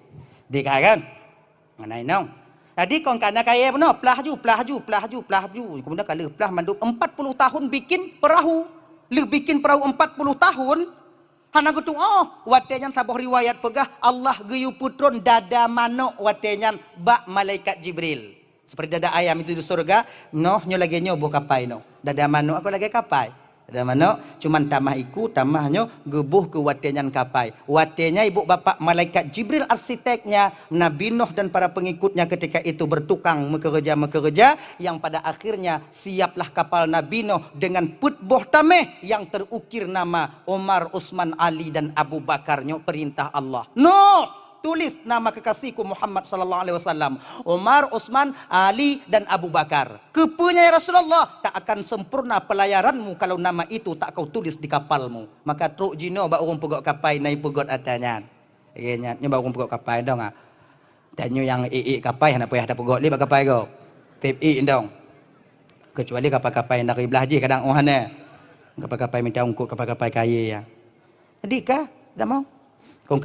Dikah kan? Nganai nong. Tadi kong kana kaya benar, pelaju. Kemudian kalau pelah manduk 40 tahun bikin perahu. Lu bikin perahu 40 tahun. Hana kutu watenyan sabah riwayat pegah Allah geyu putron dada manok watenyan bak malaikat Jibril. Seperti dada ayam itu di surga, nyo lagi nyobo kapai no. Dada manok aku lagi kapai. Dada manok cuman tamah iku tamahnya gebuh ke watenyan kapai. Watenya ibu bapak malaikat Jibril arsiteknya Nabi Nuh dan para pengikutnya ketika itu bertukang mekerja yang pada akhirnya siaplah kapal Nabi Nuh dengan putboh tameh yang terukir nama Umar, Utsman, Ali dan Abu Bakar nyo perintah Allah. Nuh tulis nama kekasihku Muhammad sallallahu alaihi wasallam. Umar, Utsman, Ali dan Abu Bakar. Kepunya ya Rasulullah, tak akan sempurna pelayaranmu kalau nama itu tak kau tulis di kapalmu. Maka truk jino ba urung pegok kapai naik pegot atanya. Nya ba urung pegok kapai dong ah. Dan yang kapai hana payah ada pegot li ba kapai go. Tip dong. Kecuali kapal-kapal nak iblah je kadang ohana. Kapal-kapal minta ungkuk kapal-kapal kaya ya. Jadi kah? Tak mau? Kau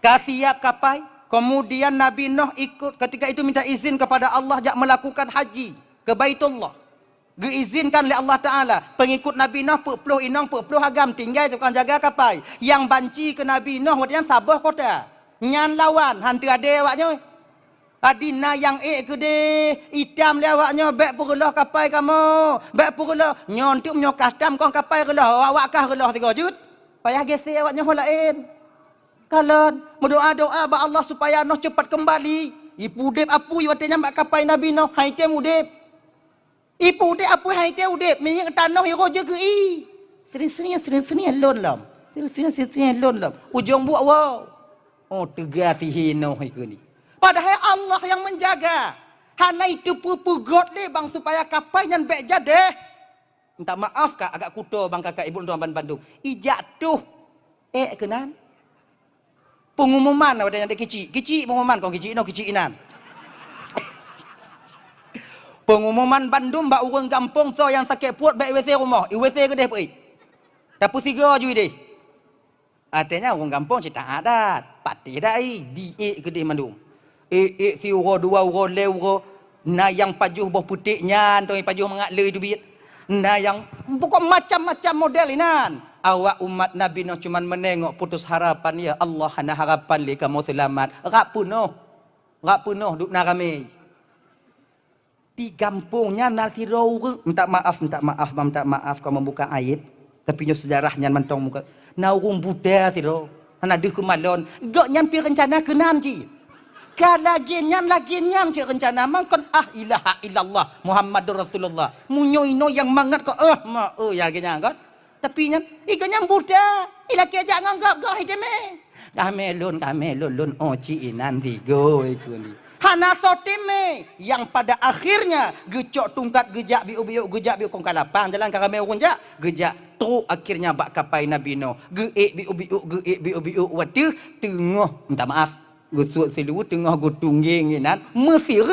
Kasiap kapai. Kemudian Nabi Nuh ikut ketika itu minta izin kepada Allah jak melakukan haji ke Baitullah. Diizinkan oleh Allah Ta'ala. Pengikut Nabi Nuh puluh inong puluh agam tinggal tukang jaga kapai. Yang banci ke Nabi Nuh waktu sabah kota. Nyan lawan hantu ade awaknya. Adina yang ke de itam le awaknya bek purelah kapai kamu. Bek purelah nyontuk nyokastam kong kapai relah awak kah relah 3 jut. Payah gesek awaknya hol lain. Kalian berdoa-doa ba Allah supaya Nuh cepat kembali. Ipu udip apu watenya mak kapai Nabi Nuh haite udip. Ipu udip apu haite udip minyak tanah hiro je ke i. Sering-sering lon lam. Sering-sering lon lam. Ujung buat wow. Oh tegati Nuh iku ni. Padahal Allah yang menjaga. Hana itu pupugot le bang supaya kapai yang bek jadeh. Minta maaf kak agak kuto bang kakak ibu tuan Bandung. Ijatuh. Kenan. Pengumuman ada yang kecil pengumuman kau kecil inan. Pengumuman Bandung ba urang kampung so yang sakit puat baik WC rumah, WC ke deh pergi. Dapur 3 je deh. Artinya urang kampung cerita adat. pati dai di ke di mandum si uro dua uro le uro na yang pajuh boh putihnya tu pajuh mangak le tu bit na yang pokok macam-macam model inan awak umat Nabi Nuh cuman menengok putus harapan ya Allah hana harapan li kamu selamat rak punuh duk na kami di kampungnya nanti rau minta maaf kau membuka aib tapi nyo sejarahnya mentong muka na urung Buddha tiro ana deh kemalon gak nyampi rencana kenan ji lagi nyan cik rencana mangkon ilaha illallah Muhammadur Rasulullah munyoino yang mangat ko ya genya kan tapi nyan ikanya Buddha ilaki aja nganggap gak hideme kame lun oci nanti go ikuni hana sotime yang pada akhirnya gecok tungkat gejak biu kong kalapang jalan kame unjak gejak tu akhirnya bak kapai Nabi Nuh biu watu tengah minta maaf gusuk silu tengah gutungging inan Mesir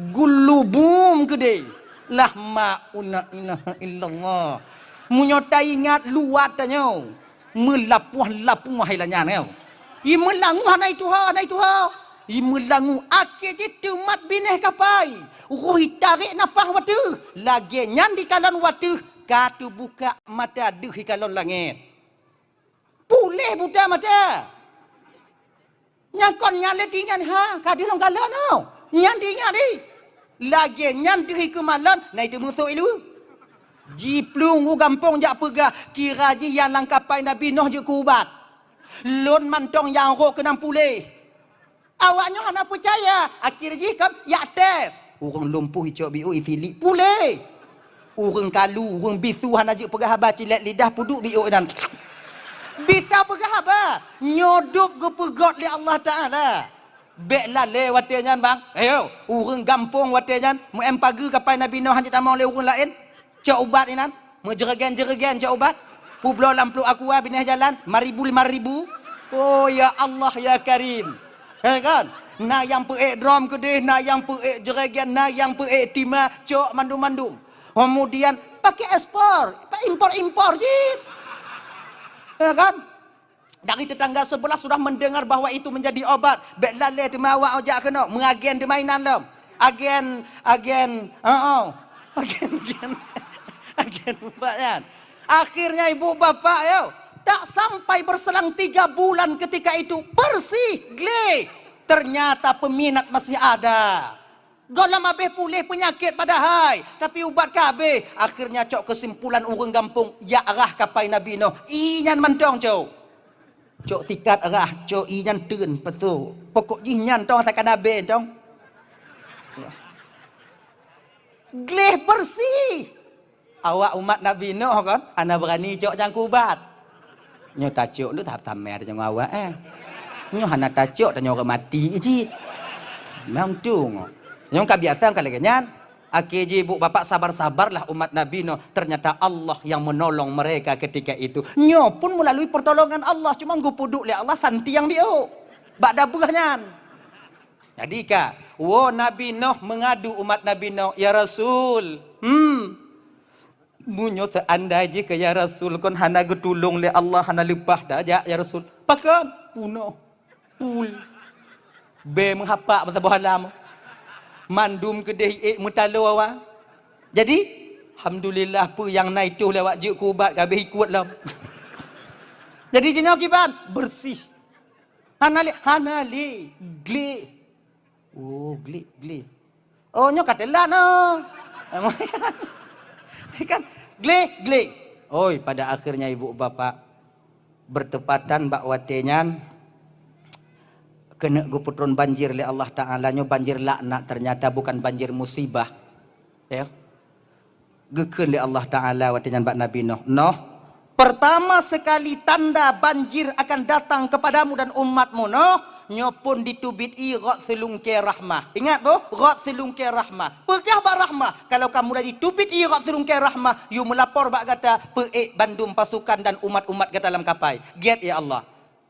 gulubum gede lah mauna ilaha illallah munyotai ingat luat tanyo melapuh hailanya neu i melangu hanai tuha imulangu ake jitu mat bineh kapai ruhi tarik napah watu lagi nyan di kalon watu katu buka mata duh di kalon langit pulih buta mata nyangkon nyale tingan kadi long kalon no nyan tingan di lagi nyan duh kemalon nai tu musuh ilu jiplung gampong jak pegah kira ji yang langkapai Nabi Nuh je kubat lon mantong yang ro kenam pulih awaknya hana percaya akhir jikam ya tes urang lumpuh hijau biu ifili pule urang kalu urang bisu hana juk pegah haba cilet lidah puduk biu dan bisa pegah haba nyodok ke pegot li Allah Taala beklah le watenyan bang ayo urang gampung watenyan mu em pagi kapai Nabi Nuh hanjit among le urang lain cak ubat inan mu jeregen cak ubat publo lamplu aku bineh jalan 5,000 oh ya Allah ya Karim kan na yang pe drum kedeh na yang pe jeregen na yang pe timah cok mandum kemudian pakai ekspor impor jit kan dari tetangga sebelah sudah mendengar bahwa itu menjadi obat bek lale tu mawak ojak kena mengagen di mainan lem agen buatnya akhirnya ibu bapak yo tak sampai berselang 3 bulan ketika itu bersih gleh ternyata peminat masih ada golam abe pulih penyakit padahal tapi ubat kabe akhirnya cok kesimpulan urang gampung ya arah kapai Nabi Nuh inyan mentong cok sikat arah cok inyan tun betul pokok inyan tong takkan abe tong gleh bersih awak umat Nabi Nuh kan ana berani cok jangkubat nyo tacuk lu tahap tamer jangan awak nyo hana tacuk tanyo orang mati ji memang tu nyo ka biasa kan lagi nyan akhi ji ibu bapak sabar-sabarlah umat Nabi Nuh ternyata Allah yang menolong mereka ketika itu nyo pun melalui pertolongan Allah cuma gupuduk li Allah santi yang biu bak dabuh nyan jadi ka Nabi Nuh mengadu umat Nabi Nuh ya Rasul munyo seandainya ke ya Rasul kon hana getulung le Allah hana lepah dah ya Rasul pakan puno pul be menghapak pasal bohalam mandum kedeh mutalo awak jadi alhamdulillah pu yang naik tu lewat juk kubat kabeh ikut lam jadi jenau kiban bersih hana le gle oh nyo katelan kan gle oi pada akhirnya ibu bapak bertepatan bak watenyan kena guputron banjir le Allah Taala nyo banjir laknat ternyata bukan banjir musibah ya gekeun le Allah Taala watenyan bak Nabi Nuh pertama sekali tanda banjir akan datang kepadamu dan umatmu nyopun ditubit rat selungke rahmah. Ingat boh, rat selungke rahmah. Pegah bak rahmah. Kalau kamu dah ditubit rat selungke rahmah, you melapor bak kata peik bandum pasukan dan umat-umat ke dalam kapai. Get ya Allah.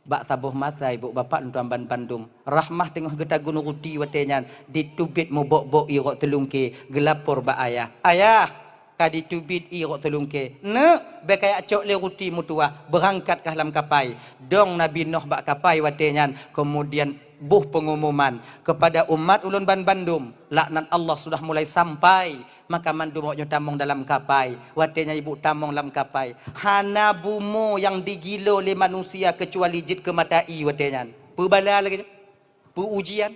Bak sabuh masa ibu bapak tuan bandum. Rahmah tengah geta gunung uti watenyan ditubit mu bok-bok rat selungke gelapor bak ayah. Ayah, kadi tubit i rok telungke ne bekaya cok le ruti mutua berangkat ke dalam kapai dong Nabi Nuh bak kapai watenyan kemudian buh pengumuman kepada umat ulun Bandung laknat Allah sudah mulai sampai maka mandum oknyo tamong dalam kapai watenya ibu tamong dalam kapai hana bumo yang digilo oleh manusia kecuali jid kematai watenyan pebala lagi ujian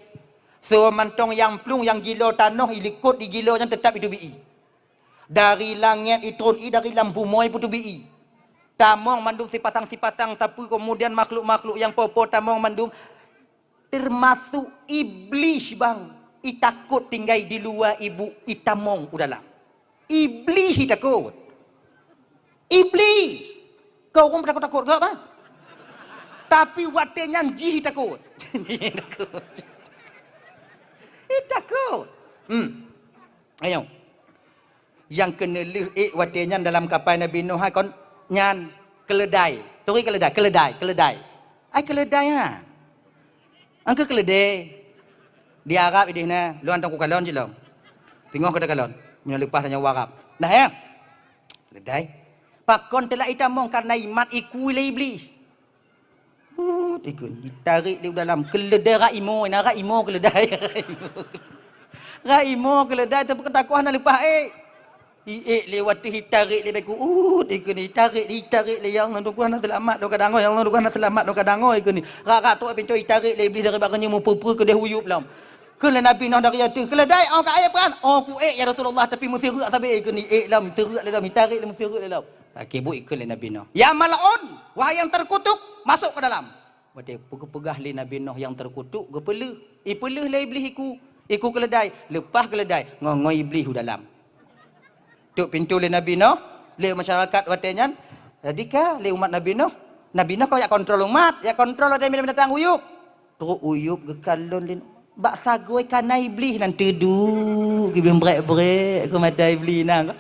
so mantong yang plung yang gilo tanah ilikut digilo yang tetap itu bi dari langit itron i dari lampu moy putu bi tamong mandum sipasang sapu kemudian makhluk-makhluk yang popo tamong mandum termasuk iblis bang itakut tinggal di luar ibu itamong udalam iblis takut iblis kau orang takut gak bang tapi watenya jih takut takut ayo yang kena leh watenya dalam kapal Nabi Nuh kon nyan keledai tori keledai ai keledai ha angka keledai di Arab ini na luan tang ku kalon je long tengok ke kalon punya lepas tanya warap dah ya keledai pakon telah itamong karena imat iku le iblis ikut ditarik di dalam keledai raimo keledai raimo keledai tapi ketakuan lepas lewat ditarik le beku ikut ni ditarik le yang tu kuan selamat do kadango yang tu kuan selamat do kadango ikut ni rak tu pintu ditarik le iblis dari baganya mu pupu ke dah huyup lam kele Nabi Nuh dari atu keledai au ka ayat kan ku ya Rasulullah tapi mesti rak sabe ikut ni lam teruk le lam ditarik le mesti rak le lam akibu ikut le Nabi Nuh ya malaun wahai yang terkutuk masuk ke dalam wadai pegah le Nabi Nuh yang terkutuk gepelu ipeleh le iblis iku keledai lepas keledai ngoi iblis dalam tuk pintu le Nabi Nuh le masyarakat watenya jadika le umat Nabi Nuh kau ya kontrol umat ya kontrol ada binatang uyup teruk uyup gekalon le bak sagoi kana iblis nan tedu ki brek ke mata iblis nang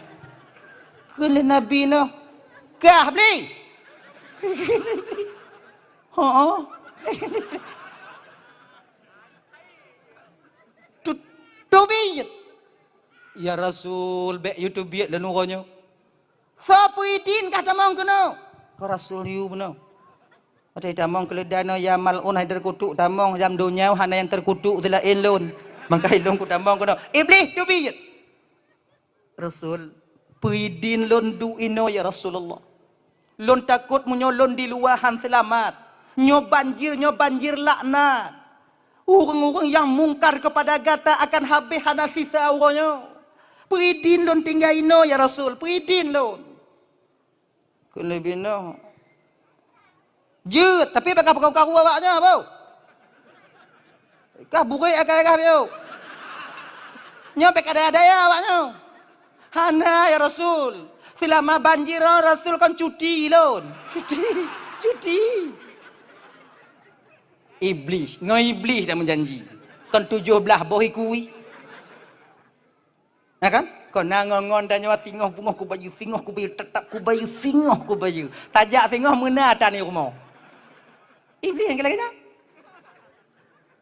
ke le Nabi Nuh kah beli Tubiyat ya Rasul be YouTube biat lanu ronyo sapa idin kah tamang kena ka Rasul yu beno ada tamang keledana ya malun haidar kutuk tamang jam dunia hana yang terkutuk telah elon mangka elon ku tamang kena iblis tubiyat Rasul puidin lon du ino ya Rasulullah lon takut munyolon di luahan selamat nyo banjir laknat orang-orang yang mungkar kepada gata akan habis hana sisa awalnya peridin lon tinggal ino ya Rasul peridin lon kelebino jut tapi pakai kau awaknya bau kah bukai akal dia nyopek ada ya awaknya hana ya Rasul selama banjir Rasul kan cuti lon cuti iblis dah menjanji kan 17 boh ikui nah kan kau nangongon dan nyawa singoh bungoh ku bayu tetap ku bayu singoh ku bayu tajak singoh mena tani rumah iblis yang kelakanya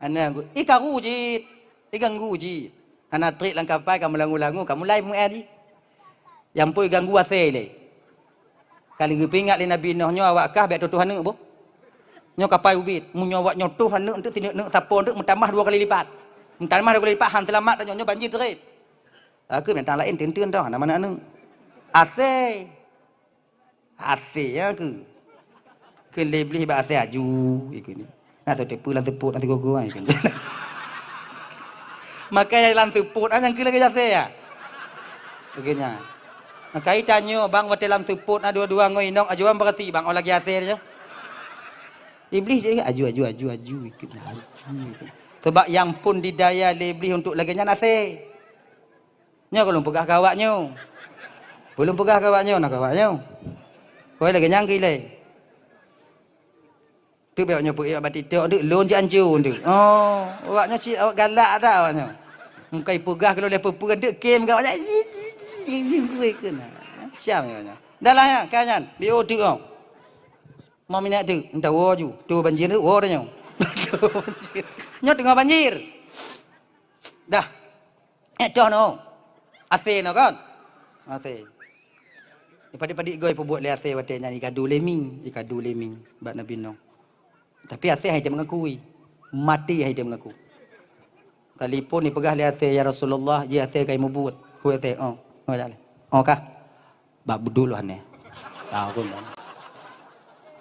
ana ikaru jit iganggu jit ana trik langkapai kamu langu-langu kamu lai mengadi yang pun ganggu asele kali ngepingat le Nabi Nuh nyo awak kah be Tuhan neu boh nyo kapai ubit munyo awak nyotoh hanu untuk tinuk nek sapo untuk mentambah 2 kali lipat han selamat dan nyo banjir terit aku mentang lain tentun dah mana anu ase ya ke lebih ba ase aju ikut ni nah tu tepu lan teput nanti gogo ikut makanya lan teput yang ke lagi ase ya begini makai tanyo bang watelam teput dua-dua ngoinong ajuan berarti bang lagi ase dia iblis je aju ikut sebab yang pun didaya iblis untuk laginya nasi nya kalau pegah kawaknya belum pegah kawaknya nak kawaknya kau lagi nyang gile tu beoknya pergi abad itu untuk lon janju untuk awaknya cik awak galak dah awaknya mungkai pegah kalau le pegah dek game kawaknya gue kena siap awaknya dah lah ya kanyan bio tu mau minat tu entah waju tu banjir tu dah nyo nyo tengah banjir dah dah no ase no kan Ase. Padik-padik goi pun buat le ase watenya ikadu leming, bat Nabi Nuh. Tapi ase hai dia mengakui. Mati hai dia mengaku. Kalipun ni pegah le ase ya Rasulullah, je ase kai mubut. Hu ase jale. Kah? Bak budul hane. Tahu pun.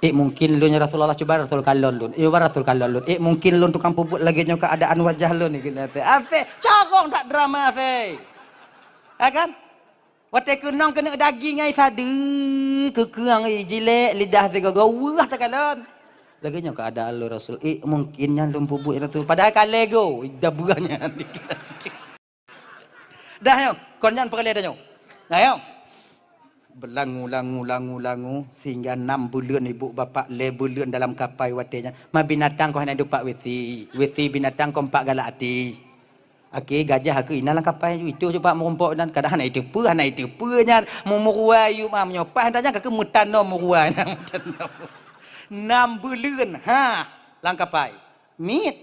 Mungkin lu nya Rasulullah coba Rasul kalon lun. Rasul kalon lun. Mungkin lun tukang puput lagi nya keadaan wajah lun ni kena ase. Cakong tak drama ase. Kan? Watai kenang kena daging ai sadu, kekeang ai jilek lidah tiga gawah tak kalon. Lagi nya keadaan lu Rasul. Mungkinnya lu puput itu padahal kalego dah buahnya. Dah yo, konyan perle dah yo. Dah yo. Berlangu sehingga 6 bulan ibu bapa le bulan dalam kapal watenya. Ma binatang kau hendak dupak wesi binatang kau 4 galak hati. Okey gajah aku ina dalam kapal itu coba merompok dan kadang anak itu nya mumuruai yu ma menyopai hendaknya ke mutano muruai 6 bulan dalam kapal. Mit.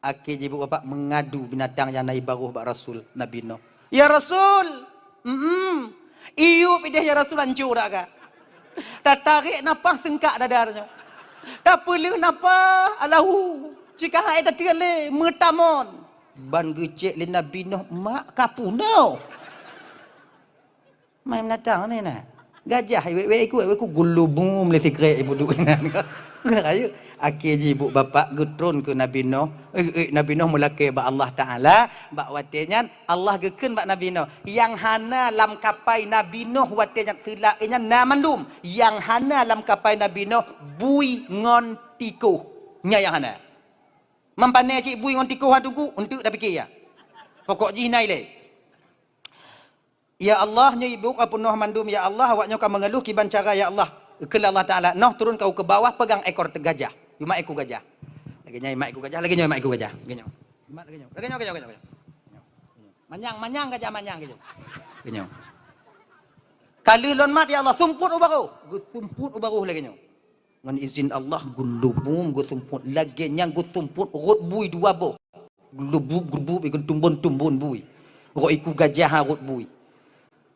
Okey ibu bapa mengadu binatang yang naik baruh bak Rasul Nabi Nuh. Ya Rasul. Iyu pidah ya Rasul hancur dah kah? Tak tarik nafas sengkak dadarnya. Tak perlu nafas Allahu. Jika hai tak tiale metamon. Ban gecek le Nabi Nuh mak kapu no. Mai menatang ni nah. Gajah we ku gulubum le sekret ibu duk nan. Ayo akhir ibu bapa getrun ke Nabi Nuh. Nabi Nuh mulake ba Allah Taala bak watenya Allah geken bak Nabi Nuh. Yang hana lam kapai Nabi Nuh watenya selaknya namandum. Yang hana lam kapai Nabi Nuh bui ngon tikuh. Nya yang hana. Mampane cik bui ngon tikuh tunggu untuk dah fikir ya. Pokok jinai le. Ya Allah nya ibu apa Nuh mandum ya Allah awaknya kau mengeluh kiban cara ya Allah. Kala Allah Taala Nuh turun kau ke bawah pegang ekor gajah. Cuma ekor gajah. Lagi nya mak ekor gajah, lagi nya mak ekor gajah. Lagi nya. Lagi nya. Manyang gajah manyang gitu. Lagi nya. Kali lon mat ya Allah sumput ubaru. Gu sumput ubaru lagi nya. Ngan izin Allah gulubum gu sumput lagi nya gu sumput rut bui 2 bo. Gulubub ikut tumbun bui. Ro iku gajah rut bui.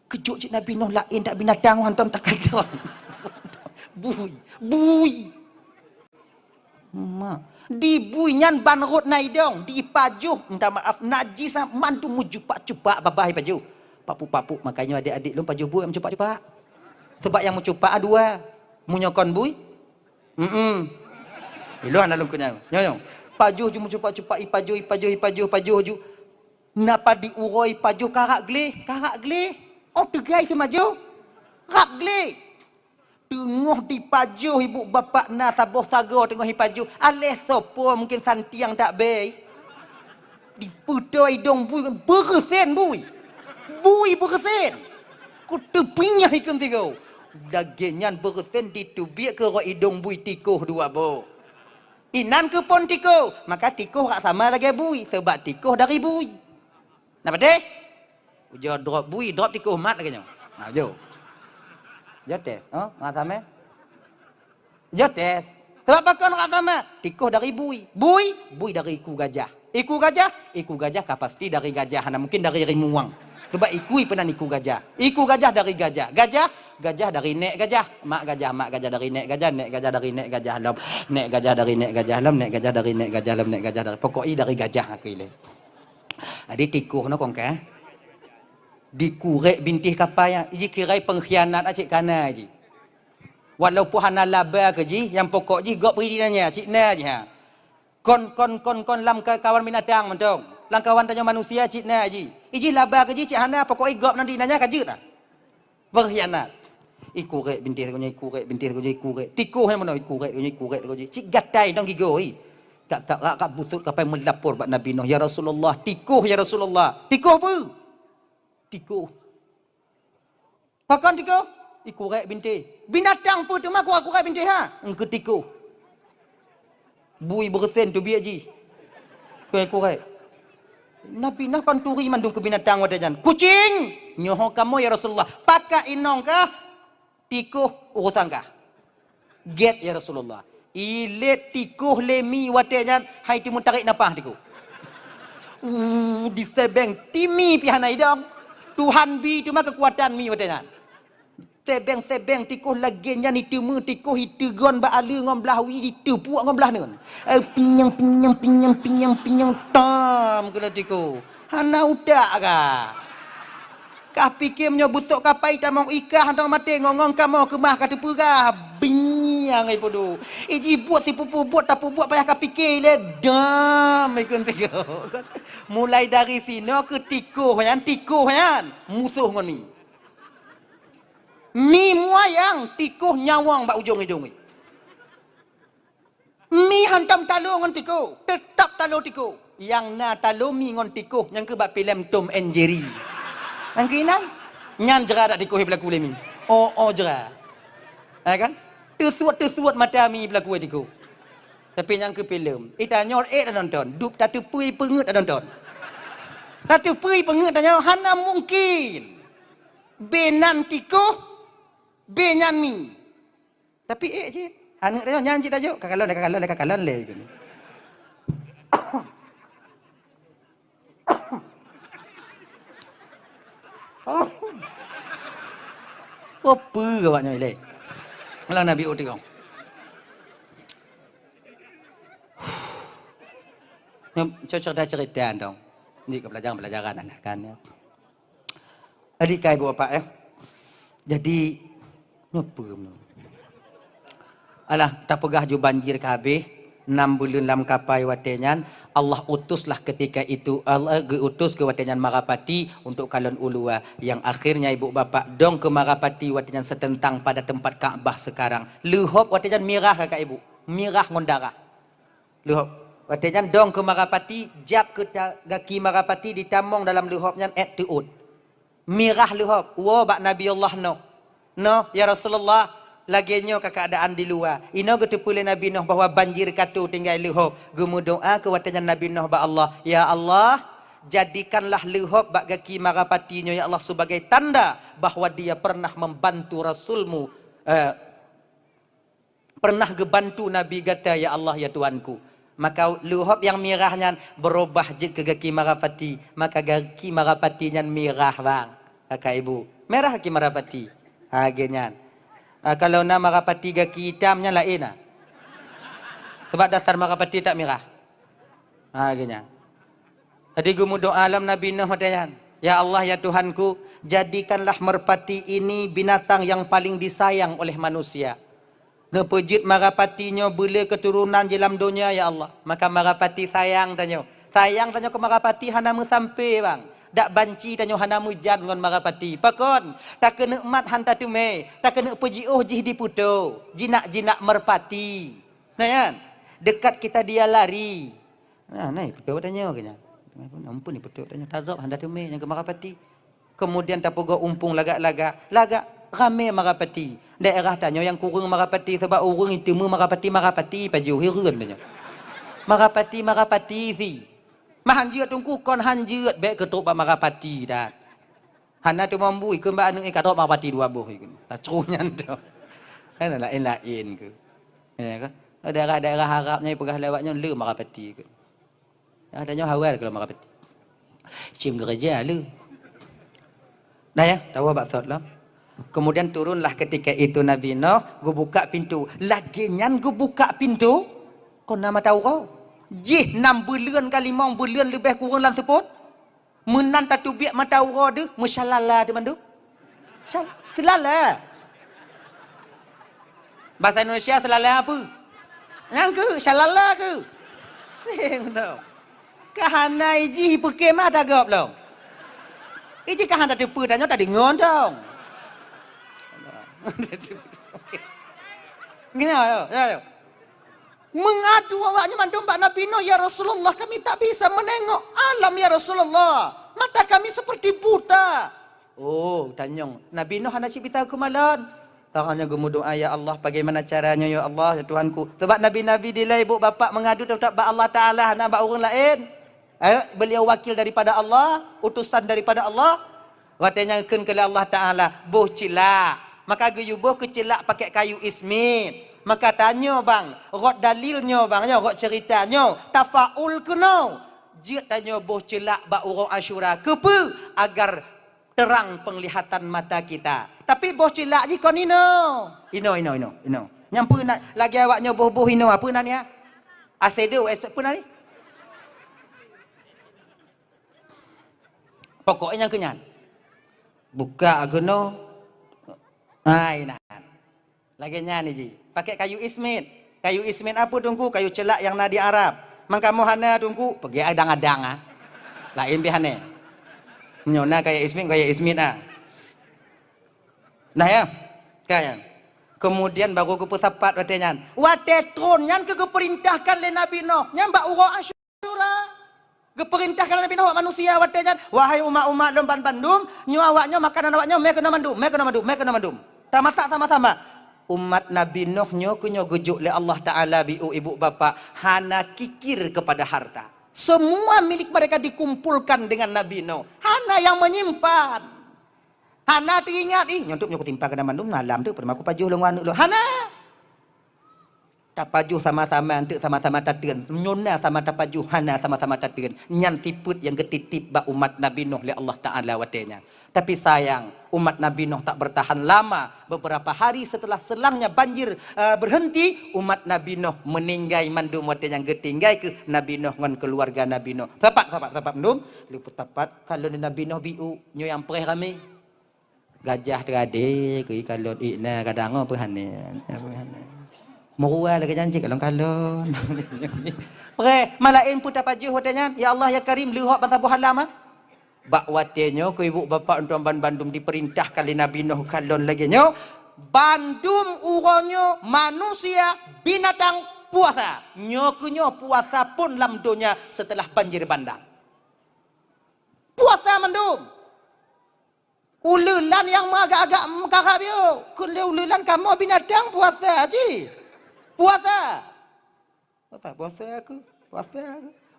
Kejut cik Nabi Nuh lain tak binatang hantam tak kacau. Bui. Mak. Di bui nyan ban rot nai dong. Di pajuh. Minta maaf. Najis mantu mu cupak babah pajuh. Papu. Makanya adik-adik lu pajuh bui. Cupak. Sebab yang mu cupak 2. Mu nyokon bui. Ilu anda lu kenyang. Nyong. Pajuh ju mu cupak. Ipajuh ju. Napa diuroi pajuh karak gleh. Oh tegai semaju. Rak gleh. Tengah di pajuh ibu bapa na saboh sago tengah di pajuh. Aleh sopo mungkin santiang tak bay. Di putoi dong bui kan bersen bui. Bui bersen. Ku tepinya ikan tiga. Daginyan bersen ditubiak ke ro idong bui tikuh 2 bo. Inan ke pon tikuh. Maka tikuh tak sama lagi bui. Sebab tikuh dari bui. Napa deh? Ujo drop bui, drop tikuh mat lagi nyo. Nah, jo. Jotes, nggak sama? Jotes. Sebab apa kau nggak sama? Tikuh dari bui. Bui dari iku gajah. Iku gajah pasti dari gajah. Nah, mungkin dari rimuang. Sebab ikui pernah iku gajah. Iku gajah dari gajah. Gajah dari nek gajah. Mak gajah dari nek gajah. Nek gajah dari nek gajah lam. Nek gajah dari nek gajah lam. Nek gajah dari nek gajah lam. Nek gajah dari pokoknya dari gajah aku ile. Adi tikuh no kongke. Dikurek bintih kapaya ji kirai pengkhianat acik kana ji walaupun hana laba ke ji yang pokok ji gok peridiannya cik na ji ha kon lam kawan binatang mentong lang kawan tanya manusia cik na ji iji laba ke ji cik hana pokok gok nanti nanya kajut ah pengkhianat ikurek bintih ikurek tikuh yang mana ikurek ji cik gatai dong gigoi tak butut kapai melapor bak Nabi Nuh ya Rasulullah tikuh apa tikuh. Pakan tikuh? Ikurek binti. Binatang pun tu mah kurek binti ha. Engke tikuh. Bui bersen tu biar ji. Kurek. Nabi Nuh kan turi mandung ke binatang wadajan. Kucing. Nyoho kamu ya Rasulullah. Pakai inong kah? Tikuh urusan kah? Get ya Rasulullah. Ilet tikuh lemi wadajan. Hai timun tarik napah tikuh. Disebeng timi pihanai dong. Tuhan bi tu mah kekuatan mi katanya. Sebeng tikuh lagi nya ni temu tikuh itu gon ba alu ngom belah wi itu puak ngom belah nun. Pinyang tam kena tikuh. Hana udak ka. Kah fikir menyo butuk kapai tamong ikah hantang mate ngongong kamo kemah kata pura binyang ai podo. Iji buat si pupu buat tapu buat payah ka fikir le dam ikun tikuh. Mulai dari sini ke tikuh yan musuh ngon ni. Mi muayang tikuh nyawang bak ujung hidung ni. Mi hantam talo ngon tikuh, tetap talo tikuh. Yang na talo mi ngon tikuh yang ke bak filem Tom and Jerry. Yang kinan nyan jera dak tikuh berlaku le mi. Oh jera. Kan? Tersuat mata mi berlaku tikuh. Tapi yang ke filem, ita nyor dak nonton, dup tatu pui pengut dak nonton. Tatu pui pengut tanya hana mungkin. Benan tikuh benyan mi. Tapi je. Anak dia nyanyi tajuk kakalon le gitu. Apa awaknya le? Kalau Nabi utikong. Cocok dah cerita dong. Ini ke pelajaran anak kan ya. Adik kai buat apa ya? Jadi apa alah tak pegah ju banjir ke habis 6 bulan dalam kapai watenyan Allah utuslah ketika itu Allah utus ke watenyan Marapati untuk kalon ulua yang akhirnya ibu bapa dong ke Marapati watenyan setentang pada tempat Kaabah sekarang lehop watenyan mirah kakak ibu mirah ngondara lehop watenyan dong ke Marapati jak ke gaki Marapati ditamong dalam lehopnya tuut mirah lehop wo bak Nabi Allah no ya Rasulullah laginya keadaan di luar. Ino ketepule Nabi Nuh bahwa banjir katu tinggal lehop. Gemu doa ke watanya Nabi Nuh ba Allah. Ya Allah, jadikanlah lehop bak gaki Marapatinya ya Allah sebagai tanda bahwa dia pernah membantu Rasulmu. Pernah gebantu Nabi kata ya Allah ya Tuanku. Maka lehop yang mirahnya berubah je ke gaki Marapati. Maka gaki Marapatinya mirah bang. Kakak ibu. Merah gaki Marapati. Hagenyan. Kalau nama Marapati gaki hitamnya lain lah. Sebab dasar Marapati tak merah. Gini. Jadi gemu doa alam Nabi Nuh matayan. Ya Allah ya Tuhanku, jadikanlah merpati ini binatang yang paling disayang oleh manusia. Nepejit Marapatinya bila keturunan dalam dunia ya Allah. Maka Marapati sayang tanya. Sayang tanya ke Marapati hanamu sampai bang. Dak banci tanyo hanamu jad ngon Marapati. Pakon, tak kena mat hanta tume, tak kena puji jih diputo. Jinak merpati. Nah kan? Dekat kita dia lari. Nah, puto tanyo kanya. Ampun ni puto tanyo tarap hanta tume yang ke Marapati. Kemudian tapogo umpung lagak rame Marapati. Daerah tanyo yang kurung Marapati sebab urung itu Marapati paju hirun tanyo. Marapati si. Mahanjut tungku kon hanjut baik ketuk ba Marapati dah. Hana tu mambu ikun ba anu katok Marapati dua buh ikun. Lah cerunya tu. Kan lain ke. Ya kan? Daerah harapnya pegah lewatnya le Marapati ke. Adanya hawal kalau Marapati. Cim gereja le. Dah ya, tahu baksud lah. Kemudian turunlah ketika itu Nabi Nuh, gua buka pintu. Lagi nyan gua buka pintu. Kau nama tahu kau? Jih 6 bulan kali 5 bulan lebih kurang lan seput. Menan tatu biak mata ura de, musyalala de mandu. Selala. Bahasa Indonesia selala apa? Yang ke syalala ke? Sing dah. Kahana iji pekemah dah gap long. Iji kahana tepu tanya tadi ngon dong. Gini ayo. Mengadu awaknya mandum Pak Nabi Nuh, ya Rasulullah kami tak bisa menengok alam ya Rasulullah. Mata kami seperti buta. Oh, tanyong. Nabi Nuh hana cipta kumalan. Tangannya gemu doa ya Allah, bagaimana caranya ya Allah ya Tuhanku. Sebab nabi-nabi dilai ibu bapak mengadu tetap ba Allah Taala hana ba orang lain. Beliau wakil daripada Allah, utusan daripada Allah. Watanya keun ke Allah Taala, boh cilak. Maka geyu boh kecilak pakai kayu ismit. Maka tanya bang, rot dalilnya bang, rot ceritanya, tafaul ke no? Jik tanya boh celak ba urang Asyura, kepa agar terang penglihatan mata kita. Tapi boh cilak je kon ino. Ino. Nyampu nak lagi awaknya boh ino apa nak ni ah? Asedo apa nak ni? Pokoknya kenyan. Buka agono. Ai nak. Lagi nyan ni ji. Pakai kayu ismit. Kayu ismit apa tunggu? Kayu celak yang nadi Arab. Mangkamu hana tunggu pergi adang-adang ah. Lain bihane. Nyona kayak ismit ah. Nah ya. Kayak. Kemudian baru ke pesapat watenya. Wate tron nyan ke perintahkan le Nabi Nuh. Nyan ba uro Asyura. Keperintahkan Nabi Nuh manusia watenya. Wahai umat-umat lomban bandum, nyu awaknya makanan awaknya me kena mandum. Tak masak sama-sama. Umat Nabi Nuh nyo gejuk le Allah Taala biu ibu bapa hana kikir kepada harta. Semua milik mereka dikumpulkan dengan Nabi Nuh. Hana yang menyimpan. Hana teringat, nyontuk nyok timpa kena mandum malam tu pernah aku pajuh lengwan lu. Hana. Tak pajuh sama-sama antuk sama-sama tateun. Nyona sama tak pajuh, hana sama-sama tateun. Nyan tiput yang ketitip ba umat Nabi Nuh le Allah Taala watenya. Tapi sayang, umat Nabi Nuh tak bertahan lama. Beberapa hari setelah selangnya banjir berhenti, umat Nabi Nuh meninggai mandum wate yang getinggai ke Nabi Nuh ngan keluarga Nabi Nuh. Tapak mandum, luput tapat kalau Nabi Nuh biu nyo yang perih rame. Gajah terade ke kalau ikna kadang apa hane. Merua lagi janji kalau. Perih malain pun tapajuh watenya. Ya Allah ya Karim lihok bantah buhalam ah. Bak watenya ke ibu bapa tuan Bandung diperintahkan oleh Nabi Nuh kalon lagi nyo bandum uronyo manusia binatang puasa nyo puasa pun lam dunia setelah banjir bandang puasa mandum ululan yang agak-agak mengkarap yo ululan kamu binatang puasa haji puasa aku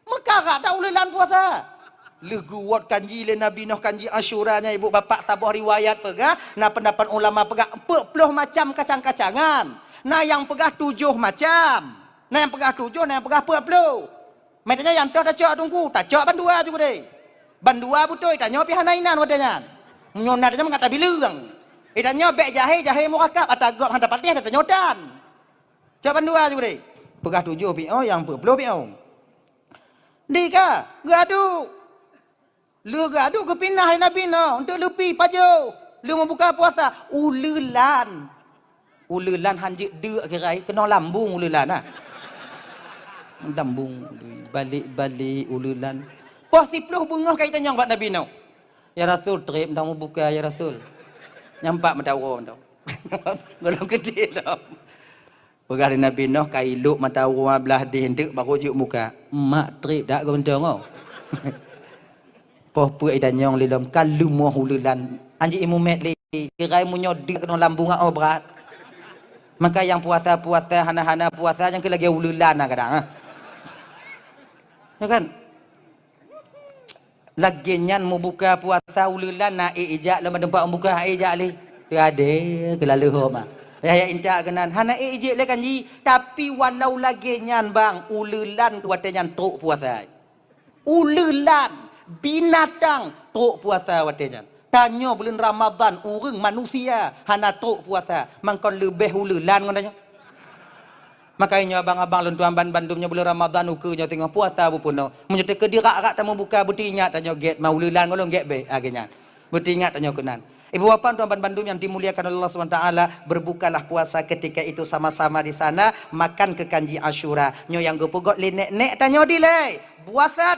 mengkarap tak ululan puasa. Leguat kanji le Nabi Nuh kanji Asyuranya ibu bapak tabah riwayat pegah na pendapat ulama pegah 40 macam kacang-kacangan na yang pegah 7 macam na yang pegah 7 na yang pegah 40 metanya yang tak cak tunggu tak cak bandua juga deh bandua butoi tak nyopi hanainan wadanya nyona tanya mengata bileung itanya bek jahe murakab atagok handa patih ada nyodan cak bandua juga deh pegah 7 pio yang 40 pio dika gaduh lu gaduh ke pinah Nabi Nuh untuk lupi paju. Lu membuka puasa ululan hanjik deuk kirai kena lambung ululan ah. Lambung balik ululan. Pos 10 bunga kaitan yang buat Nabi Nuh. Ya Rasul trip dah mau buka ya Rasul. Nyampak matawa dah. Golong gede dah. Pegah Nabi Nuh kailuk matawa belah di hendak baru juk muka. Mak trip dak ke bentong kau. Poh puai dan nyong lilom kalu moh ululan anji imu met li kirai munyo dik kena lambung au berat maka yang puasa hana-hana puasa yang ke lagi ululan kadang ya kan lagi nyan mau buka puasa ululan na ijak lama tempat buka ijak li ada kelalu homa ya inta kenan hana ijak le kanji tapi walau lagi nyan bang ululan kuat nyan tok puasa ululan binatang tok puasa watenya. Tanya bulan Ramadan urang manusia hana tok puasa. Mangkon lebih ululan ngonanya. Makanya abang-abang lentuan Bandungnya bulan Ramadan ukenya tengah puasa bupuno. Menyete ke dirak-rak tamu buka betingat tanya get mau ululan ngolong get be agenya. Betingat tanya kenan. Ibu bapa tuan Bandung yang dimuliakan oleh Allah SWT, berbukalah puasa ketika itu sama-sama di sana makan ke kanji Asyura. Nyo yang gepugot le nek tanya dilai. Puasa